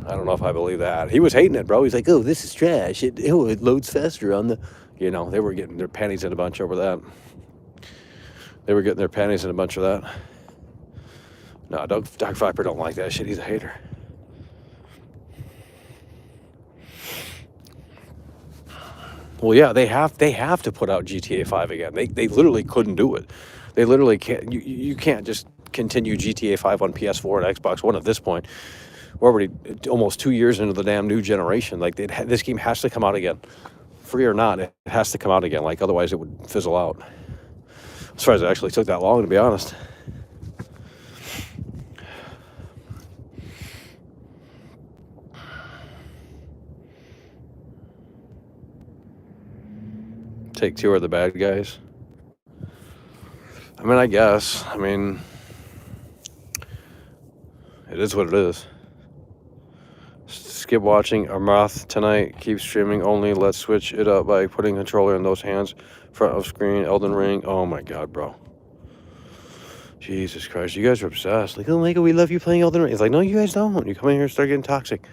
I don't know if I believe that. He was hating it, bro. He's like, oh, this is trash. It loads faster on the... They were getting their panties in a bunch over that. They were getting their panties in a bunch of that. No, Doug Viper don't like that shit. He's a hater. Well, yeah, they have to put out GTA 5 again. They literally couldn't do it. They literally can't. You can't just continue GTA 5 on PS4 and Xbox One at this point. We're already almost 2 years into the damn new generation. Like, this game has to come out again. Free or not, it has to come out again. Like, otherwise it would fizzle out. I'm surprised it actually took that long, to be honest. Take-Two are the bad guys. I mean, I guess. I mean, it is what it is. Skip watching Amath tonight. Keep streaming only. Let's switch it up by putting controller in those hands. Front of screen. Elden Ring. Oh my god, bro. Jesus Christ. You guys are obsessed. Like, oh my god, we love you playing Elden Ring. It's like, no, you guys don't. You come in here and start getting toxic.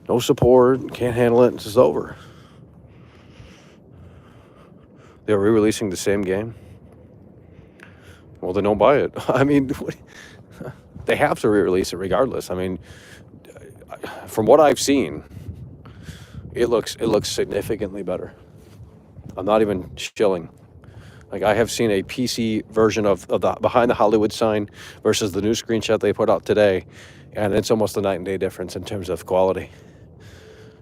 No support. Can't handle it. It's just over. They're re-releasing the same game. Well, then don't buy it. I mean, they have to re-release it regardless. I mean, from what I've seen, it looks significantly better. I'm not even chilling. Like, I have seen a PC version of the Behind the Hollywood sign versus the new screenshot they put out today, and it's almost a night and day difference in terms of quality.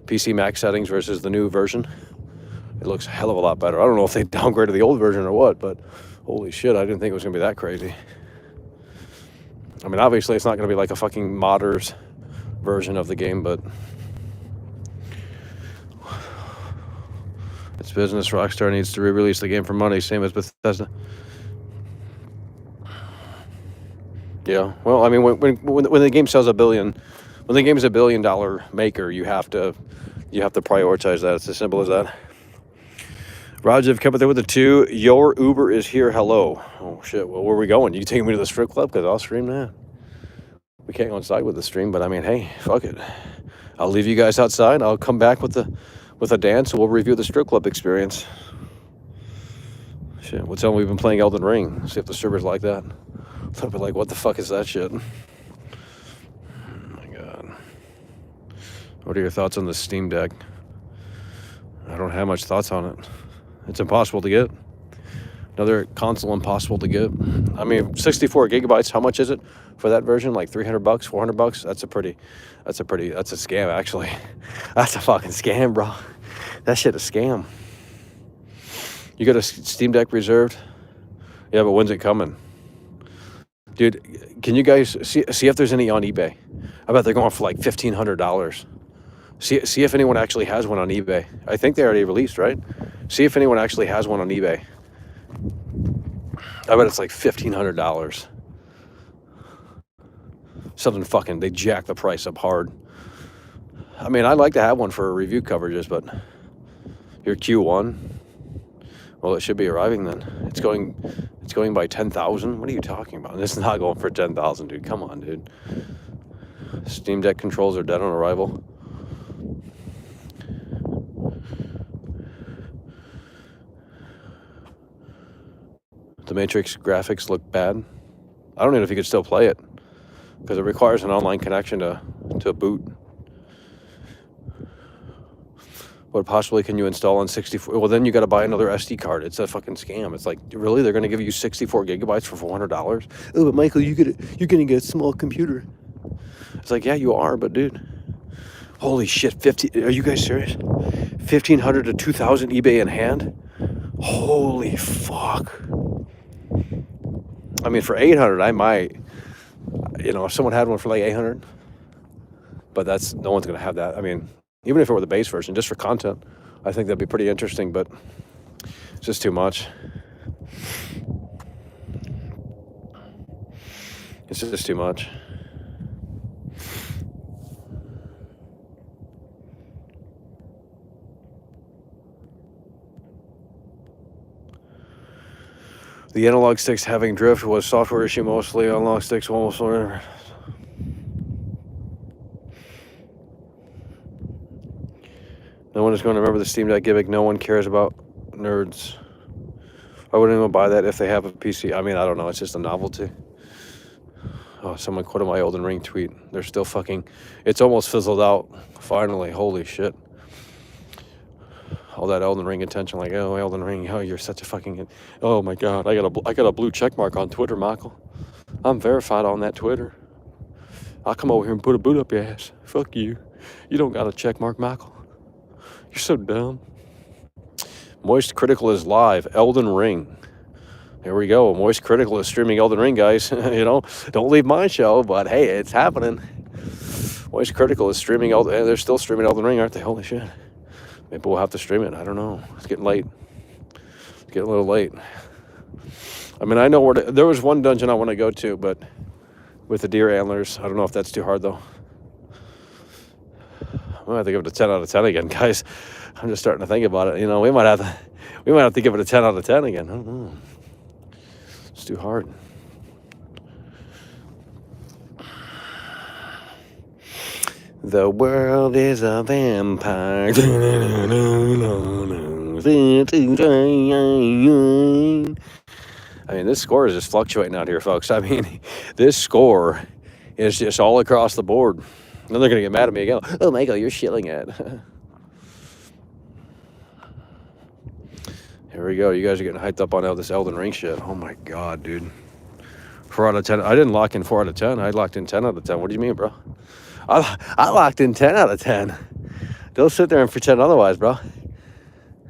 PC Max settings versus the new version. It looks a hell of a lot better. I don't know if they downgraded the old version or what, but holy shit, I didn't think it was going to be that crazy. I mean, obviously it's not going to be like a fucking modders version of the game, but it's business. Rockstar needs to re-release the game for money, same as Bethesda. Yeah, well, I mean, when the game sells $1 billion, when the game is $1 billion maker, you have to prioritize that. It's as simple as that. Rajiv, come up there with the 2. Your Uber is here. Hello. Oh shit. Well, where are we going? You taking me to the strip club? Because I'll stream that. We can't go inside with the stream, but I mean, hey, fuck it. I'll leave you guys outside. I'll come back with a dance, and we'll review the strip club experience. Shit. We'll tell them we've been playing Elden Ring. See if the servers like that. They'll be like, what the fuck is that shit? Oh my god. What are your thoughts on the Steam Deck? I don't have much thoughts on it. It's impossible to get. Another console impossible to get. I mean, 64 gigabytes, how much is it for that version? Like $300, $400? That's a scam, actually. That's a fucking scam, bro. That shit a scam. You got a Steam Deck reserved? Yeah, but when's it coming? Dude, can you guys see if there's any on eBay? I bet they're going for like $1,500. See if anyone actually has one on eBay. I think they already released, right? See if anyone actually has one on eBay. I bet it's like $1,500. Something fucking, they jack the price up hard. I mean, I'd like to have one for review coverages, but your Q1, well, it should be arriving then. It's going by 10,000. What are you talking about? This is not going for 10,000, dude. Come on, dude. Steam Deck controls are dead on arrival. The Matrix graphics look bad. I don't even know if you could still play it because it requires an online connection to boot. What possibly can you install on 64? Well, then you got to buy another SD card. It's a fucking scam. It's like, really? They're going to give you 64 gigabytes for $400? Oh, but Michael, you're going to get a small computer. It's like, yeah, you are, but dude, holy shit, 50, are you guys serious? 1,500 to 2,000 eBay in hand? Holy fuck. I mean, for 800, I might, if someone had one for like 800, but no one's going to have that. I mean, even if it were the base version, just for content, I think that'd be pretty interesting, but it's just too much. It's just too much. The analog sticks having drift was software issue mostly. Analog sticks almost. No one is going to remember the Steam Deck gimmick. No one cares about nerds. I wouldn't even buy that if they have a PC. I mean, I don't know. It's just a novelty. Oh, someone quoted my Elden Ring tweet. They're still fucking. It's almost fizzled out. Finally, holy shit. All that Elden Ring attention, like, oh, Elden Ring, oh, you're such a fucking, oh my god, I got a blue check mark on Twitter, Michael. I'm verified on that Twitter. I'll come over here and put a boot up your ass. Fuck you. You don't got a check mark, Michael. You're so dumb. Moist Critical is live. Elden Ring. Here we go. Moist Critical is streaming Elden Ring, guys. Don't leave my show, but hey, it's happening. Moist Critical is streaming Elden. They're still streaming Elden Ring, aren't they? Holy shit. Maybe we'll have to stream it. I don't know. It's getting late. It's getting a little late. I mean, I know there was one dungeon I want to go to, but with the deer antlers, I don't know if that's too hard though. I'm gonna have to give it a 10 out of 10 again, guys. I'm just starting to think about it. We might have to give it a 10 out of 10 again. I don't know. It's too hard. The world is a vampire. I mean, this score is just fluctuating out here, folks. I mean, this score is just all across the board. Then they're going to get mad at me again. Oh, Michael, you're shilling it. Here we go. You guys are getting hyped up on all this Elden Ring shit. Oh, my God, dude. 4 out of 10. I didn't lock in 4 out of 10. I locked in 10 out of 10. What do you mean, bro? I locked in 10 out of 10. Don't sit there and pretend otherwise, bro.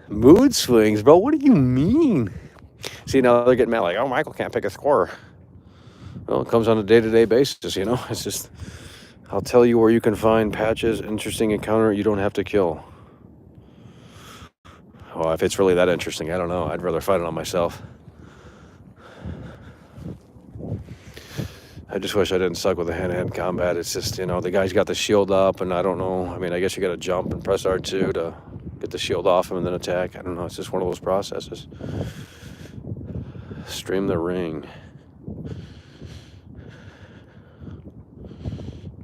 Mood swings, bro. What do you mean? See, now they're getting mad like, oh, Michael can't pick a score. Well, it comes on a day-to-day basis, you know? It's just, I'll tell you where you can find patches, interesting encounter you don't have to kill. Oh, if it's really that interesting, I don't know. I'd rather fight it on myself. I just wish I didn't suck with the hand-to-hand combat. It's just, you know, the guy's got the shield up, and I don't know. I mean, I guess you got to jump and press R2 to get the shield off him and then attack. I don't know. It's just one of those processes. Stream the ring.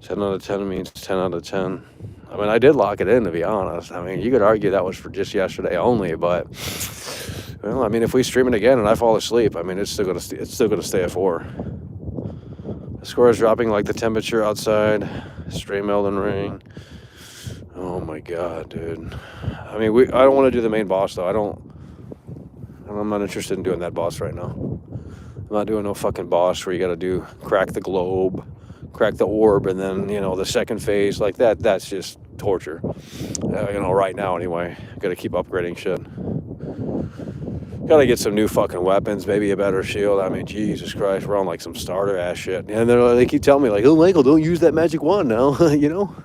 10 out of 10 means 10 out of 10. I mean, I did lock it in, to be honest. I mean, you could argue that was for just yesterday only, but, well, I mean, if we stream it again and I fall asleep, I mean, it's still gonna stay at 4. The score is dropping like the temperature outside. Stream Elden Ring. Oh my god, dude. I mean, I don't want to do the main boss though. I'm not interested in doing that boss right now. I'm not doing no fucking boss where you got to crack the globe, crack the orb, and then, you know, the second phase like that. That's just torture. You know, right now anyway. Got to keep upgrading shit. Gotta get some new fucking weapons, maybe a better shield. I mean, Jesus Christ, we're on like some starter ass shit. And they keep telling me like, oh, Michael, don't use that magic wand now, you know?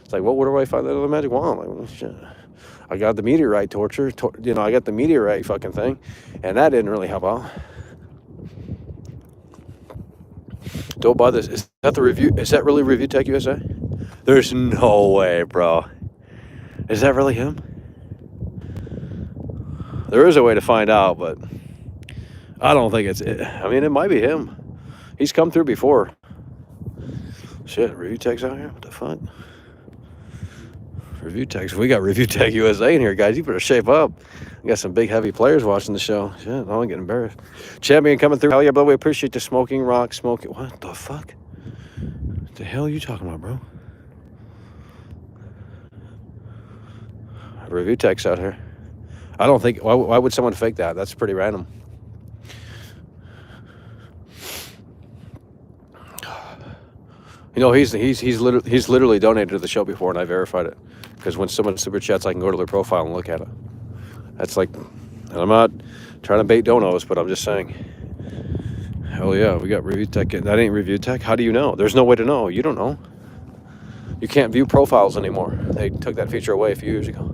It's like, well, where do I find that other magic wand? Like, well, shit. I got the meteorite torture, you know, I got the meteorite fucking thing, and that didn't really help out. Don't buy this. Is that the review? Is that really Review Tech USA? There's no way, bro. Is that really him? There is a way to find out, but I don't think it's it. I mean, it might be him. He's come through before. Shit, Review Tech's out here? What the fuck? Review Tech. We got Review Tech USA in here, guys. You better shape up. We got some big, heavy players watching the show. Shit, I'm getting embarrassed. Champion coming through. Hell yeah, bro. We appreciate the smoking rock. Smoking. What the fuck? What the hell are you talking about, bro? Review Tech's out here. I don't think. Why would someone fake that? That's pretty random. You know, he's literally donated to the show before, and I verified it. Because when someone super chats, I can go to their profile and look at it. That's like, and I'm not trying to bait donos, but I'm just saying. Hell yeah, we got Review Tech. That ain't Review Tech. How do you know? There's no way to know. You don't know. You can't view profiles anymore. They took that feature away a few years ago.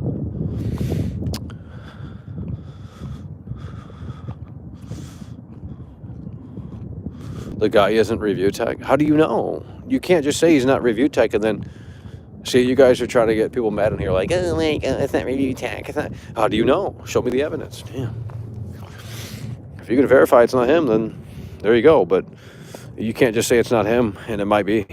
The guy isn't Review Tech. How do you know? You can't just say he's not Review Tech and then see, you guys are trying to get people mad in here like, oh my god, it's not Review Tech. It's not. How do you know? Show me the evidence. Yeah. If you can verify it's not him, then there you go. But you can't just say it's not him, and it might be.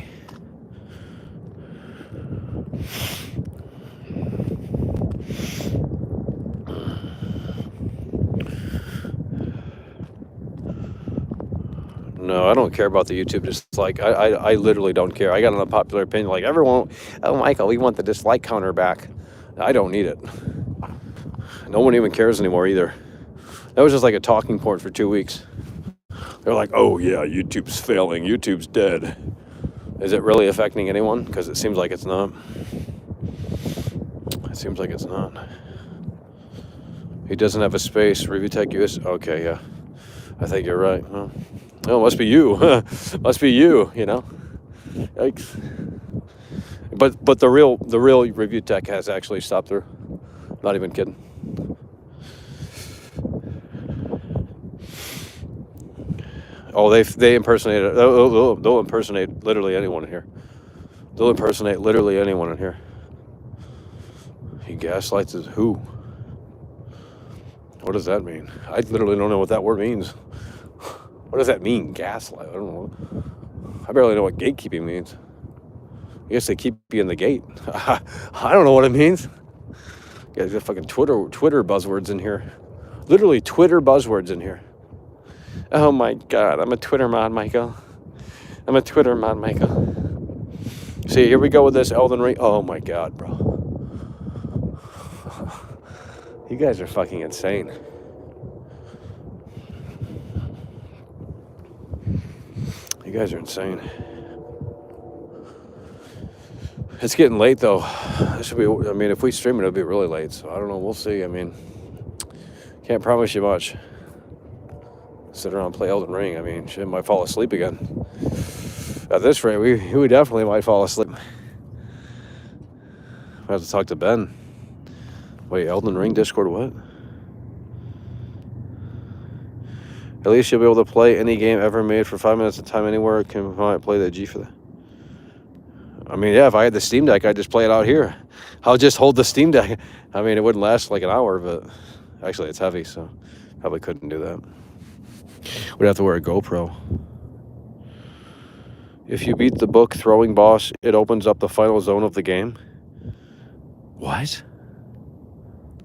No, I don't care about the YouTube dislike. I literally don't care. I got an unpopular opinion. Like, everyone, oh, Michael, we want the dislike counter back. I don't need it. No one even cares anymore either. That was just like a talking point for 2 weeks. They're like, oh, yeah, YouTube's failing. YouTube's dead. Is it really affecting anyone? Because it seems like it's not. It seems like it's not. He doesn't have a space. Review Tech US. Okay, yeah. I think you're right. Well, no, it must be you. Must be you, you know. Yikes. But the real Review Tech has actually stopped through. Not even kidding. Oh, they impersonate it. They'll impersonate literally anyone in here. They'll impersonate literally anyone in here. He gaslights his who? What does that mean? I literally don't know what that word means. What does that mean, gaslight? I don't know. I barely know what gatekeeping means. I guess they keep you in the gate. I don't know what it means. You guys got fucking Twitter buzzwords in here. Literally Twitter buzzwords in here. Oh my god, I'm a Twitter mod, Michael. I'm a Twitter mod, Michael. See, here we go with this Elden Ring. Oh my god, bro. You guys are fucking insane. You guys are insane. It's getting late though. This should be. I mean, if we stream it, it'll be really late. So I don't know. We'll see. I mean, can't promise you much. Sit around and play Elden Ring. I mean, shit, might fall asleep again. At this rate, we definitely might fall asleep. I have to talk to Ben. Wait, Elden Ring Discord what? At least you'll be able to play any game ever made for 5 minutes at a time anywhere. Can might play the G for that. I mean, yeah, if I had the Steam Deck, I'd just play it out here. I'll just hold the Steam Deck. I mean, it wouldn't last like an hour, but actually it's heavy, so probably couldn't do that. We'd have to wear a GoPro. If you beat the book throwing boss, it opens up the final zone of the game. What?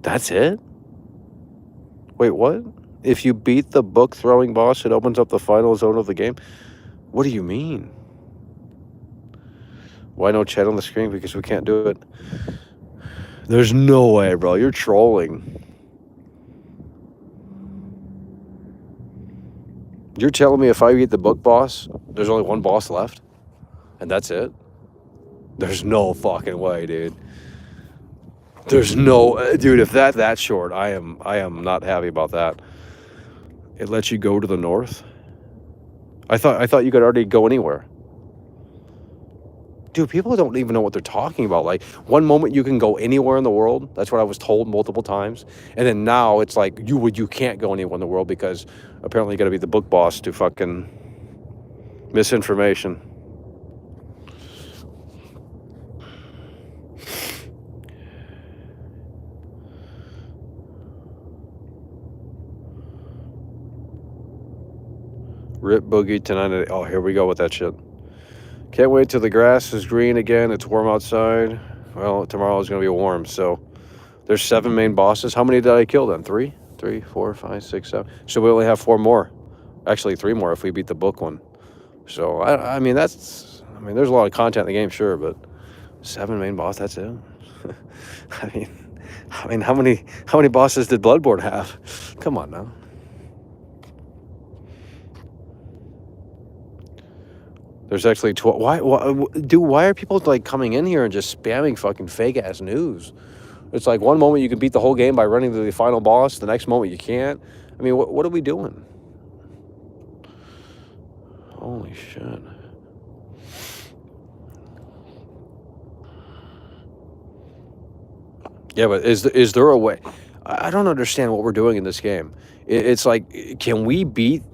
That's it? Wait, what? If you beat the book throwing boss, it opens up the final zone of the game? What do you mean? Why no chat on the screen? Because we can't do it. There's no way, bro. You're trolling. You're telling me if I beat the book boss, there's only one boss left? And that's it? There's no fucking way, dude. There's no... Dude, if that short, I am not happy about that. It lets you go to the north? I thought you could already go anywhere. Dude, people don't even know what they're talking about. Like, one moment you can go anywhere in the world. That's what I was told multiple times. And then now it's like, you can't go anywhere in the world because apparently you got to be the book boss to fucking misinformation. Rip Boogie tonight. Oh, here we go with that shit. Can't wait till the grass is green again. It's warm outside. Well, tomorrow is going to be warm, so there's 7 main bosses. How many did I kill then? 3, 4, 5, 6, 7. So we only have 4 more. Actually, 3 more if we beat the book one. So, I mean, there's a lot of content in the game, sure, but 7 main boss, that's it. I mean, how many bosses did Bloodborne have? Come on now. There's actually 12. Why are people like coming in here and just spamming fucking fake ass news? It's like one moment you can beat the whole game by running to the final boss, the next moment you can't. I mean, what are we doing? Holy shit. Yeah, but is there a way? I don't understand what we're doing in this game. It's like, can we beat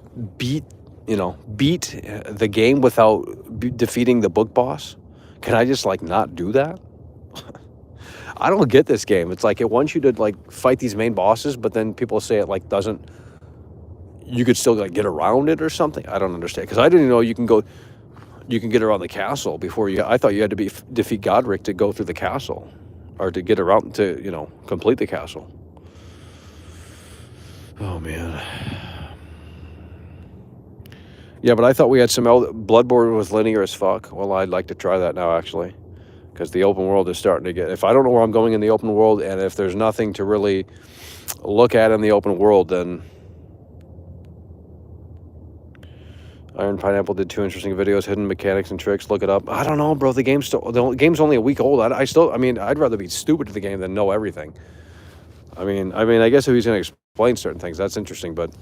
the game without defeating the book boss? Can I just like not do that? I don't get this game. It's like it wants you to like fight these main bosses, but then people say it like doesn't. You could still like get around it or something. I don't understand because I didn't know you can get around the castle before you. I thought you had to defeat Godric to go through the castle, or to get around to complete the castle. Oh man. Yeah, but I thought we had some Bloodborne was linear as fuck. Well, I'd like to try that now, actually. Because the open world is starting to get... If I don't know where I'm going in the open world, and if there's nothing to really look at in the open world, then... Iron Pineapple did 2 interesting videos, hidden mechanics and tricks. Look it up. I don't know, bro. The game's only a week old. I'd rather be stupid to the game than know everything. I mean, I guess if he's going to explain certain things, that's interesting, but...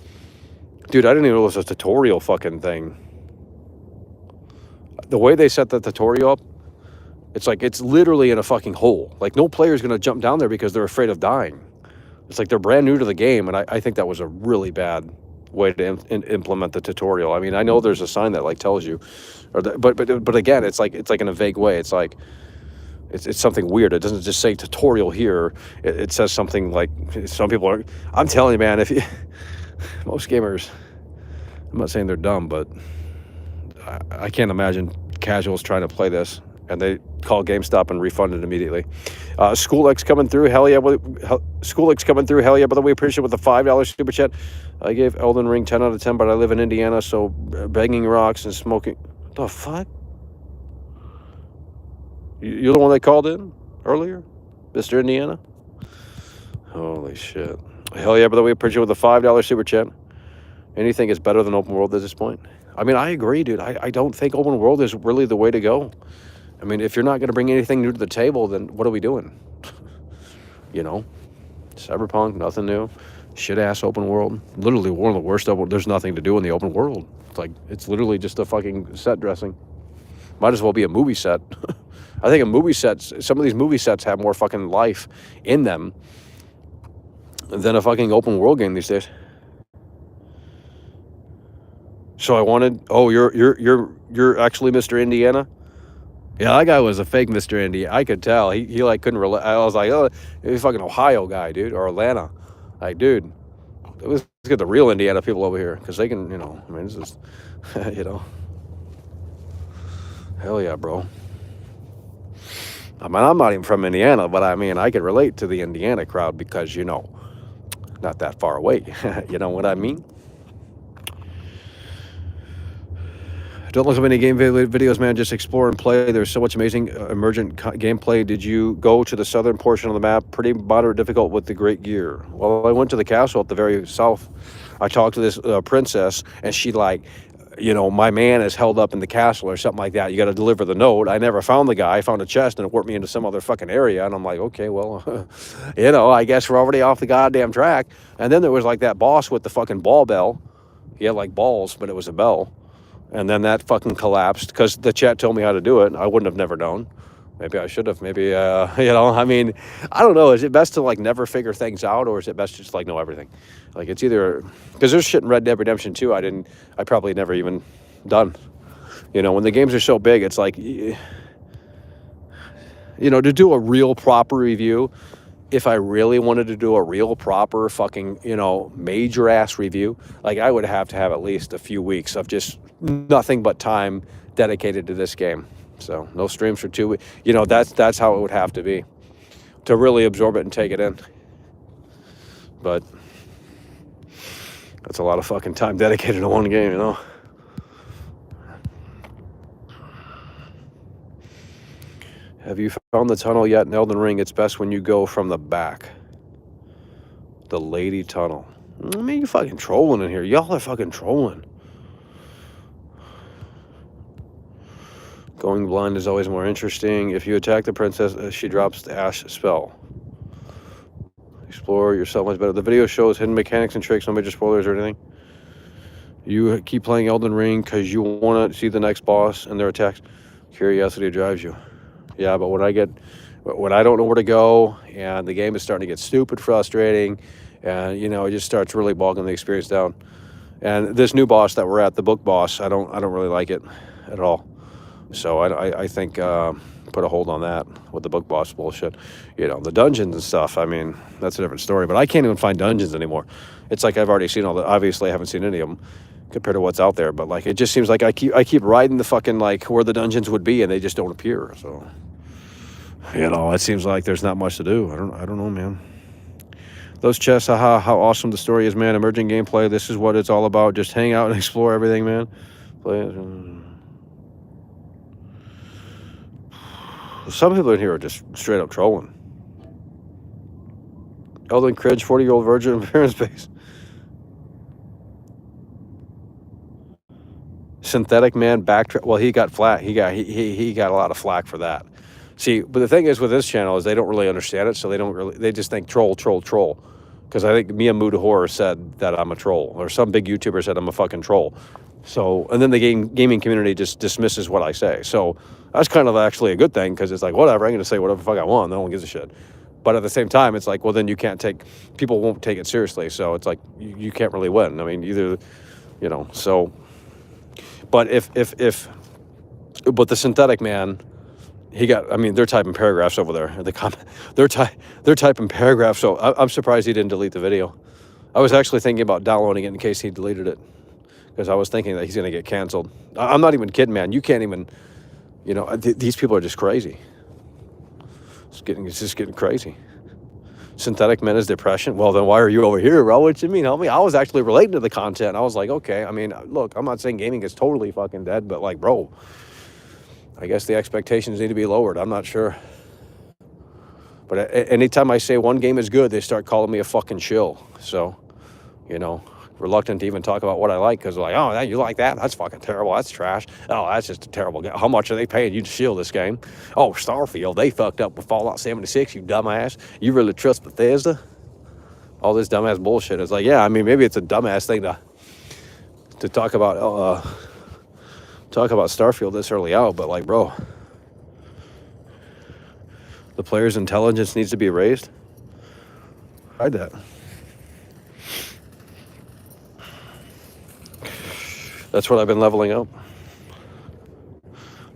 Dude, I didn't even know it was a tutorial fucking thing. The way they set the tutorial up, it's like it's literally in a fucking hole. Like, no player's going to jump down there because they're afraid of dying. It's like they're brand new to the game, and I think that was a really bad way to implement the tutorial. I mean, I know there's a sign that like tells you, but again, it's like in a vague way. It's like it's something weird. It doesn't just say tutorial here. It says something like some people are. I'm telling you, man, if you. Most gamers, I'm not saying they're dumb, but I can't imagine casuals trying to play this and they call GameStop and refund it immediately. SchoolX coming through, hell yeah. SchoolX coming through, hell yeah. By the way, appreciate it with the $5 super chat. I gave Elden Ring 10 out of 10, but I live in Indiana, so banging rocks and smoking. What the fuck? You're the one that called in earlier? Mr. Indiana? Holy shit. Hell yeah, by the way, appreciate it with the $5 super chat. Anything is better than open world at this point. I mean, I agree, dude. I don't think open world is really the way to go. I mean, if you're not going to bring anything new to the table, then what are we doing? You know, Cyberpunk, nothing new. Shit-ass open world. Literally one of the worst open. There's nothing to do in the open world. It's like, it's literally just a fucking set dressing. Might as well be a movie set. I think a movie sets, some of these movie sets have more fucking life in them than a fucking open world game these days. So I wanted, oh, you're actually Mr. Indiana? Yeah, that guy was a fake Mr. Indiana. I could tell. He like couldn't relate. I was like, oh, he's a fucking Ohio guy, dude, or Atlanta. Like, dude, let's get the real Indiana people over here, because they can, you know, I mean, this is, you know. Hell yeah, bro. I mean, I'm not even from Indiana, but I mean, I could relate to the Indiana crowd because, you know, not that far away. You know what I mean? Don't look up any game videos, man. Just explore and play. There's so much amazing emergent gameplay. Did you go to the southern portion of the map? Pretty moderate difficult with the great gear. Well, I went to the castle at the very south. I talked to this princess, and she like, you know, my man is held up in the castle or something like that. You got to deliver the note. I never found the guy. I found a chest, and it warped me into some other fucking area. And I'm like, okay, well, you know, I guess we're already off the goddamn track. And then there was like that boss with the fucking ball bell. He had like balls, but it was a bell. And then that fucking collapsed because the chat told me how to do it. I wouldn't have never known. Maybe I should have. Maybe, you know, I mean, I don't know. Is it best to like never figure things out, or is it best to just like know everything? Like it's either, because there's shit in Red Dead Redemption 2 I probably never even done. You know, when the games are so big, it's like, you know, to do a real proper review, if I really wanted to do a real proper fucking, you know, major ass review, like I would have to have at least a few weeks of just nothing but time dedicated to this game. So no streams for 2 weeks. You know, that's how it would have to be to really absorb it and take it in. But that's a lot of fucking time dedicated to one game, you know. Have you found the tunnel yet in Elden Ring? It's best when you go from the back. The Lady Tunnel. I mean, you fucking trolling in here. Y'all are fucking trolling. Going blind is always more interesting. If you attack the princess, she drops the ash spell. Explore yourself much better. The video shows hidden mechanics and tricks, no major spoilers or anything. You keep playing Elden Ring because you want to see the next boss and their attacks. Curiosity drives you. Yeah, but when I don't know where to go and the game is starting to get stupid frustrating, and you know, it just starts really bogging the experience down. And this new boss that we're at, the book boss, I don't really like it at all. So I think put a hold on that with the book boss bullshit. You know, the dungeons and stuff, I mean, that's a different story. But I can't even find dungeons anymore. It's like I've already seen all the, obviously I haven't seen any of them compared to what's out there. But like, it just seems like I keep riding the fucking, like, where the dungeons would be, and they just don't appear. So, you know, it seems like there's not much to do. I don't know, man. Those chests, haha, how awesome the story is, man. Emerging gameplay, this is what it's all about. Just hang out and explore everything, man. Play it. Some people in here are just straight up trolling. Elden Cridge, 40-year-old virgin in parents' base. Synthetic man backtrack. Well, he got flat. He got a lot of flack for that. See, but the thing is with this channel is they don't really understand it, so they just think troll. Because I think Mia Mudahor said that I'm a troll, or some big YouTuber said I'm a fucking troll. So, and then the gaming community just dismisses what I say. So that's kind of actually a good thing, because it's like, whatever, I'm going to say whatever the fuck I want. No one gives a shit. But at the same time, it's like, well, then people won't take it seriously. So it's like, you can't really win. I mean, either, you know, so, but but the synthetic man, they're typing paragraphs over there. They're typing paragraphs. So I'm surprised he didn't delete the video. I was actually thinking about downloading it in case he deleted it, because I was thinking that he's going to get canceled. I'm not even kidding, man. You can't even, you know, these people are just crazy. It's just getting crazy. Synthetic men is depression. Well, then why are you over here, bro? What you mean, homie? I was actually relating to the content. I was like, okay. I mean, look, I'm not saying gaming is totally fucking dead, but like, bro, I guess the expectations need to be lowered. I'm not sure. But anytime I say one game is good, they start calling me a fucking shill. So, you know, reluctant to even talk about what I like because like, oh, you like that? That's fucking terrible. That's trash. Oh, that's just a terrible game. How much are they paying you to shield this game? Oh, Starfield, they fucked up with Fallout 76, you dumbass. You really trust Bethesda? All this dumbass bullshit. It's like, yeah, I mean, maybe it's a dumbass thing to talk about Starfield this early out, but like, bro, the player's intelligence needs to be raised. Tried that. That's what I've been leveling up.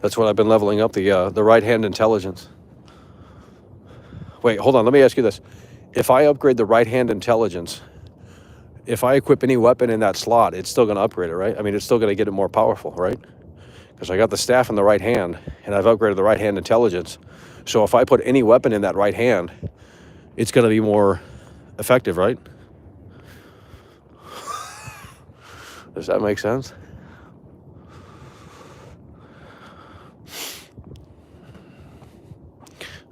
That's what I've been leveling up, the right hand intelligence. Wait, hold on. Let me ask you this. If I upgrade the right hand intelligence, if I equip any weapon in that slot, it's still going to upgrade it, right? I mean, it's still going to get it more powerful, right? Because I got the staff in the right hand, and I've upgraded the right hand intelligence. So if I put any weapon in that right hand, it's going to be more effective, right? Does that make sense?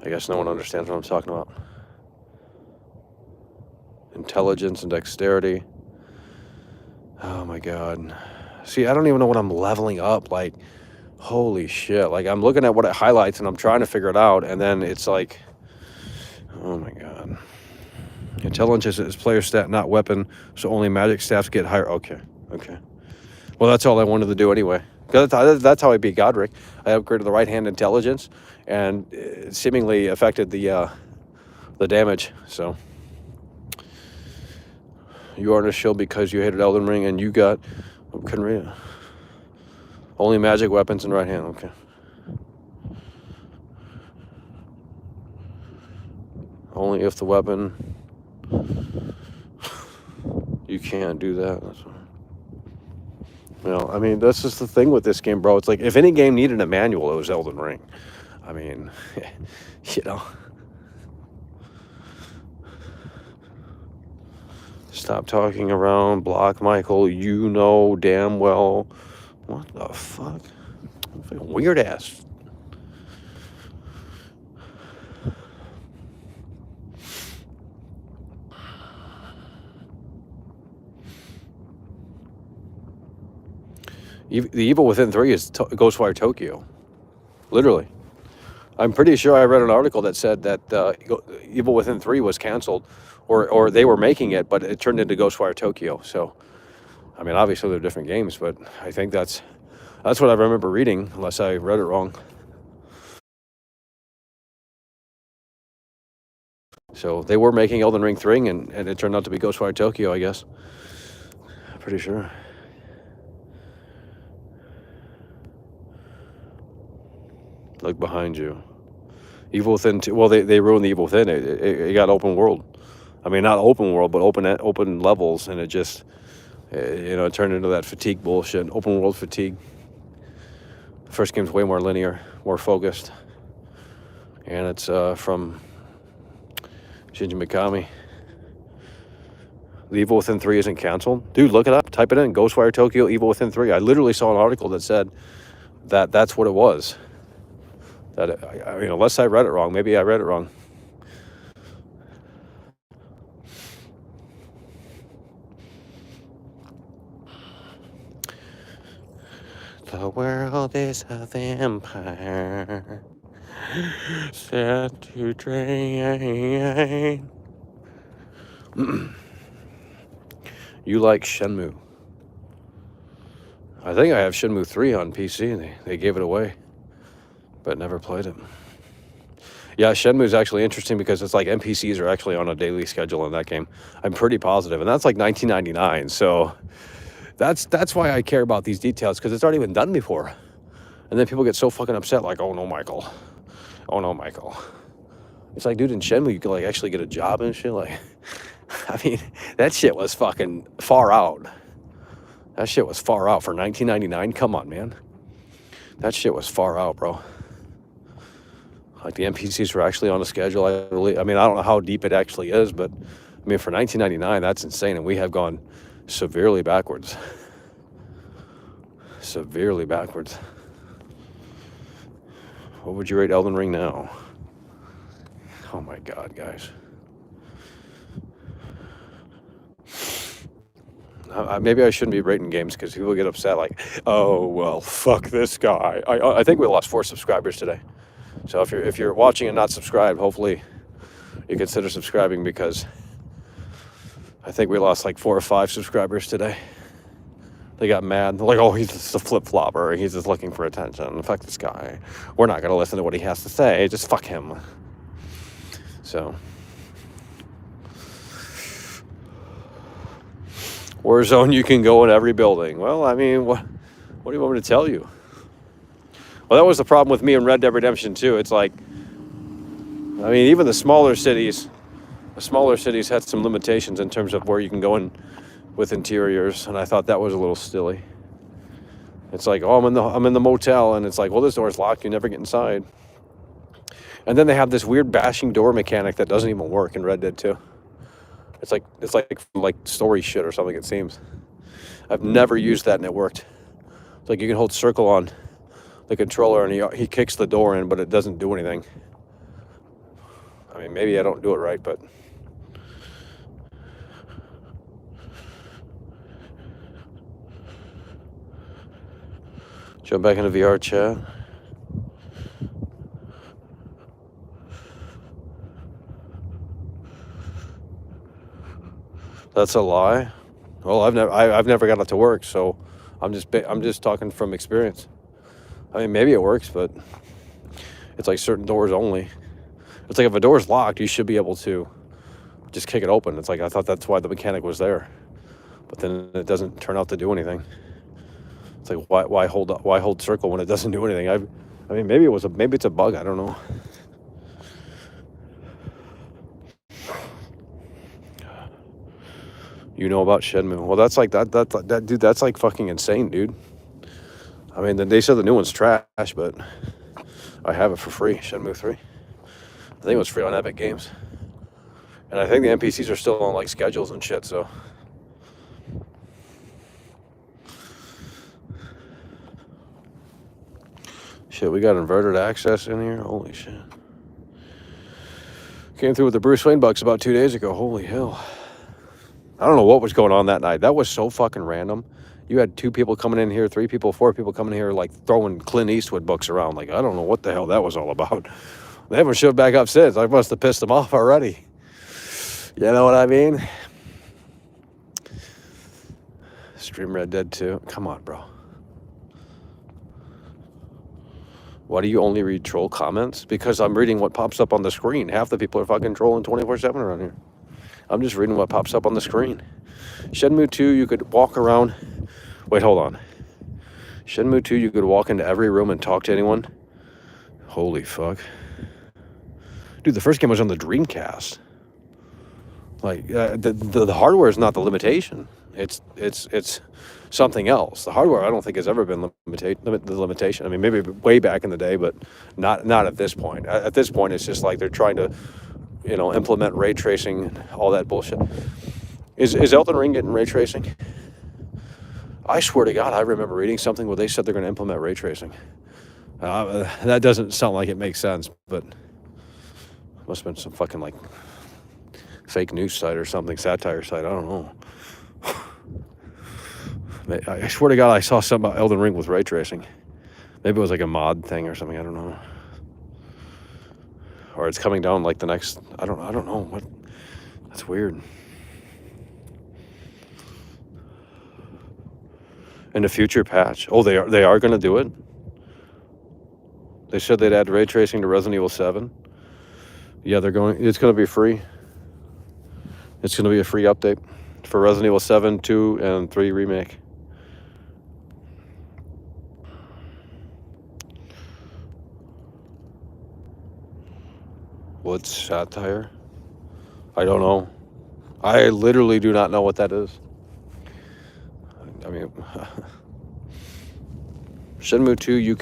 I guess no one understands what I'm talking about. Intelligence and dexterity. Oh my God. See, I don't even know what I'm leveling up. Like, holy shit. Like, I'm looking at what it highlights and I'm trying to figure it out. And then it's like, oh my God. Intelligence is player stat, not weapon. So only magic staffs get higher. Okay. Well, that's all I wanted to do anyway. That's how I beat Godric. I upgraded the right hand intelligence, and it seemingly affected the damage. So you aren't a shield because you hated Elden Ring, and you got couldn't read it. Only magic weapons in right hand. Okay. Only if the weapon. You can't do that. That's right. You know, I mean, that's just the thing with this game, bro. It's like, if any game needed a manual, it was Elden Ring. I mean, you know. Stop talking around, block Michael. You know damn well. What the fuck? Weird ass. The Evil Within 3 is Ghostwire Tokyo. Literally. I'm pretty sure I read an article that said that Evil Within 3 was canceled, or they were making it, but it turned into Ghostwire Tokyo. So, I mean, obviously they're different games, but I think that's what I remember reading, unless I read it wrong. So they were making Elden Ring 3, and it turned out to be Ghostwire Tokyo, I guess. I'm pretty sure. Look behind you. Evil Within 2. Well, they ruined the Evil Within. It got open world. I mean, not open world, but open levels, and it just, it turned into that fatigue bullshit. Open world fatigue. The first game's way more linear, more focused, and it's from Shinji Mikami. The Evil Within 3 isn't canceled. Dude, look it up. Type it in. Ghostwire Tokyo Evil Within 3. I literally saw an article that said that's what it was. That, I mean, unless I read it wrong. Maybe I read it wrong. The world is a vampire set to drain. You like Shenmue? I think I have Shenmue 3 on PC. They gave it away, but never played it. Yeah, Shenmue is actually interesting because it's like NPCs are actually on a daily schedule in that game. I'm pretty positive, and that's like 1999. So that's why I care about these details, because it's already been done before. And then people get so fucking upset, like, oh no, Michael. Oh no, Michael. It's like, dude, in Shenmue, you could like actually get a job and shit. Like, I mean, that shit was fucking far out. That shit was far out for 1999. Come on, man. That shit was far out, bro. Like, the NPCs were actually on a schedule. I mean, I don't know how deep it actually is, but I mean, for 1999, that's insane. And we have gone severely backwards. Severely backwards. What would you rate Elden Ring now? Oh my God, guys. Maybe I shouldn't be rating games because people get upset. Like, oh well, fuck this guy. I think we lost 4 subscribers today. So if you're watching and not subscribed, hopefully you consider subscribing because I think we lost like 4 or 5 subscribers today. They got mad. They're like, oh, he's just a flip-flopper. He's just looking for attention. Fuck this guy. We're not going to listen to what he has to say. Just fuck him. So, Warzone, you can go in every building. Well, I mean, what do you want me to tell you? Well, that was the problem with me in Red Dead Redemption 2. It's like, I mean, even the smaller cities had some limitations in terms of where you can go in with interiors, and I thought that was a little silly. It's like, oh, I'm in the motel, and it's like, well, this door's locked. You never get inside. And then they have this weird bashing door mechanic that doesn't even work in Red Dead 2. It's like story shit or something. It seems. I've never used that, and it worked. It's like you can hold circle on the controller, and he kicks the door in, but it doesn't do anything. I mean, maybe I don't do it right, but. Jump back into VR chat. That's a lie. Well, I've never got it to work, so I'm just talking from experience. I mean, maybe it works, but it's like certain doors only. It's like if a door's locked, you should be able to just kick it open. It's like I thought that's why the mechanic was there, but then it doesn't turn out to do anything. It's like why hold circle when it doesn't do anything? I mean, maybe it's a bug. I don't know. You know about Shenmue? Well, that's like that dude. That's like fucking insane, dude. I mean, they said the new one's trash, but I have it for free. Shenmue 3. I think it was free on Epic Games, and I think the NPCs are still on like schedules and shit. So. Shit, we got inverted access in here. Holy shit. Came through with the Bruce Wayne bucks about 2 days ago. Holy hell. I don't know what was going on that night. That was so fucking random. You had 2 people coming in here, 3 people, 4 people coming here, like throwing Clint Eastwood books around. Like, I don't know what the hell that was all about. They haven't showed back up since. I must have pissed them off already. You know what I mean? Stream Red Dead 2. Come on, bro. Why do you only read troll comments? Because I'm reading what pops up on the screen. Half the people are fucking trolling 24/7 around here. I'm just reading what pops up on the screen. Shenmue 2, you could walk around. Wait, hold on. Shenmue 2, you could walk into every room and talk to anyone. Holy fuck. Dude, the first game was on the Dreamcast. Like, the hardware is not the limitation. It's something else. The hardware, I don't think, has ever been the limitation. I mean, maybe way back in the day, but not at this point. At this point, it's just like they're trying to, implement ray tracing and all that bullshit. Is Elden Ring getting ray tracing? I swear to God, I remember reading something where they said they're going to implement ray tracing. That doesn't sound like it makes sense, but must have been some fucking like fake news site or something, satire site. I don't know. I swear to God, I saw something about Elden Ring with ray tracing. Maybe it was like a mod thing or something. I don't know. Or it's coming down like the next. I don't know what. That's weird. In the future patch. Oh, they are going to do it. They said they'd add ray tracing to Resident Evil 7. Yeah, it's going to be free. It's going to be a free update for Resident Evil 7, 2, and 3 remake. What's satire? I don't know. I literally do not know what that is. I mean, Shenmue 2, you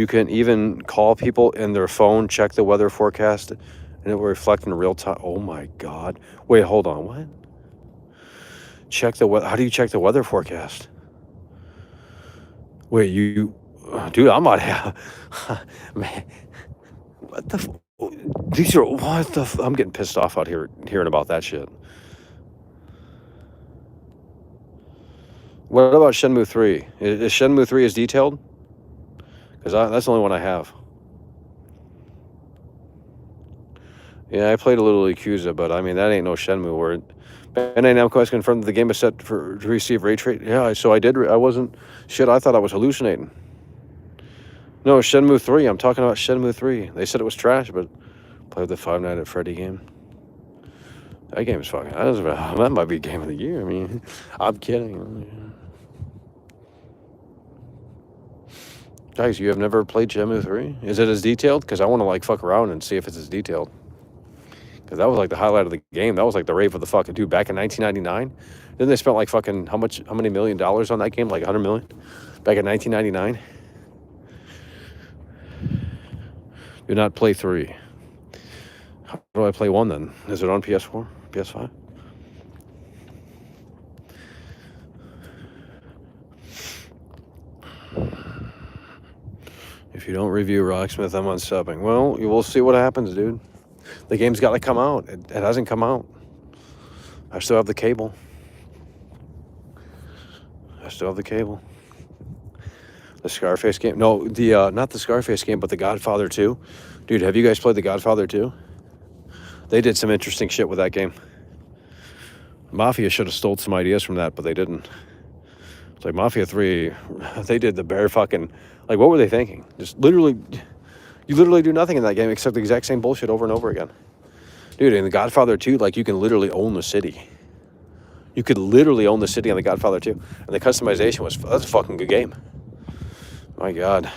can even call people in their phone, check the weather forecast, and it will reflect in real time. Oh my God. Wait, hold on. What? Check the weather. How do you check the weather forecast? Wait, dude, I'm not, man, what the, I'm getting pissed off out here hearing about that shit. What about Shenmue 3? Is Shenmue 3 as detailed? Because that's the only one I have. Yeah, I played a little Yakuza, but I mean, that ain't no Shenmue where Bandai Namco has confirmed that the game is set to receive ray tracing. Yeah, so I did. I wasn't. Shit, I thought I was hallucinating. No, Shenmue 3. I'm talking about Shenmue 3. They said it was trash, but played the Five Nights at Freddy game. That game is fucking. That might be game of the year. I mean, I'm kidding. Guys, you have never played Shenmue 3? Is it as detailed? Because I want to like fuck around and see if it's as detailed. Because that was like the highlight of the game. That was like the rave of the fucking dude back in 1999. Then they spent like fucking how many $1 million on that game? Like 100 million back in 1999. Do not play 3. How do I play 1 then? Is it on PS4? PS5? If you don't review Rocksmith, I'm unsubbing. Well, you will see what happens, dude. The game's got to come out. It hasn't come out. I still have the cable. The Scarface game. No, not the Scarface game, but the Godfather 2. Dude, have you guys played the Godfather 2? They did some interesting shit with that game. Mafia should have stole some ideas from that, but they didn't. It's like Mafia 3, they did the bare fucking... Like, what were they thinking? Just literally... You literally do nothing in that game except the exact same bullshit over and over again. Dude, in the Godfather 2, like, you can literally own the city. You could literally own the city on the Godfather 2. And the customization that's a fucking good game. My God.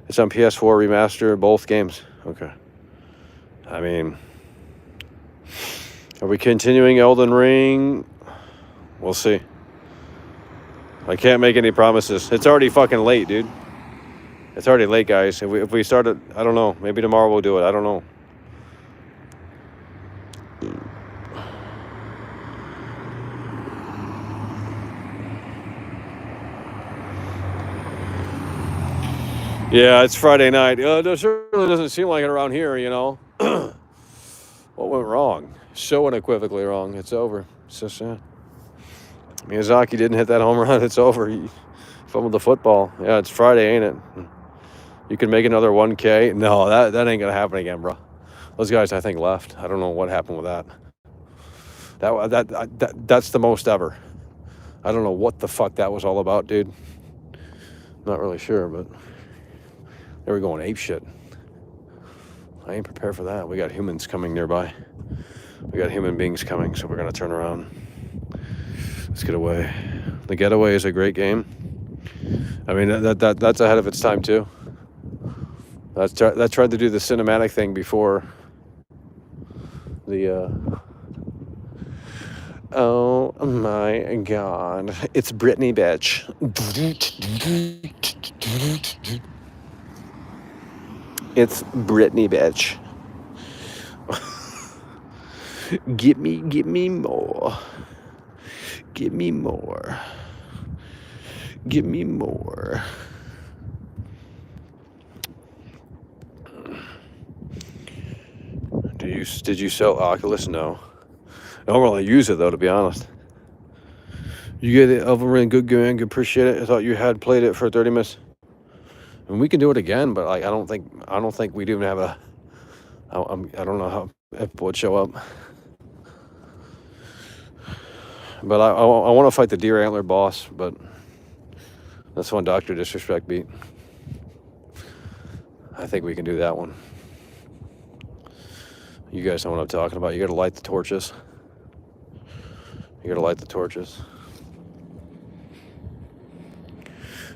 It's on PS4 remaster, both games. Okay. I mean... Are we continuing Elden Ring? We'll see. I can't make any promises. It's already fucking late, dude. It's already late, guys. If we start it, I don't know. Maybe tomorrow we'll do it. I don't know. Yeah, it's Friday night. It certainly doesn't seem like it around here, you know. What went wrong? So unequivocally wrong. It's over. It's so sad. Miyazaki didn't hit that home run. It's over. He fumbled the football. Yeah, it's Friday, ain't it? You can make another 1K. No, that ain't gonna happen again, bro. Those guys, I think, left. I don't know what happened with that. That's the most ever. I don't know what the fuck that was all about, dude. Not really sure, but they were going ape shit. I ain't prepared for that. We got humans coming nearby. We got human beings coming, so we're gonna turn around. Let's get away. The Getaway is a great game. I mean, that's ahead of its time too. That tried to do the cinematic thing before the. Oh my God! It's Britney, bitch. It's Britney, bitch. Give me more. Give me more. Give me more. Did you sell Oculus? No. I don't really use it though, to be honest. You get it, Elven Ring, good game, appreciate it. I thought you had played it for 30 minutes. And we can do it again, but like I don't think we'd even have a. I don't know how people would show up. But I want to fight the deer antler boss, but that's one Dr. Disrespect beat. I think we can do that one. You guys know what I'm talking about. You got to light the torches. You're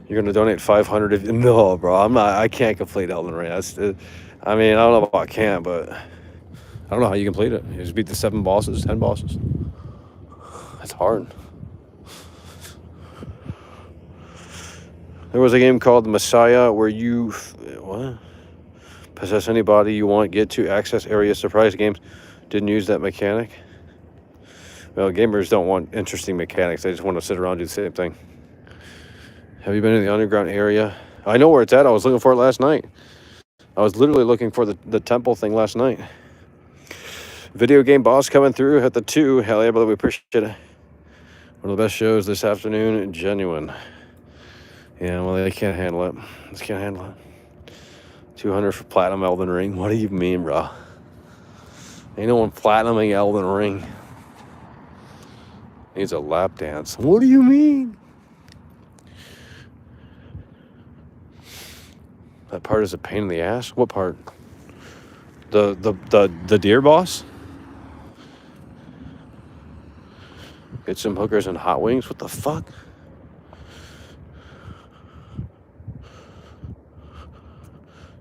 going to donate 500 if... No, bro. I'm not... I can't complete Elden Ring. I mean, I don't know if I can, but... I don't know how you complete it. You just beat the 7 bosses, 10 bosses. That's hard. There was a game called Messiah where you... What? Possess anybody you want, get to access area surprise games. Didn't use that mechanic. Well, gamers don't want interesting mechanics. They just want to sit around and do the same thing. Have you been in the underground area? I know where it's at. I was looking for it last night. I was literally looking for the temple thing last night. Video game boss coming through at the 2. Hell yeah, brother, we appreciate it. One of the best shows this afternoon, Genuine. Yeah, well, they can't handle it. They can't handle it. 200 for Platinum Elden Ring. What do you mean, bro? Ain't no one platinuming Elden Ring. Needs a lap dance. What do you mean? That part is a pain in the ass? What part? The deer boss? Get some hookers and hot wings? What the fuck?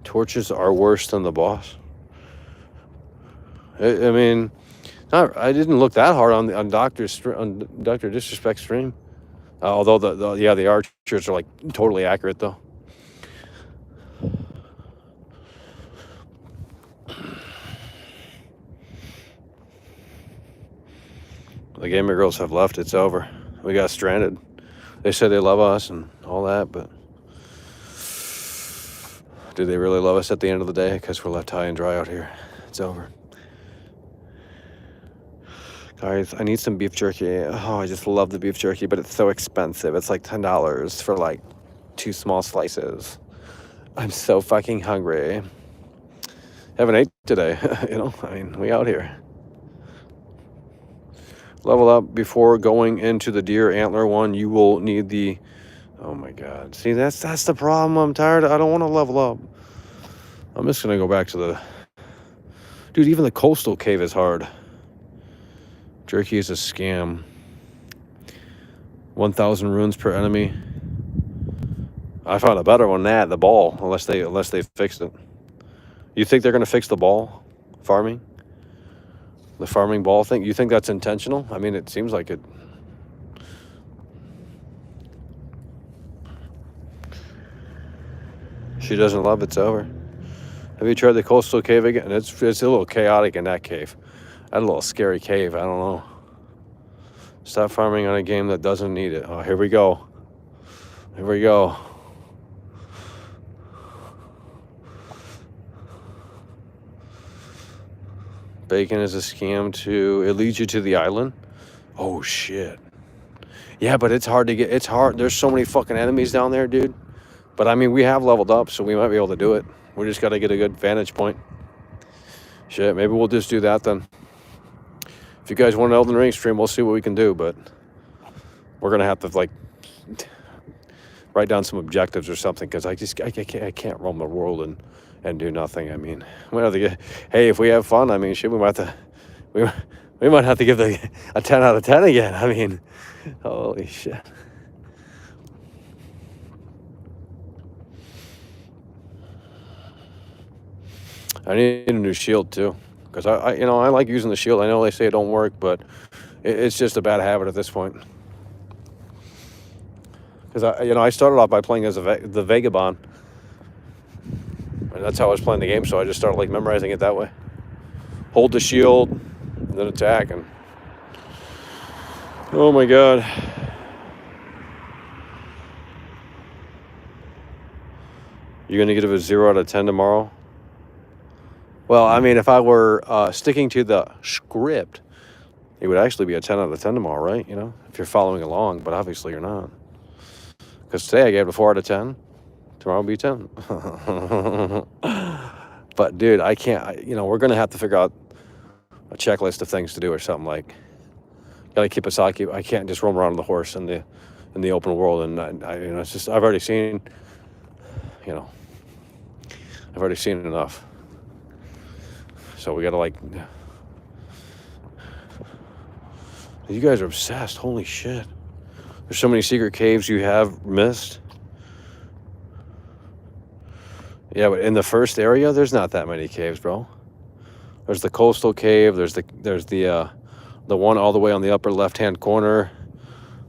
Torches are worse than the boss. I mean, I didn't look that hard on Dr. Disrespect stream. Although the archers are like totally accurate though. The gamer girls have left. It's over. We got stranded. They said they love us and all that, but do they really love us at the end of the day? Because we're left high and dry out here. It's over. Guys, I need some beef jerky. Oh, I just love the beef jerky, but it's so expensive. It's like $10 for like 2 small slices. I'm so fucking hungry. Haven't ate today. I mean, we out here. Level up before going into the deer antler one. You will need the... Oh my God. See, that's the problem. I'm tired. I don't want to level up. I'm just going to go back to the... Dude, even the coastal cave is hard. Jerky is a scam. 1,000 runes per enemy. I found a better one than that, the ball, unless they fixed it. You think they're going to fix the ball farming? The farming ball thing? You think that's intentional? I mean, it seems like it. She doesn't love it's over. Have you tried the coastal cave again? It's a little chaotic in that cave. That little scary cave, I don't know. Stop farming on a game that doesn't need it. Oh, here we go. Here we go. Bacon is a scam too. It leads you to the island. Oh, shit. Yeah, but it's hard to get. It's hard. There's so many fucking enemies down there, dude. But, I mean, we have leveled up, so we might be able to do it. We just got to get a good vantage point. Shit, maybe we'll just do that then. If you guys want an Elden Ring stream, we'll see what we can do, but we're going to have to, like, write down some objectives or something, because I can't roam the world and do nothing. I mean, we have to get, hey, if we have fun, I mean, shit, we might have to give a 10 out of 10 again. I mean, holy shit. I need a new shield too, because I like using the shield. I know they say it don't work, but it's just a bad habit at this point. Because I started off by playing as the Vagabond, and that's how I was playing the game. So I just started like memorizing it that way. Hold the shield, and then attack, and oh my God. You're gonna give it a 0 out of 10 tomorrow? Well, I mean, if I were sticking to the script, it would actually be a 10 out of 10 tomorrow, right? If you're following along, but obviously you're not. Because today I gave it a 4 out of 10. Tomorrow will be 10. But, dude, I can't, we're going to have to figure out a checklist of things to do or something. Like, got to keep us occupied. I can't just roam around on the horse in the open world. And, it's just, I've already seen enough. So we gotta you guys are obsessed. Holy shit. There's so many secret caves you have missed. Yeah, but in the first area, there's not that many caves, bro. There's the coastal cave. There's the one all the way on the upper left-hand corner.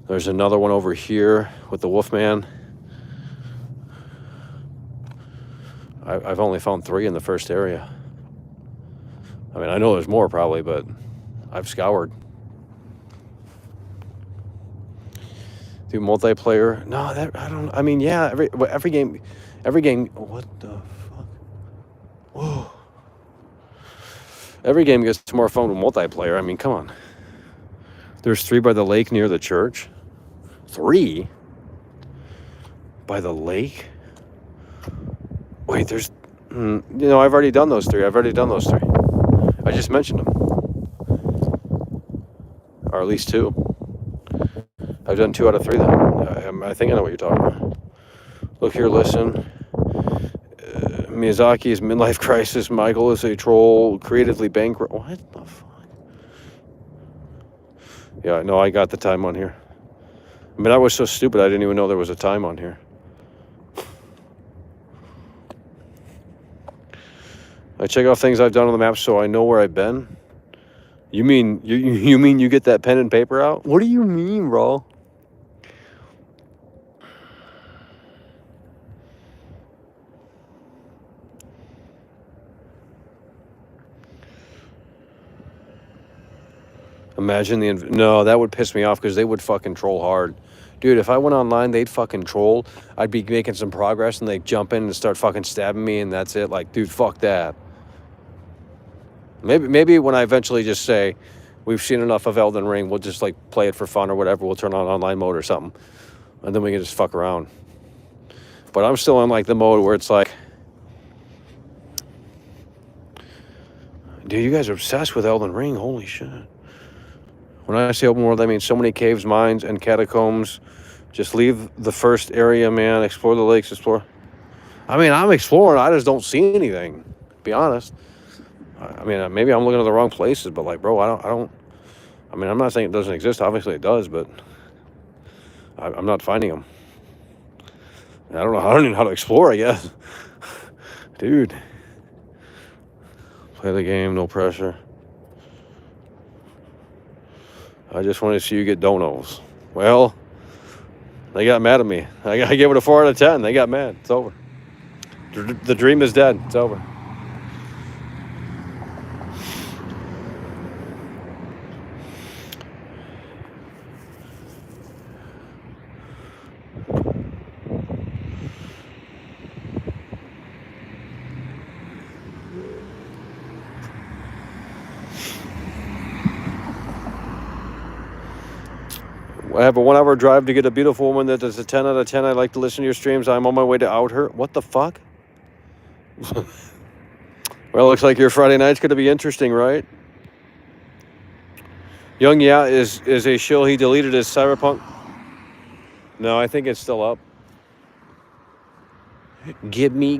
There's another one over here with the Wolfman. I've only found 3 in the first area. I mean, I know there's more probably, but I've scoured. Do multiplayer? No, I don't. I mean, yeah, every game. What the fuck? Whoa. Every game gets more fun with multiplayer. I mean, come on. There's 3 by the lake near the church. 3? By the lake? Wait, there's... I've already done those 3. I just mentioned them. Or at least 2. I've done 2 out of 3 then. I think I know what you're talking about. Look here, listen. Miyazaki is midlife crisis. Michael is a troll. Creatively bankrupt. What the fuck? Yeah, no, I got the time on here. I mean, I was so stupid I didn't even know there was a time on here. I check off things I've done on the map so I know where I've been. You mean you get that pen and paper out? What do you mean, bro? Imagine no, that would piss me off because they would fucking troll hard. Dude, if I went online, they'd fucking troll. I'd be making some progress and they'd jump in and start fucking stabbing me and that's it. Like, dude, fuck that. Maybe when I eventually just say, we've seen enough of Elden Ring, we'll just like play it for fun or whatever. We'll turn on online mode or something. And then we can just fuck around. But I'm still in like the mode where it's like, dude, you guys are obsessed with Elden Ring. Holy shit. When I say open world, I mean so many caves, mines, and catacombs. Just leave the first area, man. Explore the lakes, explore. I mean, I'm exploring. I just don't see anything, to be honest. I mean, maybe I'm looking at the wrong places, but like, bro, I mean, I'm not saying it doesn't exist. Obviously it does, but I'm not finding them. I don't even know how to explore, I guess. Dude. Play the game, no pressure. I just want to see you get donos. Well, they got mad at me. I gave it a 4 out of 10. They got mad. It's over. The dream is dead. It's over. I have a 1-hour drive to get a beautiful woman that is a 10 out of 10. I like to listen to your streams. I'm on my way to out her. What the fuck? Well, looks like your Friday night's going to be interesting, right? Young Yeah is a shill. He deleted his Cyberpunk. No, I think it's still up. Give me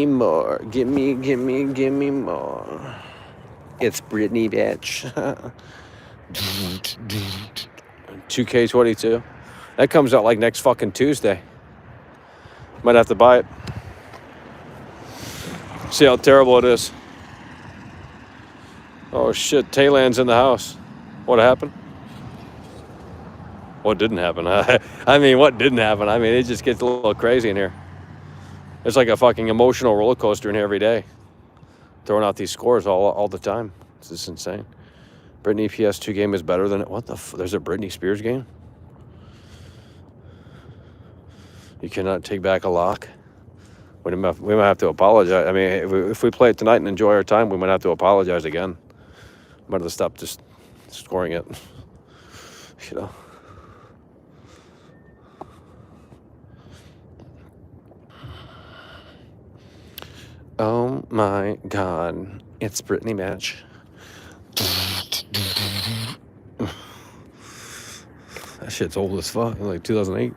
more. Give me more. It's Britney, bitch. 2K22. That comes out like next fucking Tuesday. Might have to buy it. See how terrible it is. Oh shit, Tayland's in the house. What happened? What didn't happen? I mean, what didn't happen? I mean, it just gets a little crazy in here. It's like a fucking emotional roller coaster in here every day. Throwing out these scores all the time. It's just insane. Britney PS2 game is better than... What the there's a Britney Spears game? You cannot take back a lock? We might have to apologize. I mean, if we play it tonight and enjoy our time, we might have to apologize again. Might have to stop just scoring it. You know? Oh my God. It's Britney match. That shit's old as fuck. Like 2008.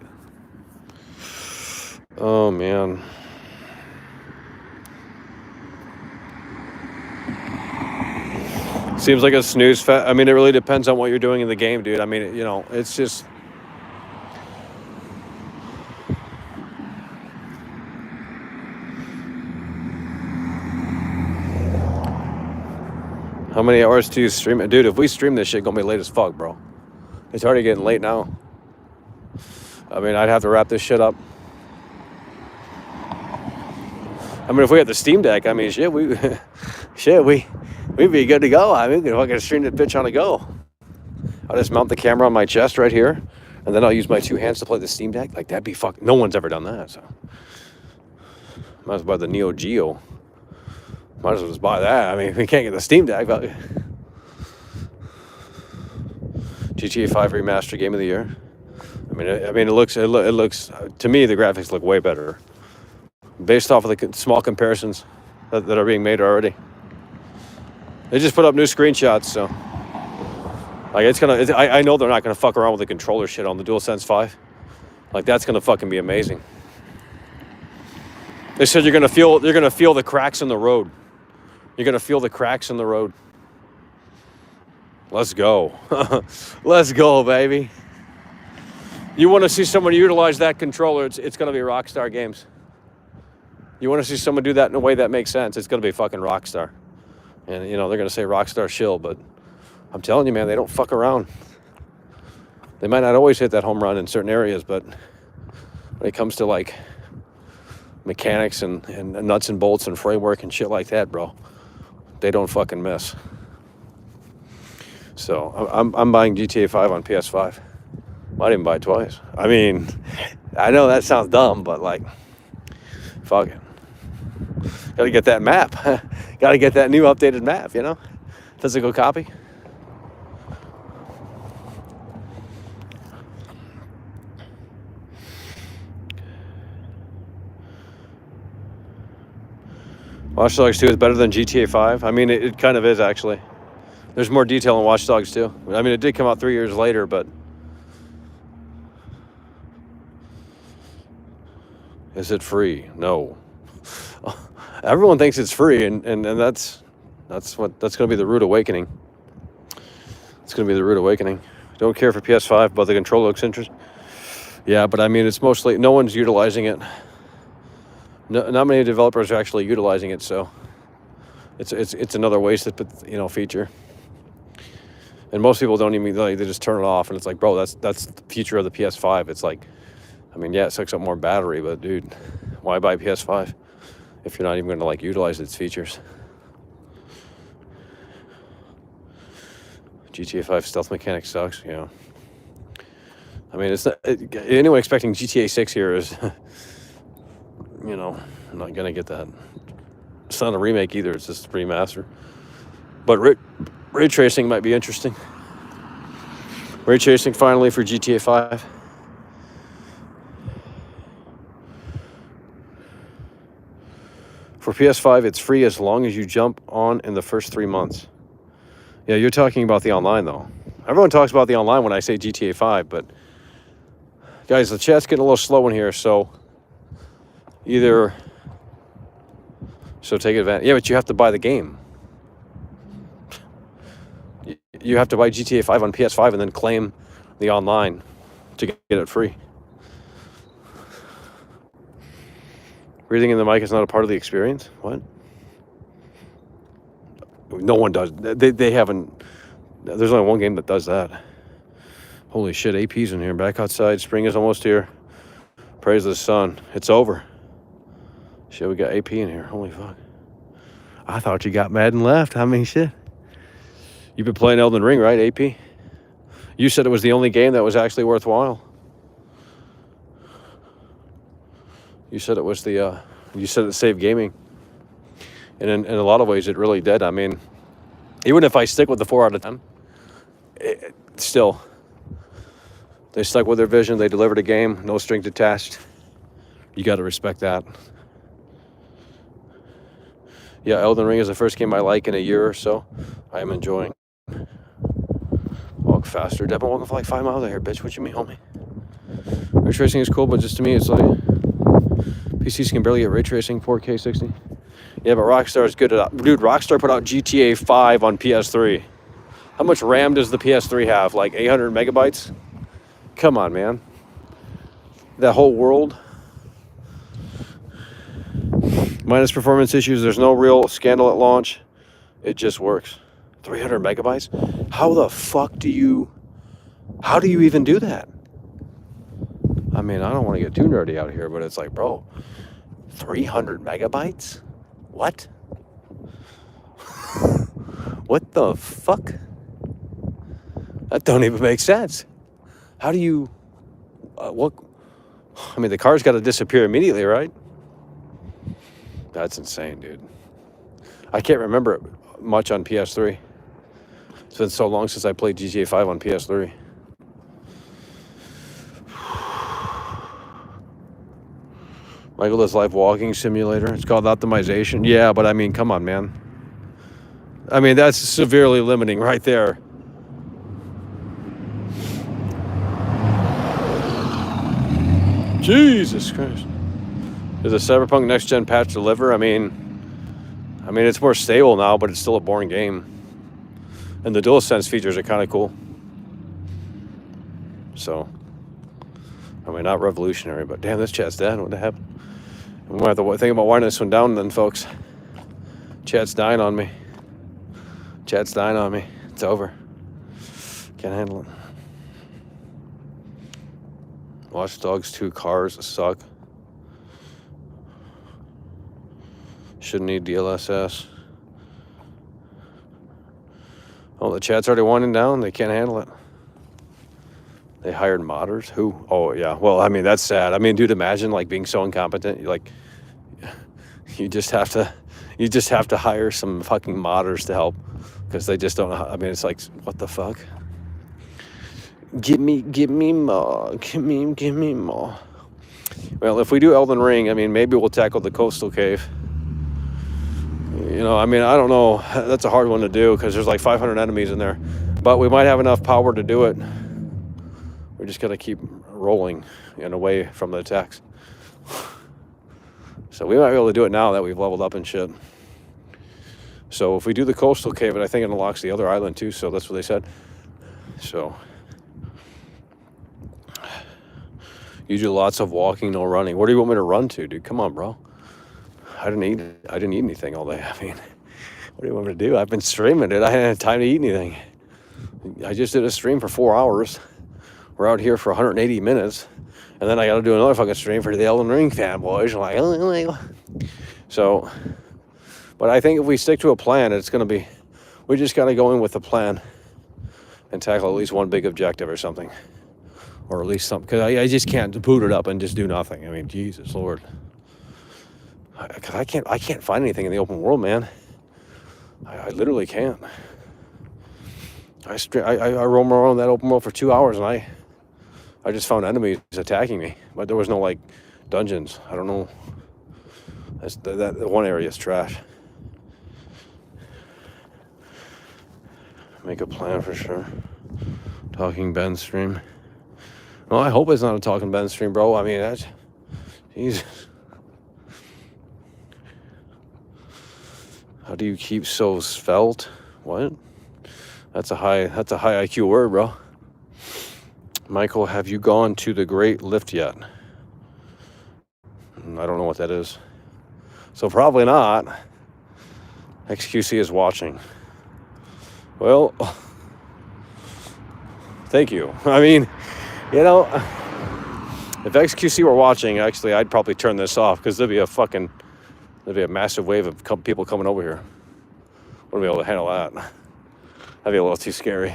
Oh man. Seems like a snooze fest. I mean, it really depends on what you're doing in the game, dude. I mean, you know, it's just... How many hours do you stream it? Dude, if we stream this shit, gonna be late as fuck, bro. It's already getting late now. I mean, I'd have to wrap this shit up. I mean, if we had the Steam Deck, I mean, shit, we'd be good to go. I mean, we can fucking stream the bitch on the go. I'll just mount the camera on my chest right here, and then I'll use my 2 hands to play the Steam Deck. Like, that'd be fucking... No one's ever done that, so... Might as well buy the Neo Geo. Might as well just buy that. I mean, if we can't get the Steam Deck, but... Do GTA 5 remaster game of the year. It looks to me the graphics look way better based off of the small comparisons that are being made already. They just put up new screenshots, so like I know they're not gonna fuck around with the controller shit on the DualSense 5. Like that's gonna fucking be amazing. They said you're gonna feel the cracks in the road. You're gonna feel the cracks in the road. Let's go. Let's go, baby. You want to see someone utilize that controller, it's going to be Rockstar Games. You want to see someone do that in a way that makes sense, it's going to be fucking Rockstar. And, they're going to say Rockstar shill, but I'm telling you, man, they don't fuck around. They might not always hit that home run in certain areas, but when it comes to, like, mechanics and nuts and bolts and framework and shit like that, bro, they don't fucking miss. So I'm buying GTA 5 on PS5. Might even buy it twice. I mean, I know that sounds dumb, but like, fuck it. Gotta get that map. Gotta get that new updated map, Physical copy. Watch Dogs 2 is better than GTA 5. I mean, it kind of is, actually. There's more detail in Watch Dogs 2. I mean, it did come out 3 years later, but... Is it free? No. Everyone thinks it's free, and that's going to be the rude awakening. It's going to be the rude awakening. Don't care for PS5, but the controller looks interesting. Yeah, but I mean, it's mostly... No one's utilizing it. No, not many developers are actually utilizing it, so... It's another wasted, feature. And most people don't even, they just turn it off, and it's like, bro, that's the future of the PS5. It's like, I mean, yeah, it sucks up more battery, but dude, why buy PS5 if you're not even going to utilize its features? GTA 5 stealth mechanic sucks, I mean, it's not, anyone expecting GTA 6 here is, I'm not going to get that. It's not a remake either, it's just a remaster. But ray tracing might be interesting. Ray tracing finally for GTA 5. For PS5, it's free as long as you jump on in the first 3 months. Yeah, you're talking about the online, though. Everyone talks about the online when I say GTA 5, but... Guys, the chat's getting a little slow in here, so... So take advantage. Yeah, but you have to buy the game. You have to buy GTA 5 on PS5 and then claim the online to get it free. Breathing in the mic is not a part of the experience? What? No one does. They haven't... There's only one game that does that. Holy shit, AP's in here. Back outside. Spring is almost here. Praise the sun. It's over. Shit, we got AP in here. Holy fuck. I thought you got mad and left. I mean, shit. You've been playing Elden Ring, right, AP? You said it was the only game that was actually worthwhile. You said it was you said it saved gaming. And in a lot of ways, it really did. I mean, even if I stick with the 4 out of 10, still, they stuck with their vision. They delivered a game, no strings attached. You got to respect that. Yeah, Elden Ring is the first game I like in a year or so. I am enjoying. Walk faster. I've been walking for like 5 miles out here, bitch. What you mean, homie? Ray tracing is cool, but just to me, it's like PCs can barely get ray tracing, 4K 60. Yeah, but Rockstar is good at... Dude, Rockstar put out GTA 5 on PS3. How much RAM does the PS3 have? Like 800 megabytes? Come on, man. That whole world. Minus performance issues. There's no real scandal at launch. It just works. 300 megabytes? How the fuck do you... How do you even do that? I mean, I don't want to get too nerdy out here, but it's like, bro, 300 megabytes? What? What the fuck? That don't even make sense. How do you... what? I mean, the car's got to disappear immediately, right? That's insane, dude. I can't remember much on PS3. It's been so long since I played GTA 5 on PS3. Michael does live walking simulator. It's called optimization. Yeah, but I mean, come on, man. I mean, that's severely limiting right there. Jesus Christ. Does a Cyberpunk Next Gen patch deliver? I mean, it's more stable now, but it's still a boring game. And the DualSense features are kind of cool. So, I mean, not revolutionary, but damn, this chat's dead. What the hell? We might have to think about winding this one down then, folks. Chat's dying on me. Chat's dying on me. It's over. Can't handle it. Watch Dogs 2 cars suck. Shouldn't need DLSS. Oh, the chat's already winding down. They can't handle it. They hired modders? Who? Oh, yeah. Well, I mean, that's sad. I mean, dude, imagine, like, being so incompetent. Like, you just have to hire some fucking modders to help because they just don't know how. I mean, it's like, what the fuck? Give me more. Give me more. Well, if we do Elden Ring, I mean, maybe we'll tackle the coastal cave. You know, I mean, I don't know. That's a hard one to do because there's like 500 enemies in there. But we might have enough power to do it. We're just going to keep rolling and away from the attacks. So we might be able to do it now that we've leveled up and shit. So if we do the coastal cave, I think it unlocks the other island too. So that's what they said. So you do lots of walking, no running. What do you want me to run to, dude? Come on, bro. I didn't eat anything all day. I mean, what do you want me to do? I've been streaming it. I hadn't had time to eat anything. I just did a stream for 4 hours. We're out here for 180 minutes. And then I got to do another fucking stream for the Elden Ring fanboys. I'm like, oh. So, but I think if we stick to a plan, it's going to be, we just got to go in with a plan and tackle at least one big objective or something. Or at least something. Because I just can't boot it up and just do nothing. I mean, Jesus Lord. Because I can't find anything in the open world, man. I literally can't. I roam around that open world for 2 hours and I just found enemies attacking me, but there was no like dungeons. I don't know. That one area is trash. Make a plan for sure. Talking Ben stream. Well, I hope it's not a Talking Ben stream, bro. I mean, that's Jesus. How do you keep so svelte? What? That's a high IQ word, bro. Michael, have you gone to the Great Lift yet? I don't know what that is. So probably not. XQC is watching. Well, thank you. I mean, you know, if XQC were watching, actually, I'd probably turn this off because there'd be a massive wave of people coming over here. Wouldn't be able to handle that. That'd be a little too scary.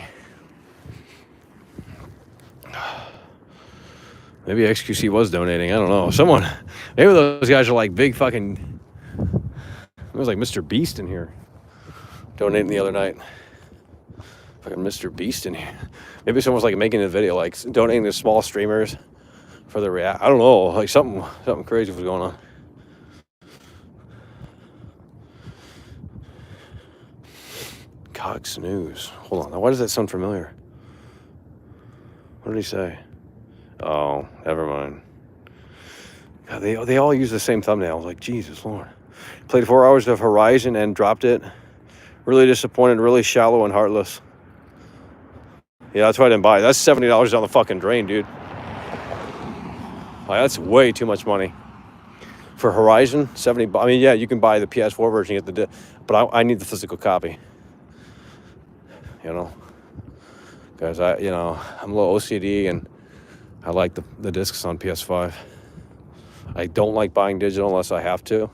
Maybe XQC was donating. I don't know. Maybe those guys are like big fucking. It was like Mr. Beast in here donating the other night. Fucking Mr. Beast in here. Maybe someone was like making a video like donating to small streamers for the react. I don't know. Like something crazy was going on. Cox News. Hold on. Now, why does that sound familiar? What did he say? Oh, never mind. God, they all use the same thumbnail. I was like, Jesus Lord. Played 4 hours of Horizon and dropped it. Really disappointed. Really shallow and heartless. Yeah, that's why I didn't buy it. That's $70 down the fucking drain, dude. Like, that's way too much money. For Horizon, 70. I mean, yeah, you can buy the PS4 version, but I need the physical copy. You know, because I'm a little OCD and I like the discs on PS5. I don't like buying digital unless I have to,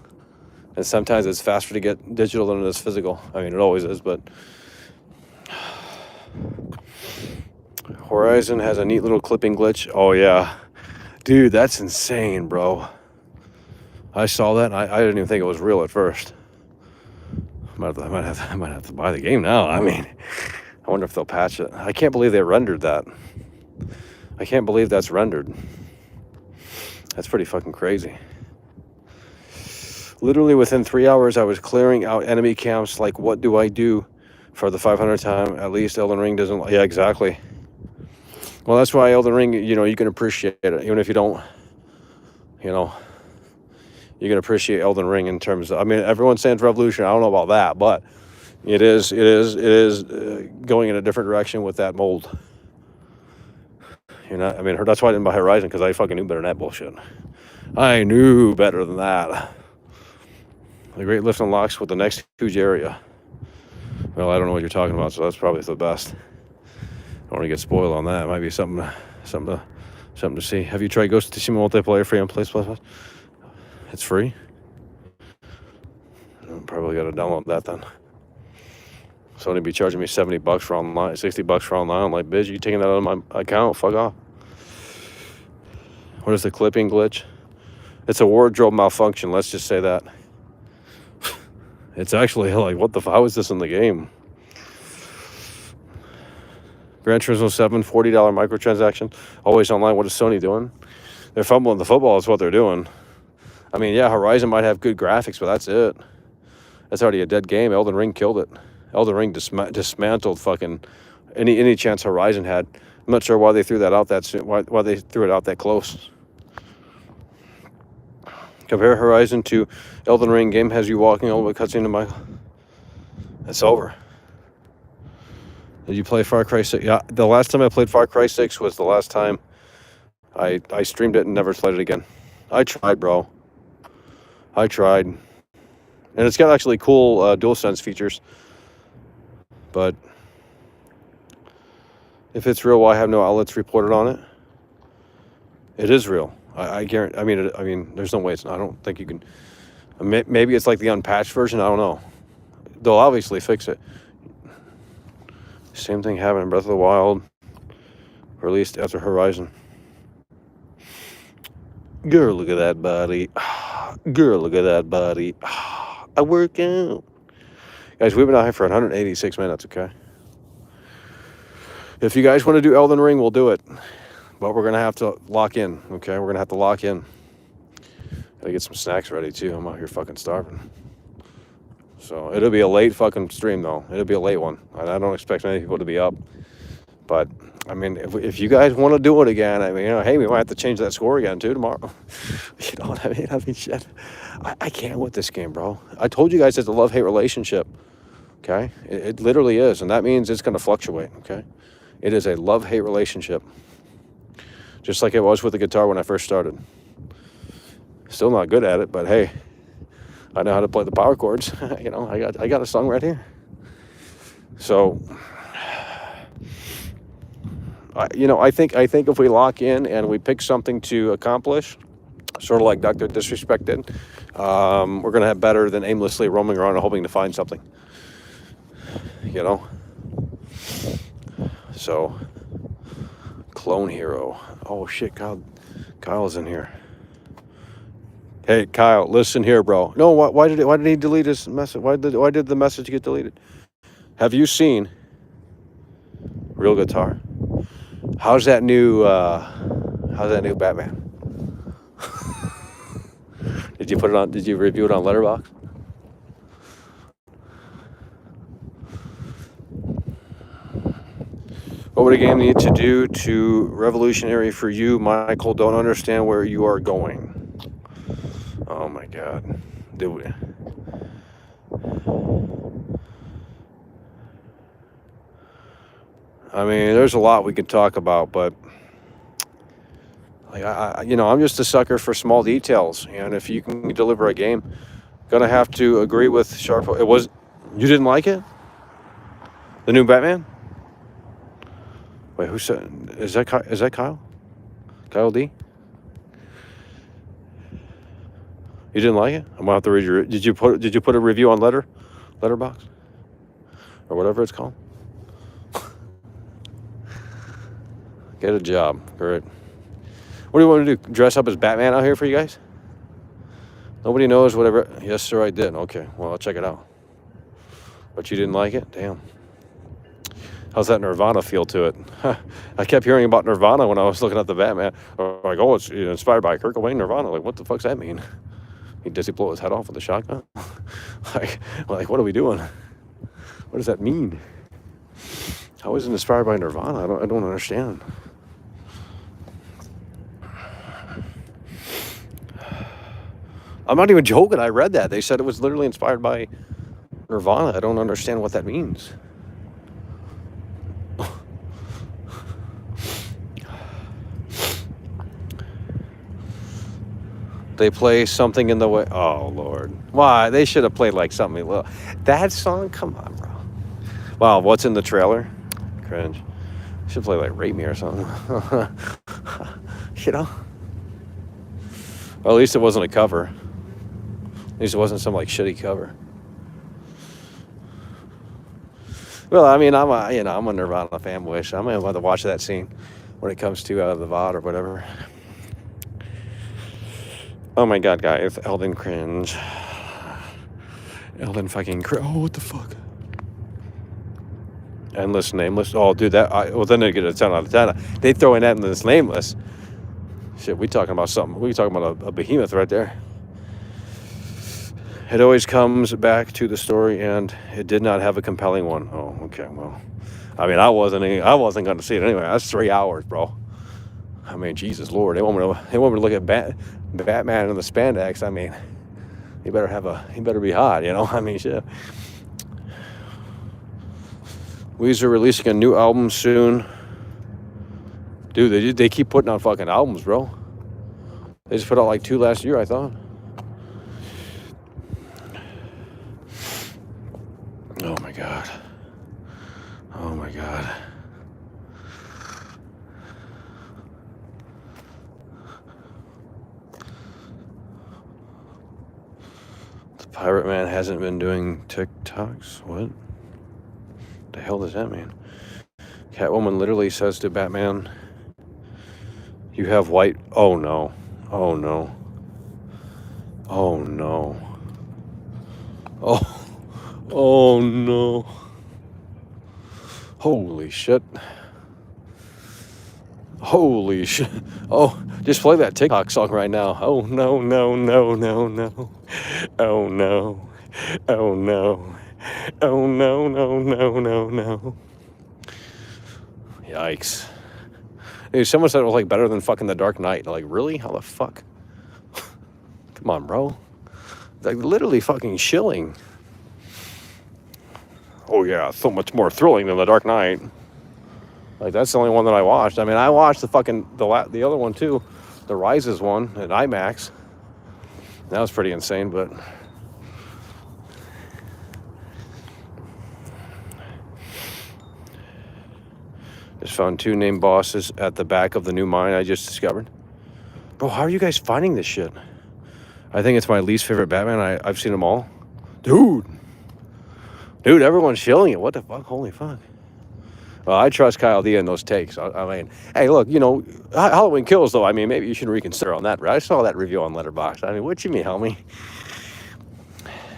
and sometimes it's faster to get digital than it is physical. I mean, it always is, but Horizon has a neat little clipping glitch. Oh yeah, dude, that's insane, bro. I saw that. And I didn't even think it was real at first. I might have to buy the game now. I mean, I wonder if they'll patch it. I can't believe they rendered that. I can't believe that's rendered. That's pretty fucking crazy. Literally within 3 hours, I was clearing out enemy camps. Like, what do I do for the 500th time? At least Elden Ring doesn't. Yeah, exactly. Well, that's why Elden Ring, you can appreciate it. Even if you don't, you can appreciate Elden Ring in terms of, I mean, everyone's saying it's revolution. I don't know about that, but it is going in a different direction with that mold. I mean, that's why I didn't buy Horizon, because I fucking knew better than that bullshit. I knew better than that. The Great Lift unlocks with the next huge area. Well, I don't know what you're talking about, so that's probably the best. I don't want to get spoiled on that. It might be something to see. Have you tried Ghost of Tsushima multiplayer free on PlayStation? It's free. Probably got to download that then. Sony be charging me $70 for online, $60 for online. I'm like, bitch, you taking that out of my account? Fuck off. What is the clipping glitch? It's a wardrobe malfunction. Let's just say that. It's actually like, what the fuck? How is this in the game? Gran Turismo 7, $40 microtransaction. Always online. What is Sony doing? They're fumbling the football is what they're doing. I mean, yeah, Horizon might have good graphics, but that's it. That's already a dead game. Elden Ring killed it. Elden Ring dismantled fucking any chance Horizon had. I'm not sure why they threw that out that soon. Why they threw it out that close. Compare Horizon to Elden Ring. Game has you walking all the way cutscene to my. It's over. Did you play Far Cry 6? Yeah, the last time I played Far Cry 6 was the last time I streamed it and never played it again. I tried, bro. I tried. And it's got actually cool DualSense features. But if it's real, why have no outlets reported on it? It is real. I guarantee. I mean, there's no way it's not. I don't think you can. Maybe it's like the unpatched version. I don't know. They'll obviously fix it. Same thing happened in Breath of the Wild, released after Horizon. Girl, look at that body. Girl, look at that body. I work out. Guys, we've been out here for 186 minutes, okay? If you guys want to do Elden Ring, we'll do it. But we're going to have to lock in, okay? We're going to have to lock in. Gotta get some snacks ready, too. I'm out here fucking starving. So it'll be a late fucking stream, though. It'll be a late one. I don't expect many people to be up. But, I mean, if you guys want to do it again, I mean, hey, we might have to change that score again, too, tomorrow. You know what I mean? I mean, shit. I can't with this game, bro. I told you guys it's a love-hate relationship, okay? It literally is, and that means it's going to fluctuate, okay? It is a love-hate relationship. Just like it was with the guitar when I first started. Still not good at it, but hey, I know how to play the power chords. I got a song right here. So, I think if we lock in and we pick something to accomplish, sort of like Dr. Disrespect did, we're gonna have better than aimlessly roaming around and hoping to find something. So, Clone Hero. Oh shit, Kyle's in here. Hey, Kyle, listen here, bro. No, why did he delete his message? Why did the message get deleted? Have you seen Real Guitar? How's that new Batman? Did you review it on Letterboxd? What would a game need to do to revolutionary for you, Michael? Don't understand where you are going. Oh my God. Dude. I mean, there's a lot we could talk about, but like I'm just a sucker for small details, and if you can deliver a game, gonna have to agree with Sharp. You didn't like it? The new Batman? Wait, who said? Is that Kyle? Kyle D? You didn't like it? I'm gonna have to read your. Did you put a review on Letterboxd, or whatever it's called? Get a job, great. What do you want to do? Dress up as Batman out here for you guys? Nobody knows whatever. Yes, sir, I did. Okay, well, I'll check it out. But you didn't like it? Damn. How's that Nirvana feel to it? I kept hearing about Nirvana when I was looking at the Batman. Like, oh, it's inspired by Kurt Cobain, Nirvana. Like, what the fuck's that mean? Does he blow his head off with a shotgun? like, what are we doing? What does that mean? How is it inspired by Nirvana? I don't understand. I'm not even joking. I read that. They said it was literally inspired by Nirvana. I don't understand what that means. They play something in the way. Oh, Lord. Why? They should have played like something. That song? Come on, bro. Wow, what's in the trailer? Cringe. Should play like Rape Me or something. You know? Well, at least it wasn't a cover. At least it wasn't some like shitty cover. Well, I mean, I'm a Nirvana fanboy, so I'm gonna have to watch that scene when it comes to the VOD or whatever. Oh my God, guys, Elden cringe. Elden fucking cringe. Oh, what the fuck? Endless, nameless. Oh, dude, well, then they get a 10 out of 10. They throw in endless, nameless. Shit, we talking about something. We talking about a behemoth right there. It always comes back to the story, and it did not have a compelling one. Oh, okay, well, I mean, I wasn't going to see it anyway. That's 3 hours, bro. I mean, Jesus Lord, they want me to look at Batman in the spandex. I mean, he better be hot, you know. I mean, shit. Weezer releasing a new album soon. Dude, they keep putting out fucking albums, bro. They just put out like 2 last year, I thought. Oh my God. Oh my God. The Pirate Man hasn't been doing TikToks? What? The hell does that mean? Catwoman literally says to Batman, "You have white." Oh no. Oh no. Oh no. Oh no. Holy shit. Holy shit. Oh, just play that TikTok song right now. Oh no, no, no, no, no. Oh no. Oh no. Oh no, no, no, no, no. Yikes. Dude, someone said it was like better than fucking The Dark Knight. Like, really? How the fuck? Come on, bro. Like, literally fucking shilling. Oh yeah, so much more thrilling than The Dark Knight. Like, that's the only one that I watched. I mean, I watched the other one too, the Rises one at IMAX. That was pretty insane, but just found 2 named bosses at the back of the new mine I just discovered. Bro, how are you guys finding this shit? I think it's my least favorite Batman. I've seen them all. Dude, everyone's shilling it. What the fuck? Holy fuck. Well, I trust Kyle D in those takes. I mean, hey, look, you know, Halloween Kills, though. I mean, maybe you should reconsider on that. Right? I saw that review on Letterboxd. I mean, what you mean, homie?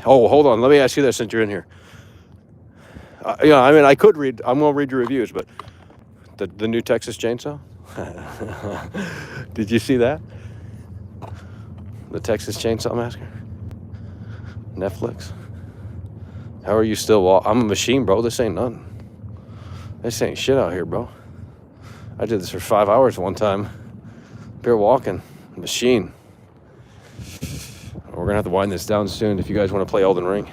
Oh, hold on. Let me ask you this since you're in here. Yeah, I mean, I could read. I'm going to read your reviews, but the new Texas Chainsaw? Did you see that? The Texas Chainsaw Massacre? Netflix? How are you still I'm a machine, bro. This ain't nothing. This ain't shit out here, bro. I did this for 5 hours one time. Beer walking. Machine. We're gonna have to wind this down soon if you guys want to play Elden Ring.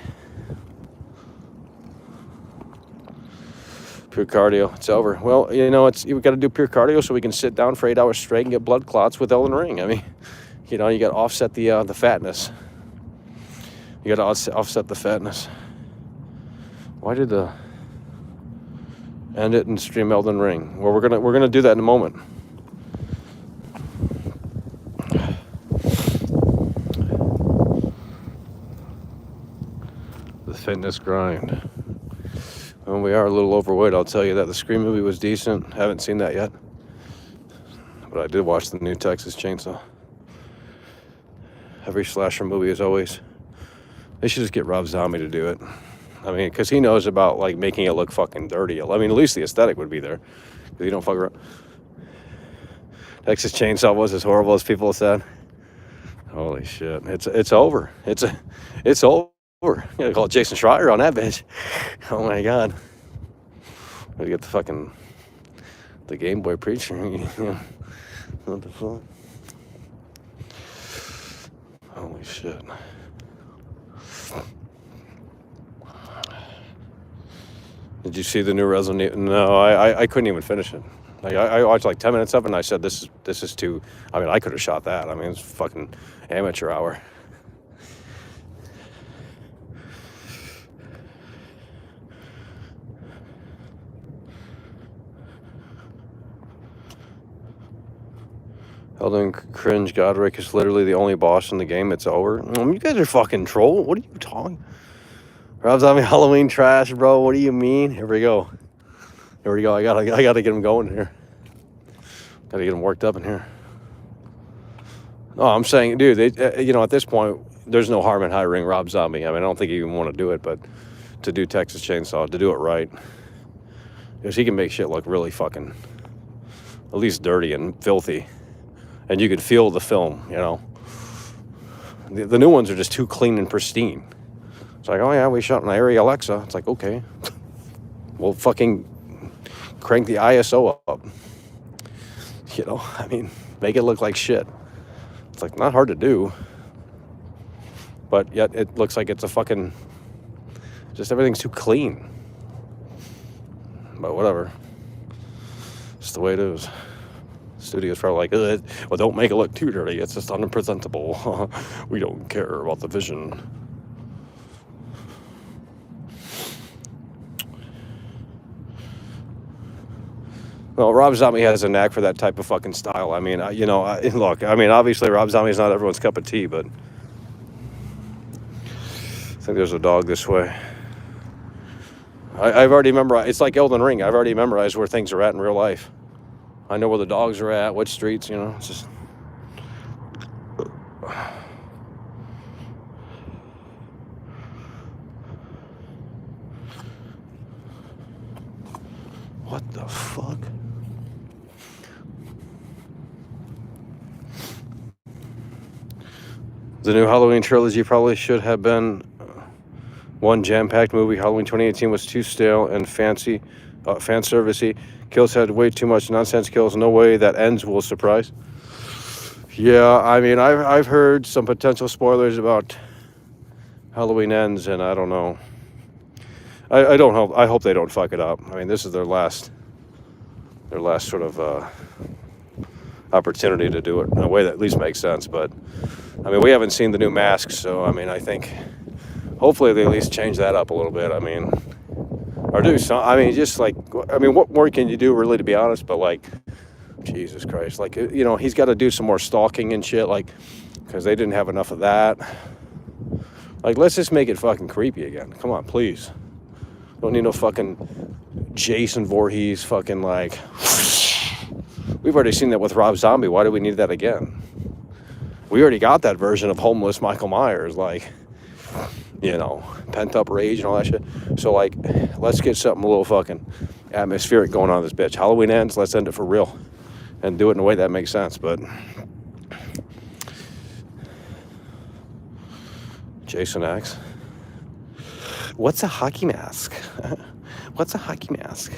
Pure cardio. It's over. Well, you know, we got to do pure cardio so we can sit down for 8 hours straight and get blood clots with Elden Ring. I mean, you know, you got to offset the fatness. You got to offset the fatness. Why did the end it and stream Elden Ring? Well, we're gonna do that in a moment. The fitness grind. Well, we are a little overweight, I'll tell you that. The Scream movie was decent. Haven't seen that yet. But I did watch the new Texas Chainsaw. Every slasher movie is always... They should just get Rob Zombie to do it. I mean, because he knows about, like, making it look fucking dirty. I mean, at least the aesthetic would be there. Because you don't fuck around. Texas Chainsaw was as horrible as people said. Holy shit. It's over. It's over. You gotta call Jason Schreier on that bitch. Oh my god. Gotta get the Game Boy preacher. What the fuck? Holy shit. Did you see the new Resident Evil? No, I couldn't even finish it. Like, I watched like 10 minutes of it, and I said, this is too... I mean, I could have shot that. I mean, it's fucking amateur hour. Elden Cringe Godric is literally the only boss in the game. It's over. You guys are fucking troll. What are you talking? Rob Zombie Halloween trash, bro. What do you mean? Here we go. Here we go. I gotta get him going here. Gotta get him worked up in here. Oh, I'm saying, dude, at this point, there's no harm in hiring Rob Zombie. I mean, I don't think you even want to do it, but to do Texas Chainsaw, to do it right, because he can make shit look really fucking, at least dirty and filthy, and you could feel the film. The new ones are just too clean and pristine. It's like, oh yeah, we shot an Arri Alexa. It's like, okay, we'll fucking crank the ISO up. I mean, make it look like shit. It's like not hard to do, but yet it looks like it's a fucking, just everything's too clean. But whatever, it's the way it is. Studio's probably like, well, don't make it look too dirty. It's just unpresentable. We don't care about the vision. Well, Rob Zombie has a knack for that type of fucking style. I mean, look, I mean, obviously Rob Zombie's not everyone's cup of tea, but I think there's a dog this way. I've already memorized. It's like Elden Ring. I've already memorized where things are at in real life. I know where the dogs are at, which streets, it's just... What the fuck? The new Halloween trilogy probably should have been one jam-packed movie. Halloween 2018 was too stale and fan servicey. Kills had way too much nonsense kills. No way that ends will surprise. Yeah, I mean, I've heard some potential spoilers about Halloween Ends, and I don't know. I don't hope. I hope they don't fuck it up. I mean, this is their last sort of opportunity to do it in a way that at least makes sense. But I mean, we haven't seen the new masks, so I mean, I think hopefully they at least change that up a little bit. I mean, or do some. I mean, just like, I mean, what more can you do, really, to be honest? But like, Jesus Christ, like, he's got to do some more stalking and shit, like, because they didn't have enough of that. Like, let's just make it fucking creepy again. Come on, please. Don't need no fucking Jason Voorhees fucking, like... We've already seen that with Rob Zombie. Why do we need that again? We already got that version of homeless Michael Myers, like, pent-up rage and all that shit. So, like, let's get something a little fucking atmospheric going on in this bitch. Halloween Ends, let's end it for real. And do it in a way that makes sense, but... Jason X. What's a hockey mask? What's a hockey mask?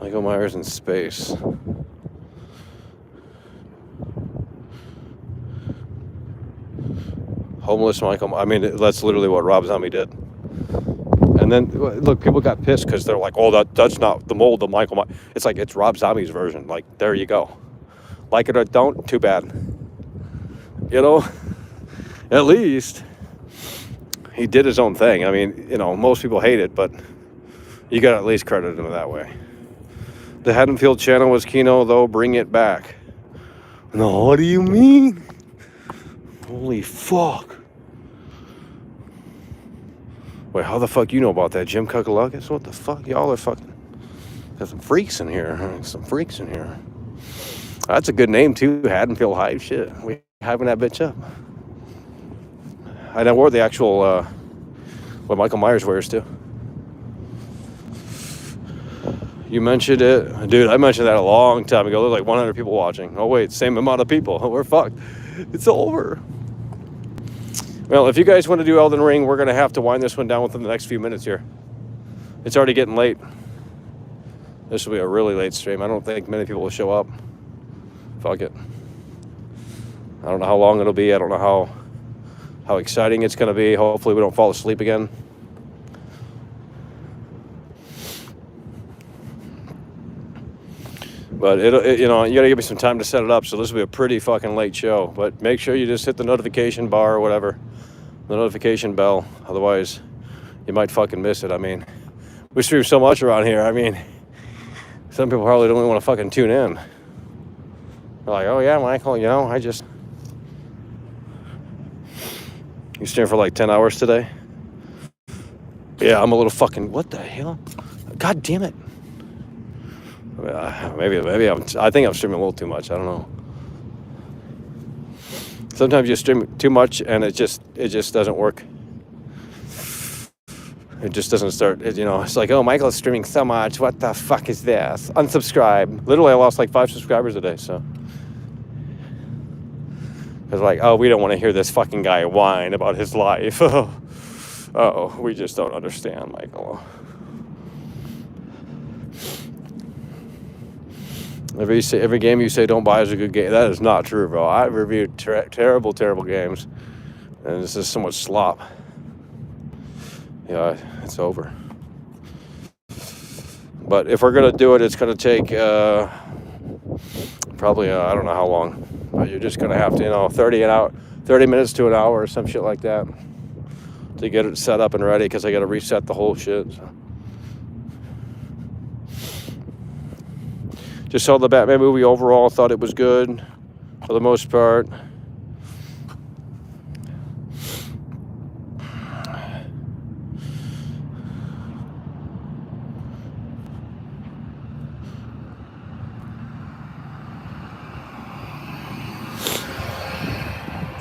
Michael Myers in space. Homeless Michael. I mean, that's literally what Rob Zombie did. And then, look, people got pissed because they're like, oh, that's not the mold of Michael Myers. It's like, it's Rob Zombie's version. Like, there you go. Like it or don't, too bad. At least he did his own thing. I mean, most people hate it, but you got to at least credit him that way. The Haddonfield channel was Kino, though. Bring it back. No, what do you mean? Holy fuck. Wait, how the fuck you know about that, Jim Cuckaluggus? What the fuck? Y'all are fucking... Got some freaks in here. Some freaks in here. That's a good name, too. Haddonfield Hive. Shit. We having that bitch up. I know wore the actual, what Michael Myers wears, too. You mentioned it. Dude, I mentioned that a long time ago. There's like 100 people watching. Oh, wait, same amount of people. We're fucked. It's over. Well, if you guys want to do Elden Ring, we're going to have to wind this one down within the next few minutes here. It's already getting late. This will be a really late stream. I don't think many people will show up. Fuck it. I don't know how long it'll be. I don't know how exciting it's going to be. Hopefully we don't fall asleep again. But you got to give me some time to set it up. So this will be a pretty fucking late show. But make sure you just hit the notification bar or whatever, the notification bell. Otherwise, you might fucking miss it. I mean, we stream so much around here. I mean, some people probably don't even want to fucking tune in. They're like, oh yeah, Michael, you stream for like 10 hours today? Yeah, I'm a little fucking, what the hell? God damn it. Maybe I think I'm streaming a little too much. I don't know. Sometimes you stream too much and it just doesn't work. It just doesn't start. It's like, oh, Michael's streaming so much. What the fuck is this? Unsubscribe. Literally, I lost like 5 subscribers today. So, because like, oh, we don't want to hear this fucking guy whine about his life. Oh, we just don't understand, Michael. Every game you say don't buy is a good game. That is not true, bro. I've reviewed terrible games, and this is so much slop. Yeah, it's over. But if we're gonna do it, it's gonna take probably I don't know how long, but you're just gonna have to 30 minutes to an hour or some shit like that to get it set up and ready, because I got to reset the whole shit. So. Just saw the Batman movie overall. Thought it was good for the most part.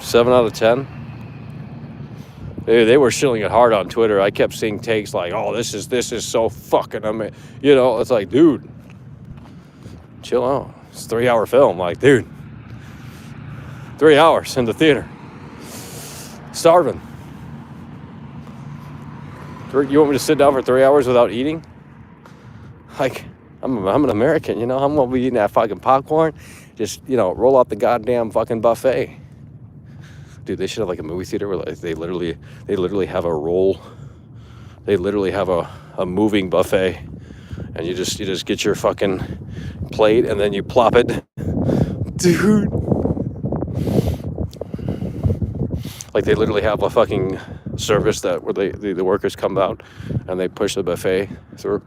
Seven out of 10. Dude, they were shilling it hard on Twitter. I kept seeing takes like, "Oh, this is so fucking amazing." It's like, dude, chill out. It's a 3-hour film. Like, dude, 3 hours in the theater, starving. You want me to sit down for 3 hours without eating? Like, I'm an American. I'm gonna be eating that fucking popcorn. Just roll out the goddamn fucking buffet. Dude, they should have like a movie theater where they literally have a roll. They literally have a moving buffet, and you just get your fucking plate and then you plop it, dude. Like they literally have a fucking service where the workers come out and they push the buffet through.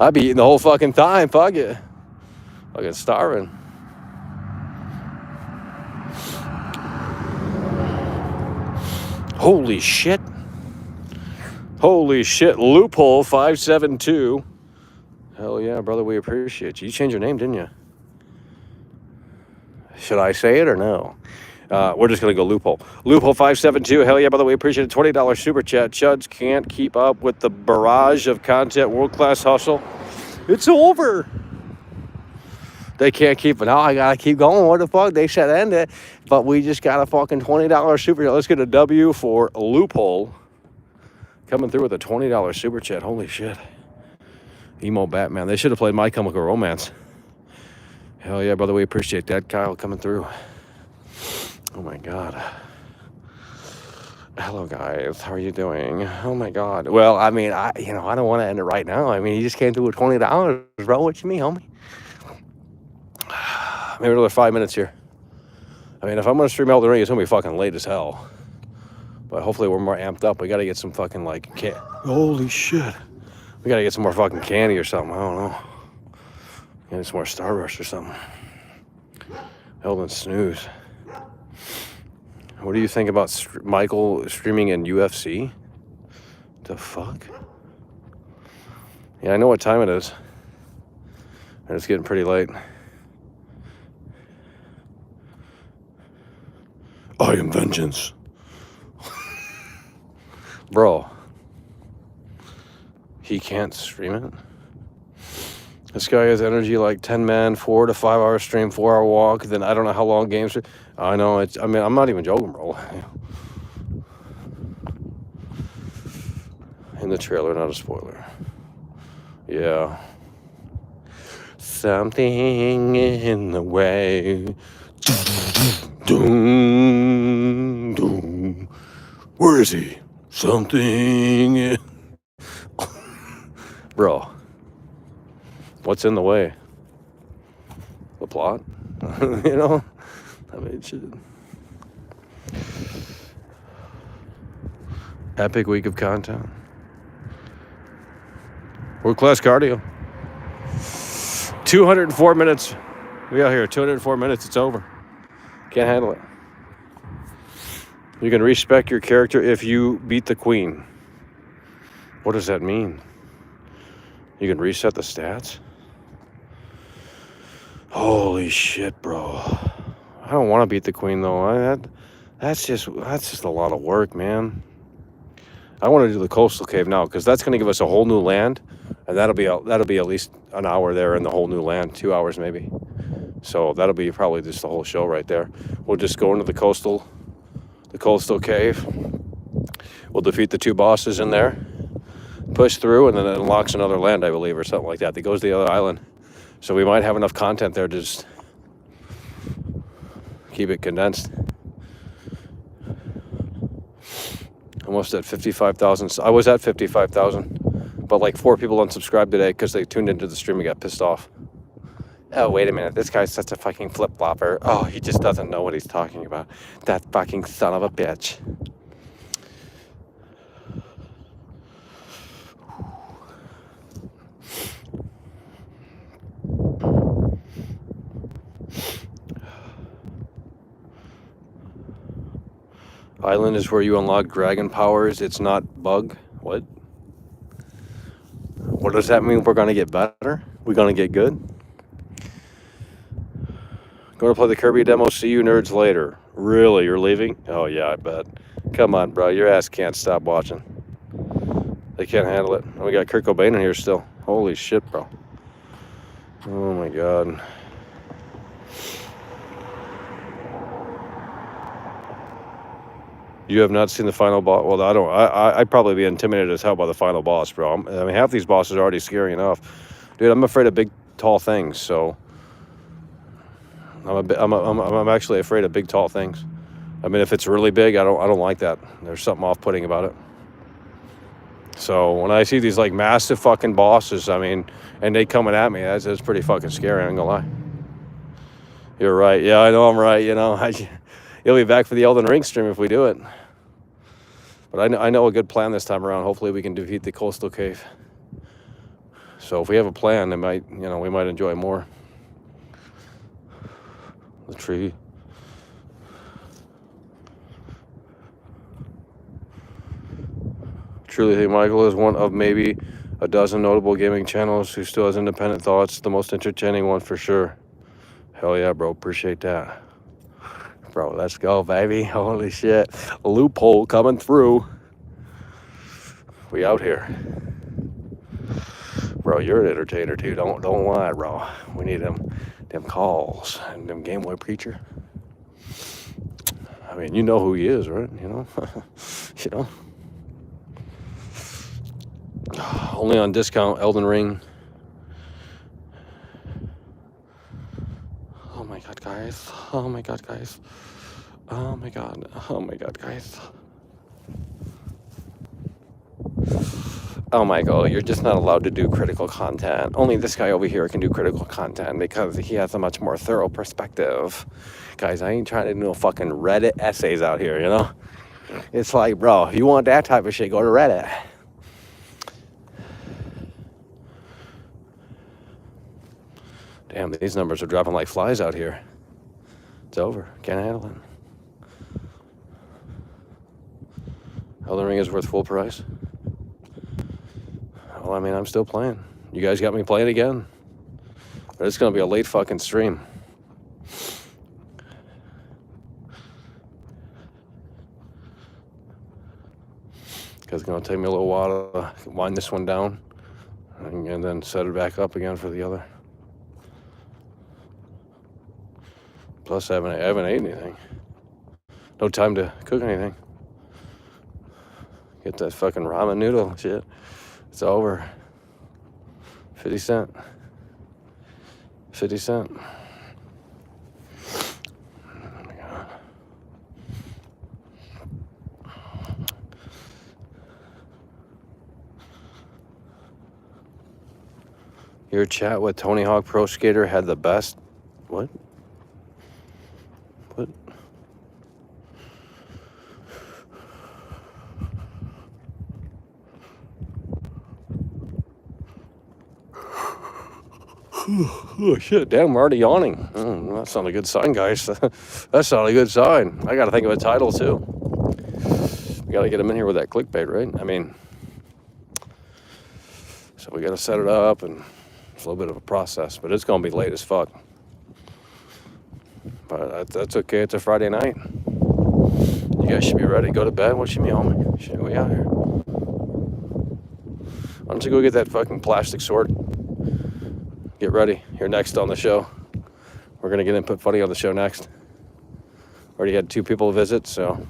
I'd be eating the whole fucking time. Fuck it, fucking starving. Holy shit. Loophole 572. Hell yeah, brother, we appreciate you. You changed your name, didn't you? Should I say it or no? We're just going to go Loophole. Loophole 572. Hell yeah, brother, we appreciate it. $20 super chat. Chuds can't keep up with the barrage of content. World-class hustle. It's over. They can't keep it. Now I got to keep going. What the fuck? They said end it. But we just got a fucking $20 super chat. Let's get a W for Loophole. Coming through with a $20 super chat. Holy shit. Emo Batman. They should have played My Chemical Romance. Hell yeah, brother. We appreciate that. Kyle coming through. Oh my God. Hello, guys. How are you doing? Oh my God. Well, I mean, I don't want to end it right now. I mean, you just came through with $20, bro. What you mean, homie? Maybe another 5 minutes here. I mean, if I'm going to stream Elden Ring, it's going to be fucking late as hell. But hopefully we're more amped up. We got to get some fucking, holy shit. We got to get some more fucking candy or something. I don't know. Get some more Starburst or something. Elden snooze. What do you think about Michael streaming in UFC? The fuck? Yeah, I know what time it is. And it's getting pretty late. I am vengeance. Bro. He can't stream it? This guy has energy like 10 men, 4 to 5 hour stream, 4 hour walk. Then I don't know how long games are. I know it's, I mean, I'm not even joking, bro. In the trailer, not a spoiler. Yeah. Something in the way. Doom, doom. Where is he? Something. Bro. What's in the way? The plot? You know? I mean, shit. Epic week of content. World class cardio. 204 minutes. We got here. 204 minutes. It's over. Can't handle it. You can respec your character if you beat the queen. What does that mean? You can reset the stats? Holy shit, bro. I don't want to beat the queen though. That's just a lot of work, man. I want to do the coastal cave now because that's going to give us a whole new land, and that'll be at least an hour there in the whole new land, 2 hours maybe. So that'll be probably just the whole show right there. We'll just go into the coastal cave. We'll defeat the 2 bosses in there, push through, and then it unlocks another land, I believe, or something like that. That goes to the other island. So we might have enough content there to just keep it condensed. Almost at 55,000. I was at 55,000, but like 4 people unsubscribed today because they tuned into the stream and got pissed off. Oh, wait a minute. This guy's such a fucking flip-flopper. Oh, he just doesn't know what he's talking about. That fucking son of a bitch. Island is where you unlock dragon powers. It's not bug. What? What does that mean? We're going to get better? We're going to get good? Going to play the Kirby demo. See you nerds later. Really? You're leaving? Oh, yeah, I bet. Come on, bro. Your ass can't stop watching. They can't handle it. We got Kurt Cobain in here still. Holy shit, bro. Oh, my God. You have not seen the final boss? Well, I don't. I'd probably be intimidated as hell by the final boss, bro. I mean, half these bosses are already scary enough. Dude, I'm afraid of big, tall things, so... I'm actually afraid of big, tall things. I mean, if it's really big, I don't like that. There's something off-putting about it. So when I see these like massive fucking bosses, I mean, and they coming at me, that's pretty fucking scary. I ain't gonna lie. You're right. Yeah, I know I'm right. You know, you'll be back for the Elden Ring stream if we do it. But I know a good plan this time around. Hopefully we can defeat the coastal cave. So if we have a plan, we might enjoy more. The tree. Truly think Michael is one of maybe a dozen notable gaming channels who still has independent thoughts. The most entertaining one for sure. Hell yeah, bro. Appreciate that. Bro, let's go, baby. Holy shit. A loophole coming through. We out here. Bro, you're an entertainer too. Don't lie, bro. We need them calls and them Game Boy Preacher. I mean, you know who he is, right? You know? You know? Only on discount, Elden Ring. Oh my god, guys. Oh my god, guys. Oh my god. Oh my god, guys. Oh my god, you're just not allowed to do critical content. Only this guy over here can do critical content because he has a much more thorough perspective. Guys, I ain't trying to do no fucking Reddit essays out here, you know? It's like, bro, if you want that type of shit, go to Reddit. Damn, these numbers are dropping like flies out here. It's over. Can't handle it. Elden Ring is worth full price. Well, I mean, I'm still playing. You guys got me playing again. But it's going to be a late fucking stream. Because it's going to take me a little while to wind this one down. and then set it back up again for the other. Plus, I haven't ate anything. No time to cook anything. Get that fucking ramen noodle shit. It's over. 50 cent. 50 cent. Oh my God. Your chat with Tony Hawk Pro Skater had the best. What? What? Oh shit, damn, we're already yawning. That's not a good sign, guys. That's not a good sign. I gotta think of a title too. We gotta get him in here with that clickbait, right? I mean, so we gotta set it up, and it's a little bit of a process, but it's gonna be late as fuck. But that's okay, it's a Friday night. You guys should be ready to go to bed. What you mean, homie? Shit, we out here. Why don't you go get that fucking plastic sword? Get ready. You're next on the show. We're going to get Input Funny on the show next. Already had 2 people visit, so.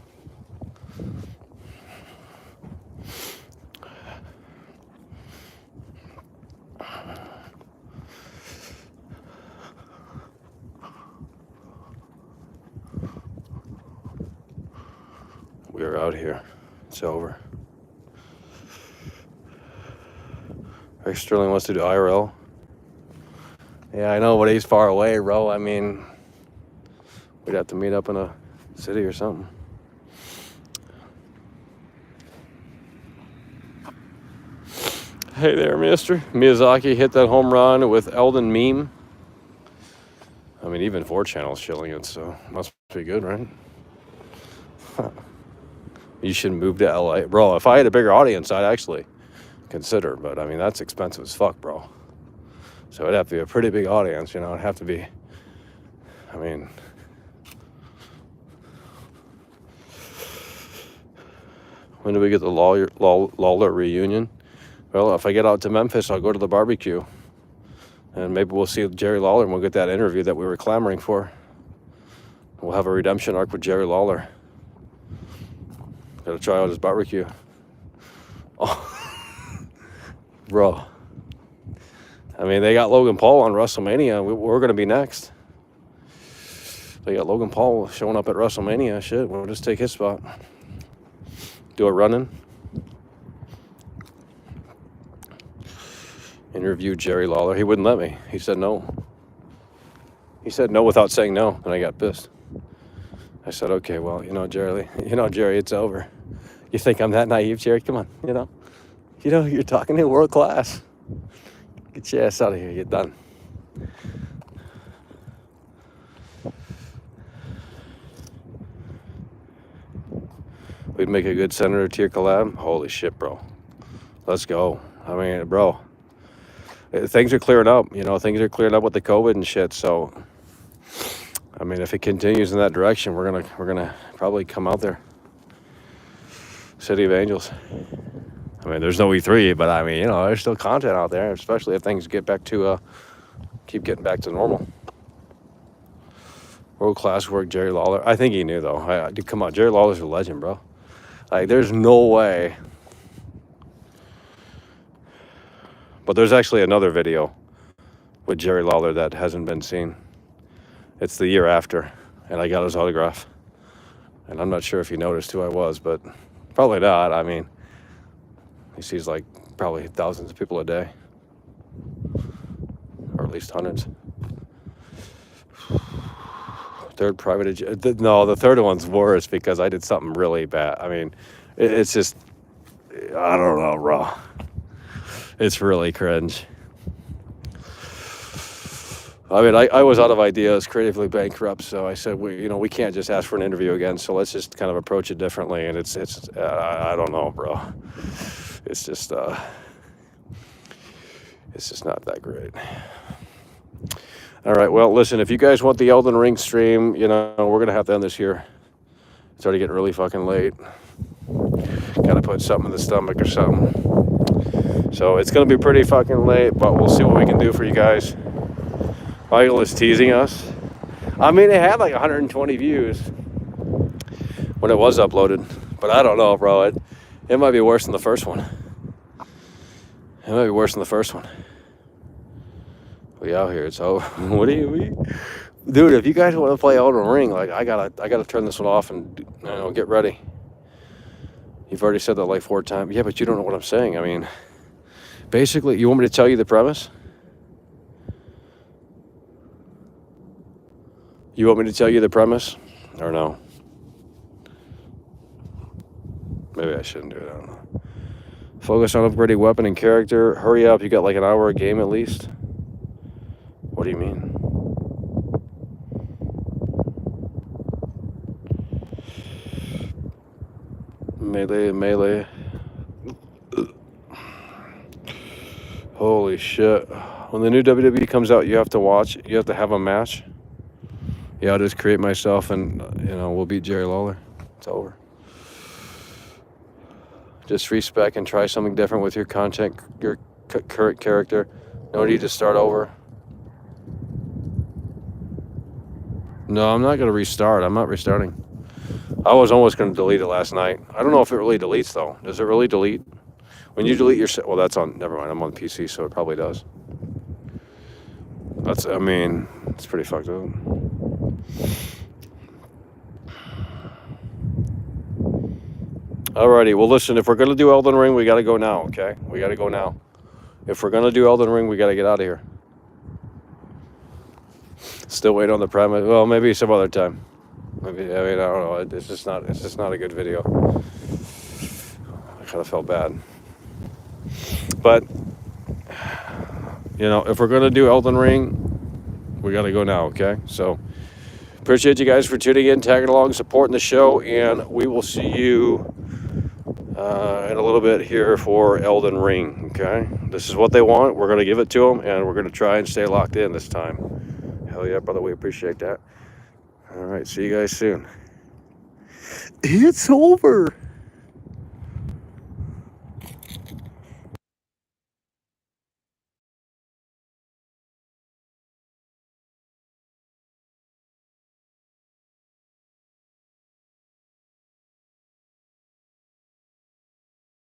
We are out here. It's over. Rick Sterling wants to do IRL. Yeah, I know, but he's far away, bro. I mean, we'd have to meet up in a city or something. Hey there, mister. Miyazaki hit that home run with Elden Meme. I mean, even 4chan's shilling it, so must be good, right? You should move to LA. Bro, if I had a bigger audience, I'd actually consider, but I mean, that's expensive as fuck, bro. So it'd have to be a pretty big audience, you know. It'd have to be, I mean, when do we get the Lawler reunion? Well, if I get out to Memphis, I'll go to the barbecue. And maybe we'll see Jerry Lawler and we'll get that interview that we were clamoring for. We'll have a redemption arc with Jerry Lawler. Gotta try out his barbecue. Oh, bro. I mean, they got Logan Paul on WrestleMania. We're going to be next. They got Logan Paul showing up at WrestleMania. Shit, we'll just take his spot. Do a run-in. Interview Jerry Lawler. He wouldn't let me. He said no. He said no without saying no, and I got pissed. I said, okay, well, Jerry, it's over. You think I'm that naive, Jerry? Come on, you're talking to world class. Get your ass out of here. You're done. We'd make a good Senator tier collab. Holy shit, bro. Let's go. I mean, bro, things are clearing up. Things are clearing up with the COVID and shit. So, I mean, if it continues in that direction, we're gonna probably come out there. City of Angels. I mean, there's no E3, but I mean, there's still content out there, especially if things get back to, keep getting back to normal. World-class work, Jerry Lawler. I think he knew, though. Dude, come on, Jerry Lawler's a legend, bro. Like, there's no way. But there's actually another video with Jerry Lawler that hasn't been seen. It's the year after, and I got his autograph. And I'm not sure if you noticed who I was, but probably not. I mean, he sees like probably thousands of people a day, or at least hundreds. Third private, no, the third one's worse because I did something really bad. I mean, it's just, I don't know, bro. It's really cringe. I mean, I was out of ideas, creatively bankrupt, so I said, we can't just ask for an interview again, so let's just kind of approach it differently, and it's I don't know, bro. It's just not that great. All right, well, listen, if you guys want the Elden Ring stream, we're going to have to end this here. It's already getting really fucking late. Got to put something in the stomach or something. So it's going to be pretty fucking late, but we'll see what we can do for you guys. Michael is teasing us. I mean, it had like 120 views when it was uploaded, but I don't know, bro. It might be worse than the first one. It might be worse than the first one. We out here, so what do you mean? Dude, if you guys want to play Elden Ring, like I gotta turn this one off and get ready. You've already said that like 4 times. Yeah, but you don't know what I'm saying. I mean, basically, you want me to tell you the premise? You want me to tell you the premise? Or no? Maybe I shouldn't do it, I don't know. Focus on upgrading weapon and character. Hurry up, you got like an hour a game at least. What do you mean? Melee. Holy shit. When the new WWE comes out, you have to have a match. Yeah, I'll just create myself and, we'll beat Jerry Lawler. It's over. Just respec and try something different with your content, your current character. No need to start over. No, I'm not going to restart. I'm not restarting. I was almost going to delete it last night. I don't know if it really deletes, though. Does it really delete? When you delete your... Well, that's on... Never mind. I'm on PC, so it probably does. It's pretty fucked up. Alrighty, well listen, if we're going to do Elden Ring, we got to go now, okay? We got to go now. If we're going to do Elden Ring, we got to get out of here. Still waiting on the premise. Well, maybe some other time. Maybe, I don't know. It's just not a good video. I kind of felt bad. But, if we're going to do Elden Ring, we got to go now, okay? So, appreciate you guys for tuning in, tagging along, supporting the show, and we will see you in a little bit here for Elden Ring, okay? This is what they want. We're going to give it to them, and we're going to try and stay locked in this time. Hell yeah, brother. We appreciate that. All right. See you guys soon. It's over.